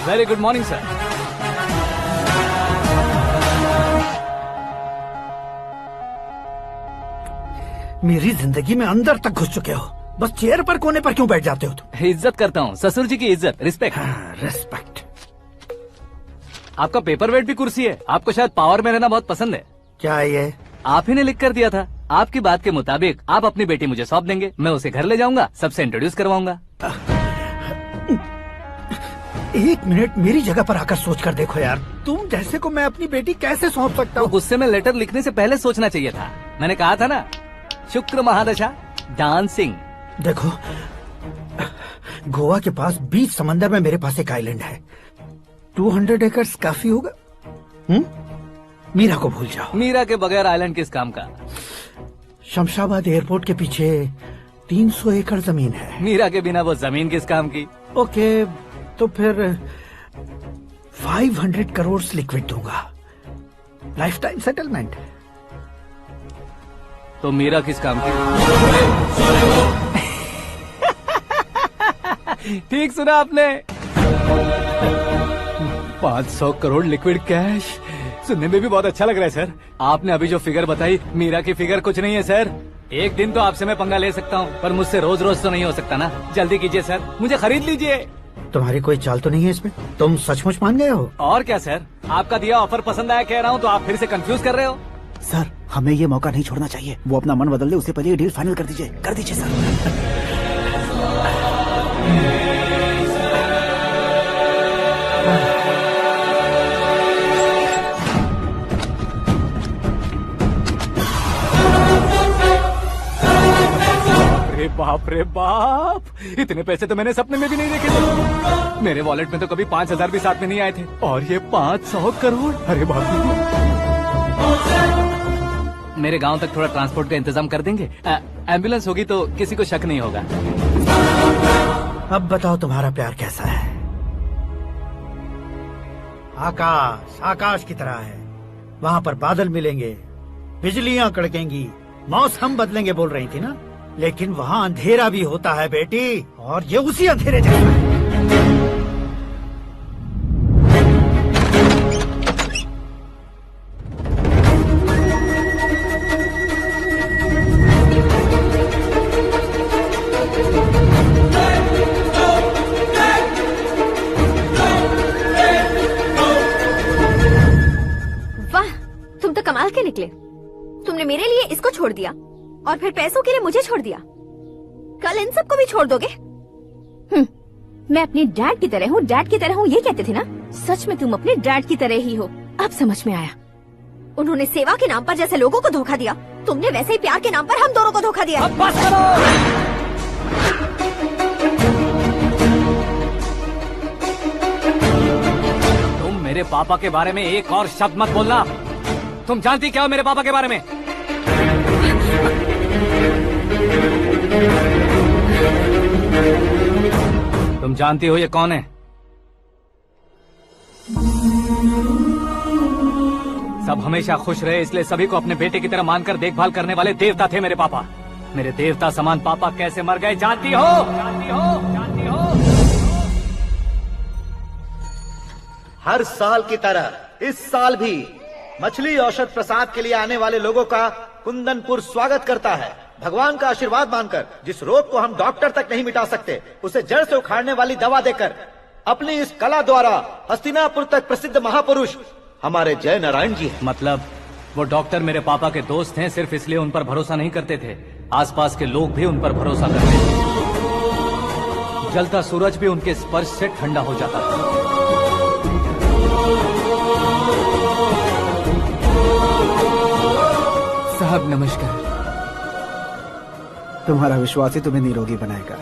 Very good morning sir. मेरी जिंदगी में अंदर तक घुस चुके हो, बस चेयर पर कोने पर क्यों बैठ जाते हो तुम? इज्जत करता हूँ, ससुर जी की इज्जत, रिस्पेक्ट। रिस्पेक्ट। आपका पेपर वेट भी कुर्सी है, आपको शायद पावर में रहना बहुत पसंद है। क्या है ये? आप ही ने लिख कर दिया था। आपकी बात के मुताबिक आप अपनी बेटी मुझे सौंप देंगे, मैं उसे घर ले जाऊंगा, सबसे इंट्रोड्यूस करवाऊंगा। 1 मिनट मेरी जगह पर आकर सोच कर देखो यार, तुम जैसे को मैं अपनी बेटी कैसे सौंप सकता हूँ? तो गुस्से में लेटर लिखने से पहले सोचना चाहिए था। मैंने कहा था ना, शुक्र महादशा डांसिंग। देखो, गोवा के पास बीच समंदर में मेरे पास एक आइलैंड है, 200 एकर्स काफी होगा। मीरा को भूल जाओ। मीरा के बगैर आइलैंड किस काम का? शमशाबाद एयरपोर्ट के पीछे 300 एकड़ जमीन है। मीरा के बिना वो जमीन किस काम की? ओके, तो फिर 500 करोड़ लिक्विड दूंगा, लाइफ टाइम सेटलमेंट। तो मीरा किस काम की? ठीक सुना आपने, 500 करोड़ लिक्विड कैश। सुनने में भी बहुत अच्छा लग रहा है सर। आपने अभी जो फिगर बताई, मीरा की फिगर कुछ नहीं है सर। एक दिन तो आपसे मैं पंगा ले सकता हूँ, पर मुझसे रोज रोज तो नहीं हो सकता ना। जल्दी कीजिए सर, मुझे खरीद लीजिए। तुम्हारी कोई चाल तो नहीं है इसमें? तुम सचमुच मान गए हो? और क्या सर, आपका दिया ऑफर पसंद आया कह रहा हूँ, तो आप फिर से कंफ्यूज कर रहे हो। सर, हमें ये मौका नहीं छोड़ना चाहिए। वो अपना मन बदल दे, उससे पहले ये डील फाइनल कर दीजिए, कर दीजिए सर। अरे बाप रे बाप, इतने पैसे तो मैंने सपने में भी नहीं देखे थे। मेरे वॉलेट में तो कभी 5,000 भी साथ में नहीं आए थे, और ये 500 करोड़। अरे बाप रे। मेरे गांव तक थोड़ा ट्रांसपोर्ट का इंतजाम कर देंगे? एम्बुलेंस होगी तो किसी को शक नहीं होगा। अब बताओ तुम्हारा प्यार कैसा है? आकाश आकाश की तरह है, वहाँ पर बादल मिलेंगे, बिजलियाँ कड़केंगी, मौसम बदलेंगे बोल रही थी ना, लेकिन वहाँ अंधेरा भी होता है बेटी, और ये उसी अंधेरे जैसा है। कमाल के निकले। तुमने मेरे लिए इसको छोड़ दिया और फिर पैसों के लिए मुझे छोड़ दिया। कल इन सबको भी छोड़ दोगे? मैं अपने डैड की तरह हूँ, डैड की तरह हूँ, ये कहते थे ना। सच में तुम अपने डैड की तरह ही हो, अब समझ में आया। उन्होंने सेवा के नाम पर जैसे लोगों को धोखा दिया, तुमने वैसे ही प्यार के नाम पर हम दोनों को धोखा दिया। बस करो। तुम मेरे पापा के बारे में एक और शब्द मत बोलना। तुम जानती क्या हो मेरे पापा के बारे में? तुम जानती हो ये कौन है? सब हमेशा खुश रहे इसलिए सभी को अपने बेटे की तरह मानकर देखभाल करने वाले देवता थे मेरे पापा। मेरे देवता समान पापा कैसे मर गए जानती हो? जानती हो? जानती हो? हर साल की तरह इस साल भी मछली औषध प्रसाद के लिए आने वाले लोगों का कुंदनपुर स्वागत करता है। भगवान का आशीर्वाद मानकर जिस रोग को हम डॉक्टर तक नहीं मिटा सकते, उसे जड़ से उखाड़ने वाली दवा देकर अपनी इस कला द्वारा हस्तिनापुर तक प्रसिद्ध महापुरुष हमारे जय नारायण जी हैं। मतलब वो डॉक्टर मेरे पापा के दोस्त हैं, सिर्फ इसलिए उन पर भरोसा नहीं करते थे, आसपास के लोग भी उन पर भरोसा करते थे। जलता सूरज भी उनके स्पर्श से ठंडा हो जाता था। साहब नमस्कार। तुम्हारा विश्वास ही तुम्हें निरोगी बनाएगा।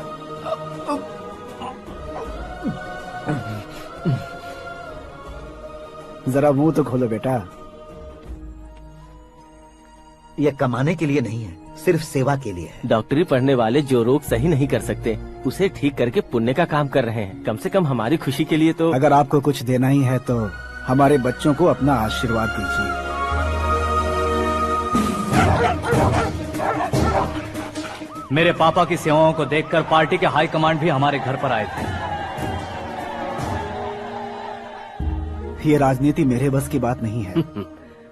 जरा मुंह तो खोलो बेटा। यह कमाने के लिए नहीं है, सिर्फ सेवा के लिए है। डॉक्टरी पढ़ने वाले जो रोग सही नहीं कर सकते उसे ठीक करके पुण्य का काम कर रहे हैं। कम से कम हमारी खुशी के लिए तो। अगर आपको कुछ देना ही है तो हमारे बच्चों को अपना आशीर्वाद दीजिए। मेरे पापा की सेवाओं को देखकर पार्टी के हाई कमांड भी हमारे घर पर आए थे। ये राजनीति मेरे बस की बात नहीं है।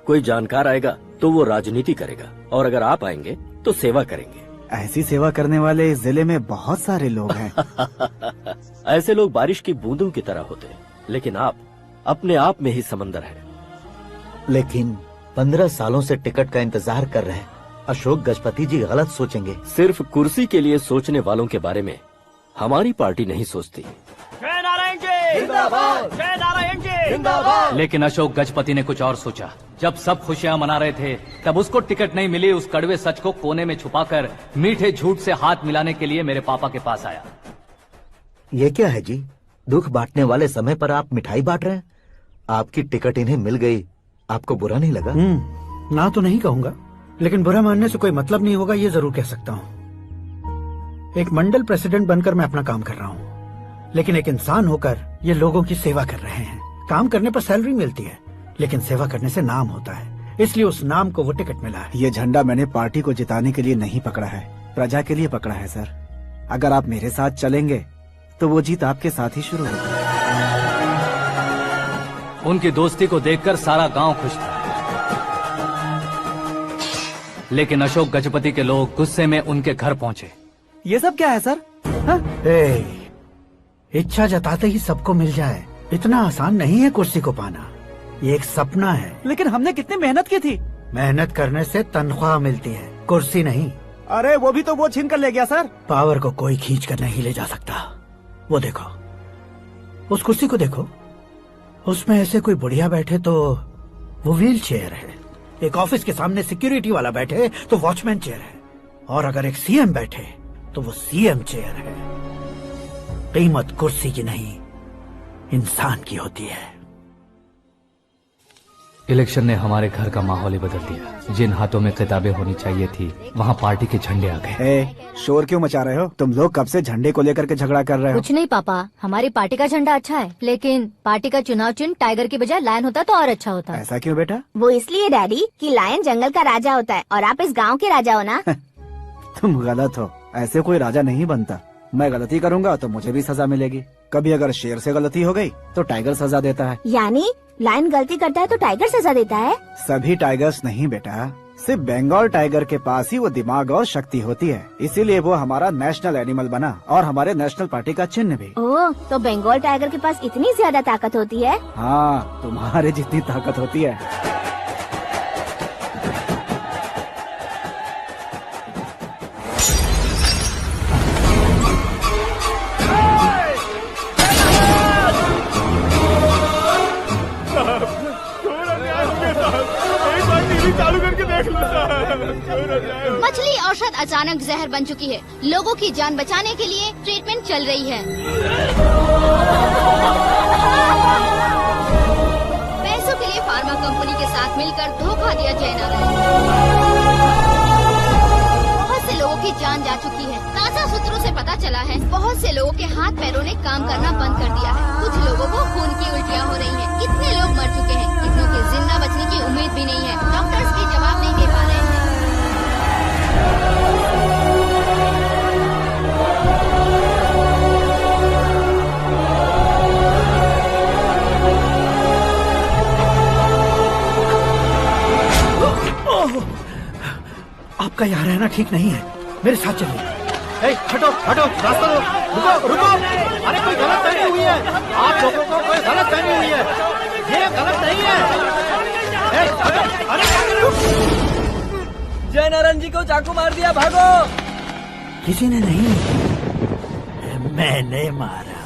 कोई जानकार आएगा तो वो राजनीति करेगा, और अगर आप आएंगे तो सेवा करेंगे। ऐसी सेवा करने वाले इस जिले में बहुत सारे लोग हैं। ऐसे लोग बारिश की बूंदों की तरह होते हैं, लेकिन आप अपने आप में ही समंदर हैं। लेकिन 15 सालों से टिकट का इंतजार कर रहे हैं। अशोक गजपति जी गलत सोचेंगे। सिर्फ कुर्सी के लिए सोचने वालों के बारे में हमारी पार्टी नहीं सोचती। जय नारायण जी जिंदाबाद, जय नारायण जी जिंदाबाद। लेकिन अशोक गजपति ने कुछ और सोचा। जब सब खुशियां मना रहे थे तब उसको टिकट नहीं मिली। उस कड़वे सच को कोने में छुपाकर मीठे झूठ से हाथ मिलाने के लिए मेरे पापा के पास आया। ये क्या है जी? दुख बांटने वाले समय पर आप मिठाई बांट रहे हैं। आपकी टिकट इन्हें मिल गई, आपको बुरा नहीं लगा? ना तो नहीं कहूंगा, लेकिन बुरा मानने से कोई मतलब नहीं होगा, ये जरूर कह सकता हूँ। एक मंडल प्रेसिडेंट बनकर मैं अपना काम कर रहा हूँ, लेकिन एक इंसान होकर ये लोगों की सेवा कर रहे हैं। काम करने पर सैलरी मिलती है, लेकिन सेवा करने से नाम होता है, इसलिए उस नाम को वो टिकट मिला है। ये झंडा मैंने पार्टी को जिताने के लिए नहीं पकड़ा है, प्रजा के लिए पकड़ा है सर। अगर आप मेरे साथ चलेंगे तो वो जीत आपके साथ ही शुरू होगी। उनकी दोस्ती को देखकर सारा गांव खुश था, लेकिन अशोक गजपति के लोग गुस्से में उनके घर पहुंचे। ये सब क्या है सर? इच्छा जताते ही सबको मिल जाए, इतना आसान नहीं है कुर्सी को पाना। ये एक सपना है। लेकिन हमने कितनी मेहनत की थी। मेहनत करने से तनख्वाह मिलती है, कुर्सी नहीं। अरे वो भी तो वो छीन कर ले गया सर। पावर को कोई खींच कर नहीं ले जा सकता। वो देखो, उस कुर्सी को देखो, उसमें ऐसे कोई बुढ़िया बैठे तो वो व्हील चेयर है, एक ऑफिस के सामने सिक्योरिटी वाला बैठे तो वॉचमैन चेयर है, और अगर एक सीएम बैठे तो वो सीएम चेयर है। कीमत कुर्सी की नहीं, इंसान की होती है। इलेक्शन ने हमारे घर का माहौल ही बदल दिया। जिन हाथों में किताबें होनी चाहिए थी, वहाँ पार्टी के झंडे आ गए। शोर क्यों मचा रहे हो? तुम लोग कब से झंडे को लेकर के झगड़ा कर रहे हो? कुछ नहीं पापा, हमारी पार्टी का झंडा अच्छा है, लेकिन पार्टी का चुनाव चिन्ह टाइगर की बजाय लायन होता तो और अच्छा होता। ऐसा क्यों बेटा? वो इसलिए डैडी कि लायन जंगल का राजा होता है और आप इस गांव के राजा हो ना। तुम गलत हो, ऐसे कोई राजा नहीं बनता। मैं गलती करूंगा तो मुझे भी सजा मिलेगी। कभी अगर शेर से गलती हो गई तो टाइगर सजा देता है। यानी लायन गलती करता है तो टाइगर सजा देता है? सभी टाइगर्स नहीं बेटा, सिर्फ बंगाल टाइगर के पास ही वो दिमाग और शक्ति होती है, इसीलिए वो हमारा नेशनल एनिमल बना और हमारे नेशनल पार्टी का चिन्ह भी। ओह, तो बंगाल टाइगर के पास इतनी ज्यादा ताकत होती है? हाँ, तुम्हारे जितनी ताकत होती है। चालू करके देख लो। मछली औषध अचानक जहर बन चुकी है। लोगों की जान बचाने के लिए ट्रीटमेंट चल रही है। पैसों के लिए फार्मा कंपनी के साथ मिलकर धोखा दिया जयनारायण। बहुत से लोगों की जान जा चुकी है। ताजा सूत्रों से पता चला है बहुत से लोगों के हाथ पैरों ने काम करना बंद कर दिया है। कुछ लोगों को खून की उल्टियाँ हो रही हैं। कितने लोग मर चुके हैं, कितनों के जिंदा बचने की उम्मीद भी नहीं है। डॉक्टर्स भी जवाब नहीं दे पा रहे हैं। आपका यहाँ रहना ठीक नहीं है, मेरे साथ चलिए। हटो हटो, रास्ता दो। रुको रुको, अरे कोई गलत फहमी हुई है, आप लोगों को कोई गलत फहमी हुई है, ये गलत नहीं है। जयनारायण जी को चाकू मार दिया, भागो। किसी ने नहीं, मैंने मारा।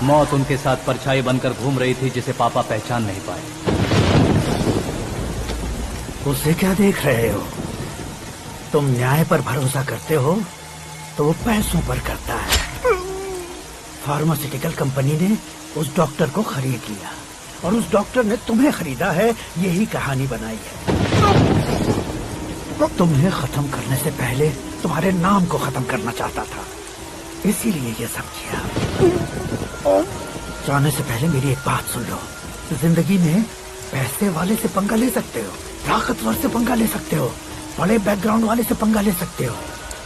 मौत उनके साथ परछाई बनकर घूम रही थी, जिसे पापा पहचान नहीं पाए। उसे क्या देख रहे हो? तुम न्याय पर भरोसा करते हो तो वो पैसों पर करता है। फार्मास्यूटिकल कंपनी ने उस डॉक्टर को खरीद लिया और उस डॉक्टर ने तुम्हें खरीदा है, यही कहानी बनाई है। तुम्हें खत्म करने से पहले तुम्हारे नाम को खत्म करना चाहता था, इसीलिए ये सब किया। जाने से पहले मेरी एक बात सुन लो, जिंदगी में पैसे वाले से पंगा ले सकते हो, ताकतवर से पंगा ले सकते हो, बड़े बैकग्राउंड वाले से पंगा ले सकते हो,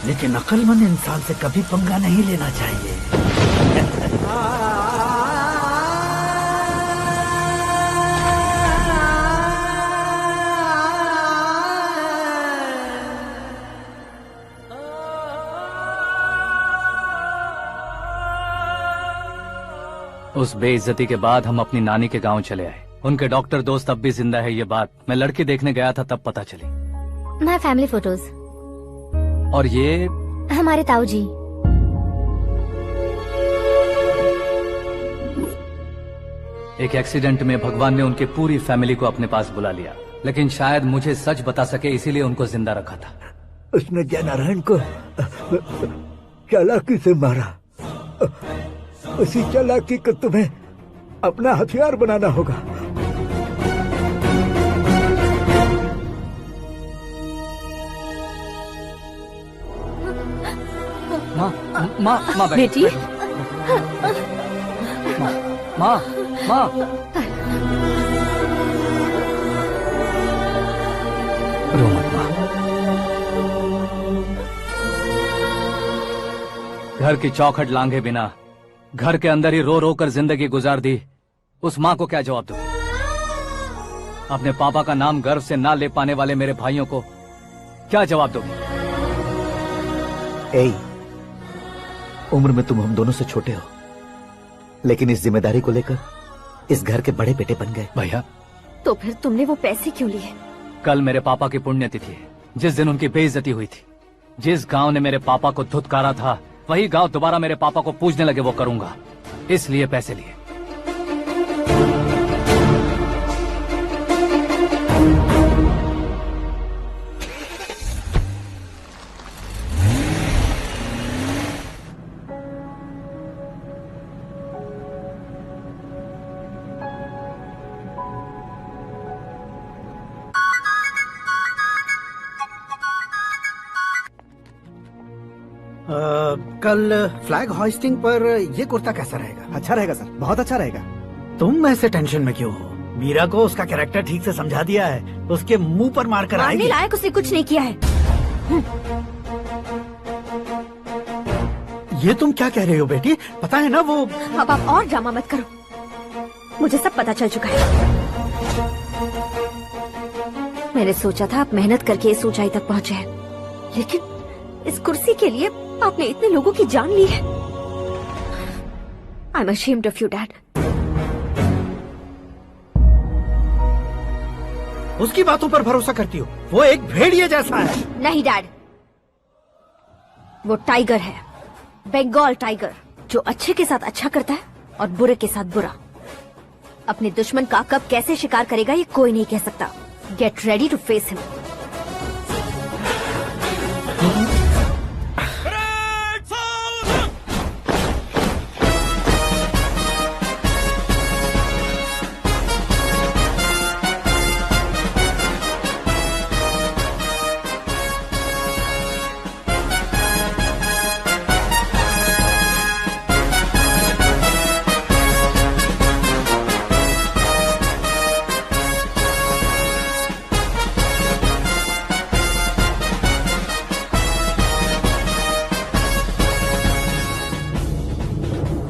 लेकिन अक्लमंद इंसान से कभी पंगा नहीं लेना चाहिए। उस बेइज्जती के बाद हम अपनी नानी के गांव चले आए। उनके डॉक्टर दोस्त अब भी जिंदा है, ये बात मैं लड़की देखने गया था तब पता चली। My family photos. और ये हमारे ताऊ जी। एक एक्सीडेंट में भगवान ने उनकी पूरी फैमिली को अपने पास बुला लिया, लेकिन शायद मुझे सच बता सके इसीलिए उनको जिंदा रखा था। उसने जयनारायण को चालाकी से मारा। उसी चालाकी को तुम्हें अपना हथियार बनाना होगा। माँ बेटी। माँ रो मत माँ। घर की चौखट लांघे बिना घर के अंदर ही रो रो कर जिंदगी गुजार दी, उस माँ को क्या जवाब दूं? अपने पापा का नाम गर्व से ना ले पाने वाले मेरे भाइयों को क्या जवाब दोगे? उम्र में तुम हम दोनों से छोटे हो, लेकिन इस जिम्मेदारी को लेकर इस घर के बड़े बेटे बन गए। भैया, तो फिर तुमने वो पैसे क्यों लिए? कल मेरे पापा की पुण्यतिथि है, जिस दिन उनकी बेइज्जती हुई थी। जिस गांव ने मेरे पापा को धुतकारा था, वही गांव दोबारा मेरे पापा को पूजने लगे वो करूंगा, इसलिए पैसे लिए। कल फ्लैग होइस्टिंग पर ये कुर्ता कैसा रहेगा? अच्छा रहेगा सर, बहुत अच्छा रहेगा। तुम ऐसे टेंशन में क्यों हो? मीरा को उसका कैरेक्टर ठीक से समझा दिया है, उसके मुंह पर मारकर मारने आएगी। लायक उसने कुछ नहीं किया है। ये तुम क्या कह रहे हो बेटी? पता है ना वो। अब आप और ड्रामा मत करो, मुझे सब पता चल चुका है। मैंने सोचा था आप मेहनत करके इस ऊंचाई तक पहुँचे हैं, लेकिन इस कुर्सी के लिए आपने इतने लोगों की जान ली है। I am ashamed of you, Dad. उसकी बातों पर भरोसा करती हो? वो एक भेड़िए जैसा है। नहीं डैड, वो टाइगर है, बंगाल टाइगर, जो अच्छे के साथ अच्छा करता है और बुरे के साथ बुरा। अपने दुश्मन का कब कैसे शिकार करेगा ये कोई नहीं कह सकता। Get ready to face him.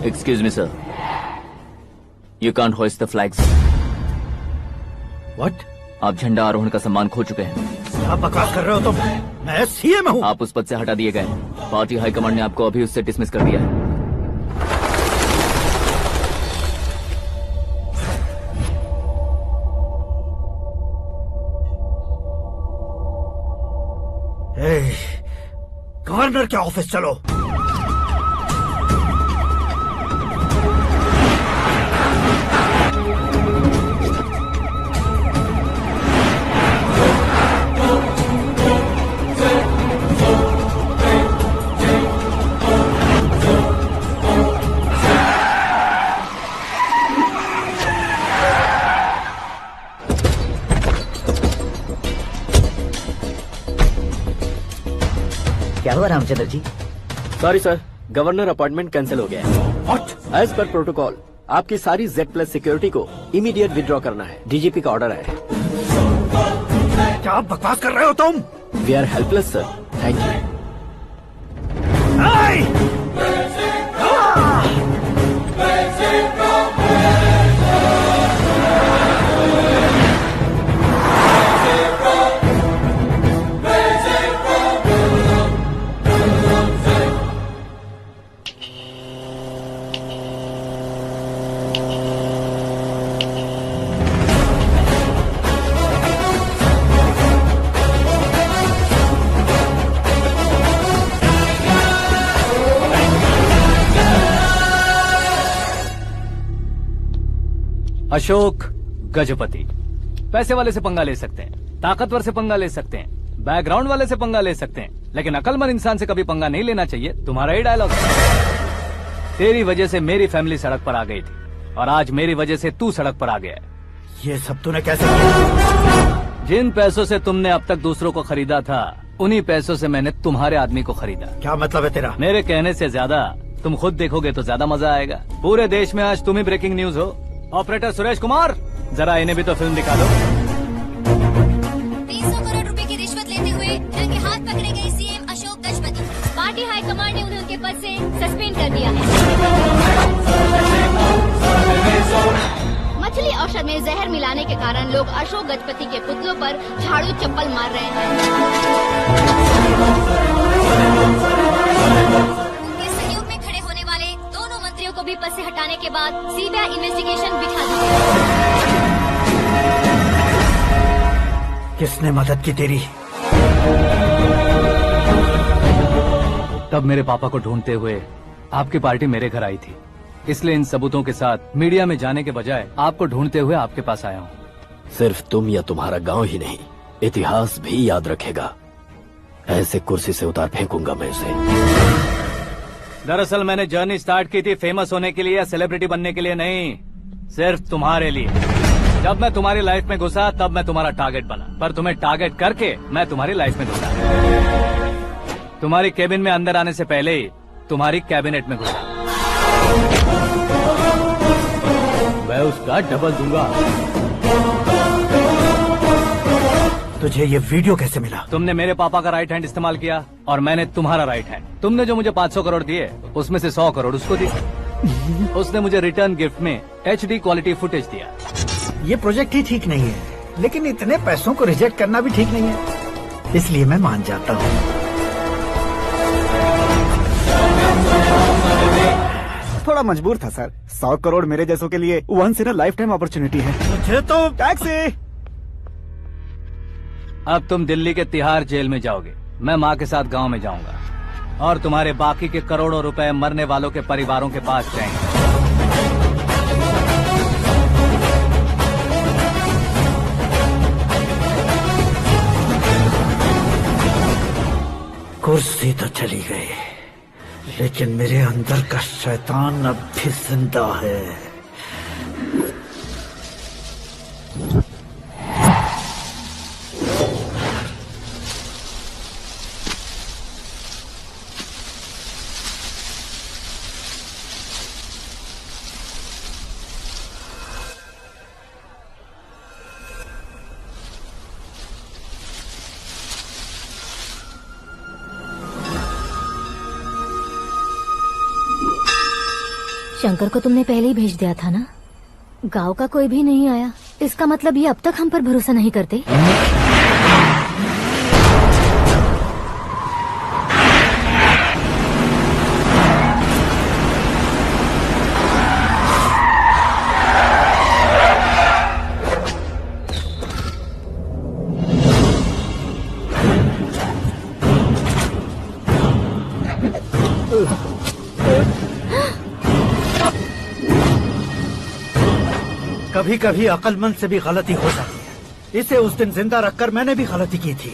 Excuse me, sir. You can't hoist the flags. What? आप झंडा आरोहण का सम्मान खो चुके हैं। क्या बकवास कर रहे हो तुम? मैं सीएम हूँ। आप उस पद से हटा दिए गए। पार्टी हाईकमांड ने आपको अभी उससे डिसमिस कर दिया है। गवर्नर के ऑफिस चलो। क्या हुआ Ramchandra ji? Sorry sir, governor appointment cancel हो गया है। What? एज पर प्रोटोकॉल आपकी सारी Z+ सिक्योरिटी को इमीडिएट विड्रॉ करना है। डीजीपी का ऑर्डर है। क्या बकवास कर रहे हो तुम? We are helpless sir, thank you. Ashok Gajapati पैसे वाले से पंगा ले सकते हैं, ताकतवर से पंगा ले सकते हैं, बैकग्राउंड वाले से पंगा ले सकते हैं, लेकिन अकलमंद इंसान से कभी पंगा नहीं लेना चाहिए। तुम्हारा ही डायलॉग। तेरी वजह से मेरी फैमिली सड़क पर आ गई थी और आज मेरी वजह से तू सड़क पर आ गया है। ये सब तूने कैसे किया? जिन पैसों से तुमने अब तक दूसरों को खरीदा था, उन्हीं पैसों से मैंने तुम्हारे आदमी को खरीदा। क्या मतलब है तेरा? मेरे कहने से ज्यादा तुम खुद देखोगे तो ज्यादा मजा आएगा। पूरे देश में आज तुम ही ब्रेकिंग न्यूज हो। ऑपरेटर सुरेश कुमार, जरा इन्हें भी तो फिल्म दिखा दो। 300 करोड़ रुपए की रिश्वत लेते हुए रंगे हाथ पकड़े गए CM Ashok Gajapati. Party high command ने उन्हें उनके पद से सस्पेंड कर दिया है। मछली औषध में जहर मिलाने के कारण लोग अशोक गजपति के पुतलों पर झाड़ू चप्पल मार रहे हैं। उनके सहयोग में खड़े होने वाले दोनों मंत्रियों को रवि पद से हटाने के बाद सीबीआई इन्वेस्टिगेशन बिठा दी। किसने मदद की तेरी? तब मेरे पापा को ढूंढते हुए आपकी पार्टी मेरे घर आई थी, इसलिए इन सबूतों के साथ मीडिया में जाने के बजाय आपको ढूंढते हुए आपके पास आया हूँ। सिर्फ तुम या तुम्हारा गांव ही नहीं, इतिहास भी याद रखेगा। ऐसे कुर्सी से उतार फेंकूंगा मैं उसे। दरअसल मैंने जर्नी स्टार्ट की थी फेमस होने के लिए या सेलिब्रिटी बनने के लिए नहीं, सिर्फ तुम्हारे लिए। जब मैं तुम्हारी लाइफ में घुसा तब मैं तुम्हारा टारगेट बना, पर तुम्हें टारगेट करके मैं तुम्हारी लाइफ में घुसा। तुम्हारी केबिन में अंदर आने से पहले ही तुम्हारी कैबिनेट में घुसा। मैं उसका डबल दूंगा। तुझे ये वीडियो कैसे मिला? तुमने मेरे पापा का राइट हैंड इस्तेमाल किया और मैंने तुम्हारा राइट हैंड। तुमने जो मुझे 500 करोड़ दिए उसमें से 100 करोड़ उसको दिए। उसने मुझे रिटर्न गिफ्ट में HD क्वालिटी फुटेज दिया। ये प्रोजेक्ट ही ठीक नहीं है, लेकिन इतने पैसों को रिजेक्ट करना भी ठीक नहीं है, इसलिए मैं मान जाता हूँ। थोड़ा मजबूर था सर। 100 करोड़ मेरे जैसों के लिए once in a lifetime opportunity है। मुझे तो टैक्सी। अब तुम दिल्ली के तिहाड़ जेल में जाओगे, मैं माँ के साथ गांव में जाऊंगा और तुम्हारे बाकी के करोड़ों रुपए मरने वालों के परिवारों के पास जाएंगे। कुर्सी तो चली गई, लेकिन मेरे अंदर का शैतान अब भी जिंदा है। शंकर को तुमने पहले ही भेज दिया था ना? गांव का कोई भी नहीं आया, इसका मतलब ये अब तक हम पर भरोसा नहीं करते। कभी कभी अक्लमंद से भी गलती हो जाती है। इसे उस दिन जिंदा रखकर मैंने भी गलती की थी।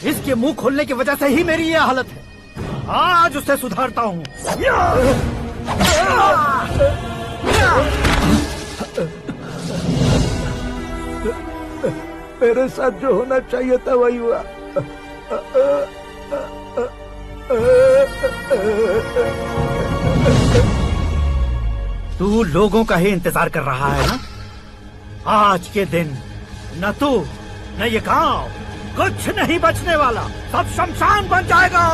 इसके मुंह खोलने की वजह से ही मेरी ये हालत है। आज उसे सुधारता हूँ। मेरे साथ जो होना चाहिए था वही हुआ। तू लोगों का ही इंतजार कर रहा है ना? आज के दिन न तू न ये गांव कुछ नहीं बचने वाला, सब शमशान बन जाएगा।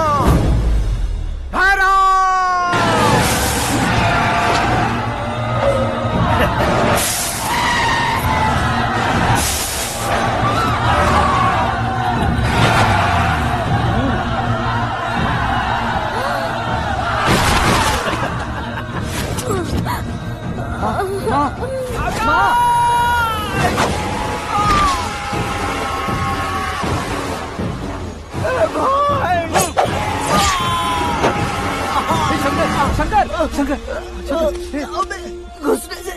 घुसने से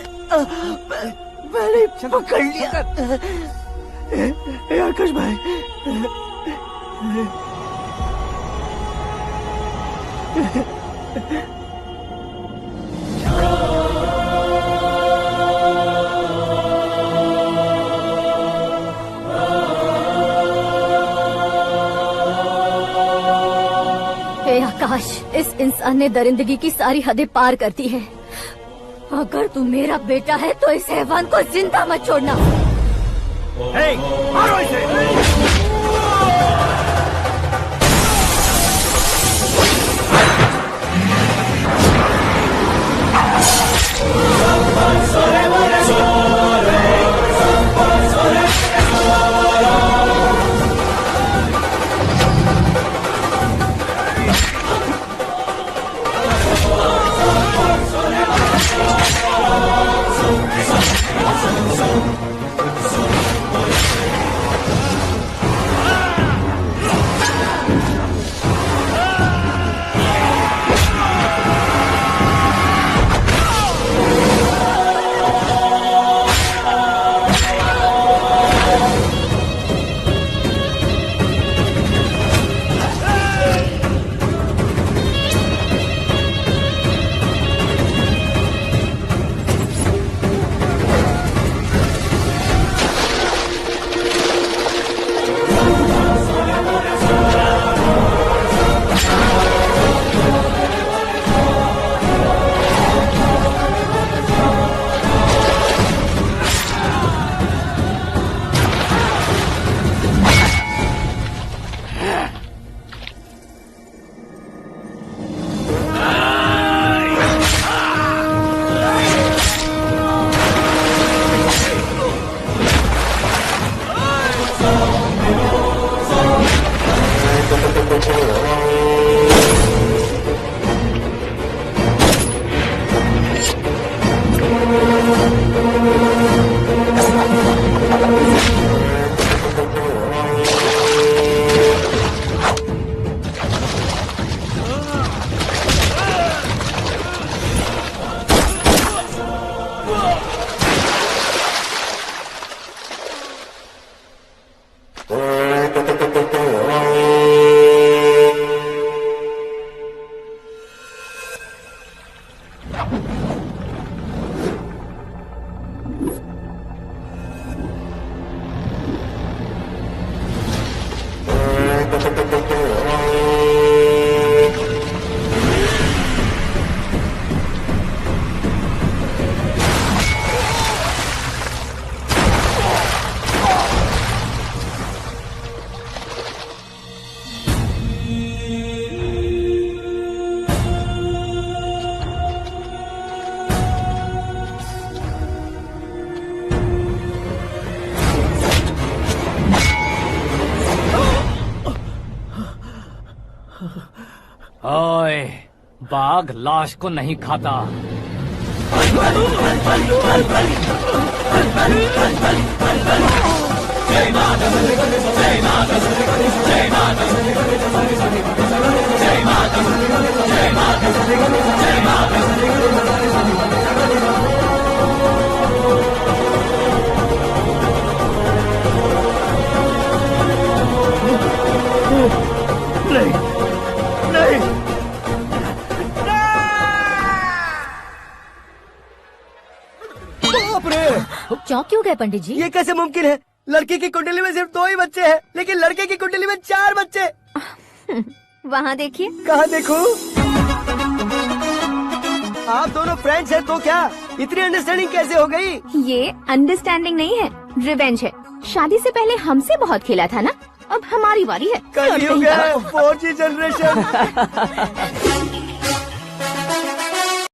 मैंने पकड़ लिया। आकाश भाई, आकाश, इस इंसान ने दरिंदगी की सारी हदें पार कर दी है। अगर तू मेरा बेटा है तो इस हैवान को जिंदा मत छोड़ना। मारो इसे। ओए, बाघ लाश को नहीं खाता। नहीं नहीं बाप रे! चौंक क्यों गए पंडित जी? ये कैसे मुमकिन है? लड़की की कुंडली में सिर्फ 2 ही बच्चे हैं, लेकिन लड़के की कुंडली में 4 बच्चे। वहाँ देखिए। कहाँ देखूं? आप दोनों फ्रेंड्स हैं तो क्या इतनी अंडरस्टैंडिंग कैसे हो गई? ये अंडरस्टैंडिंग नहीं है, रिवेंज है। शादी से पहले हमसे बहुत खेला था ना, अब हमारी बारी है। कल हो गया 4G जनरेशन।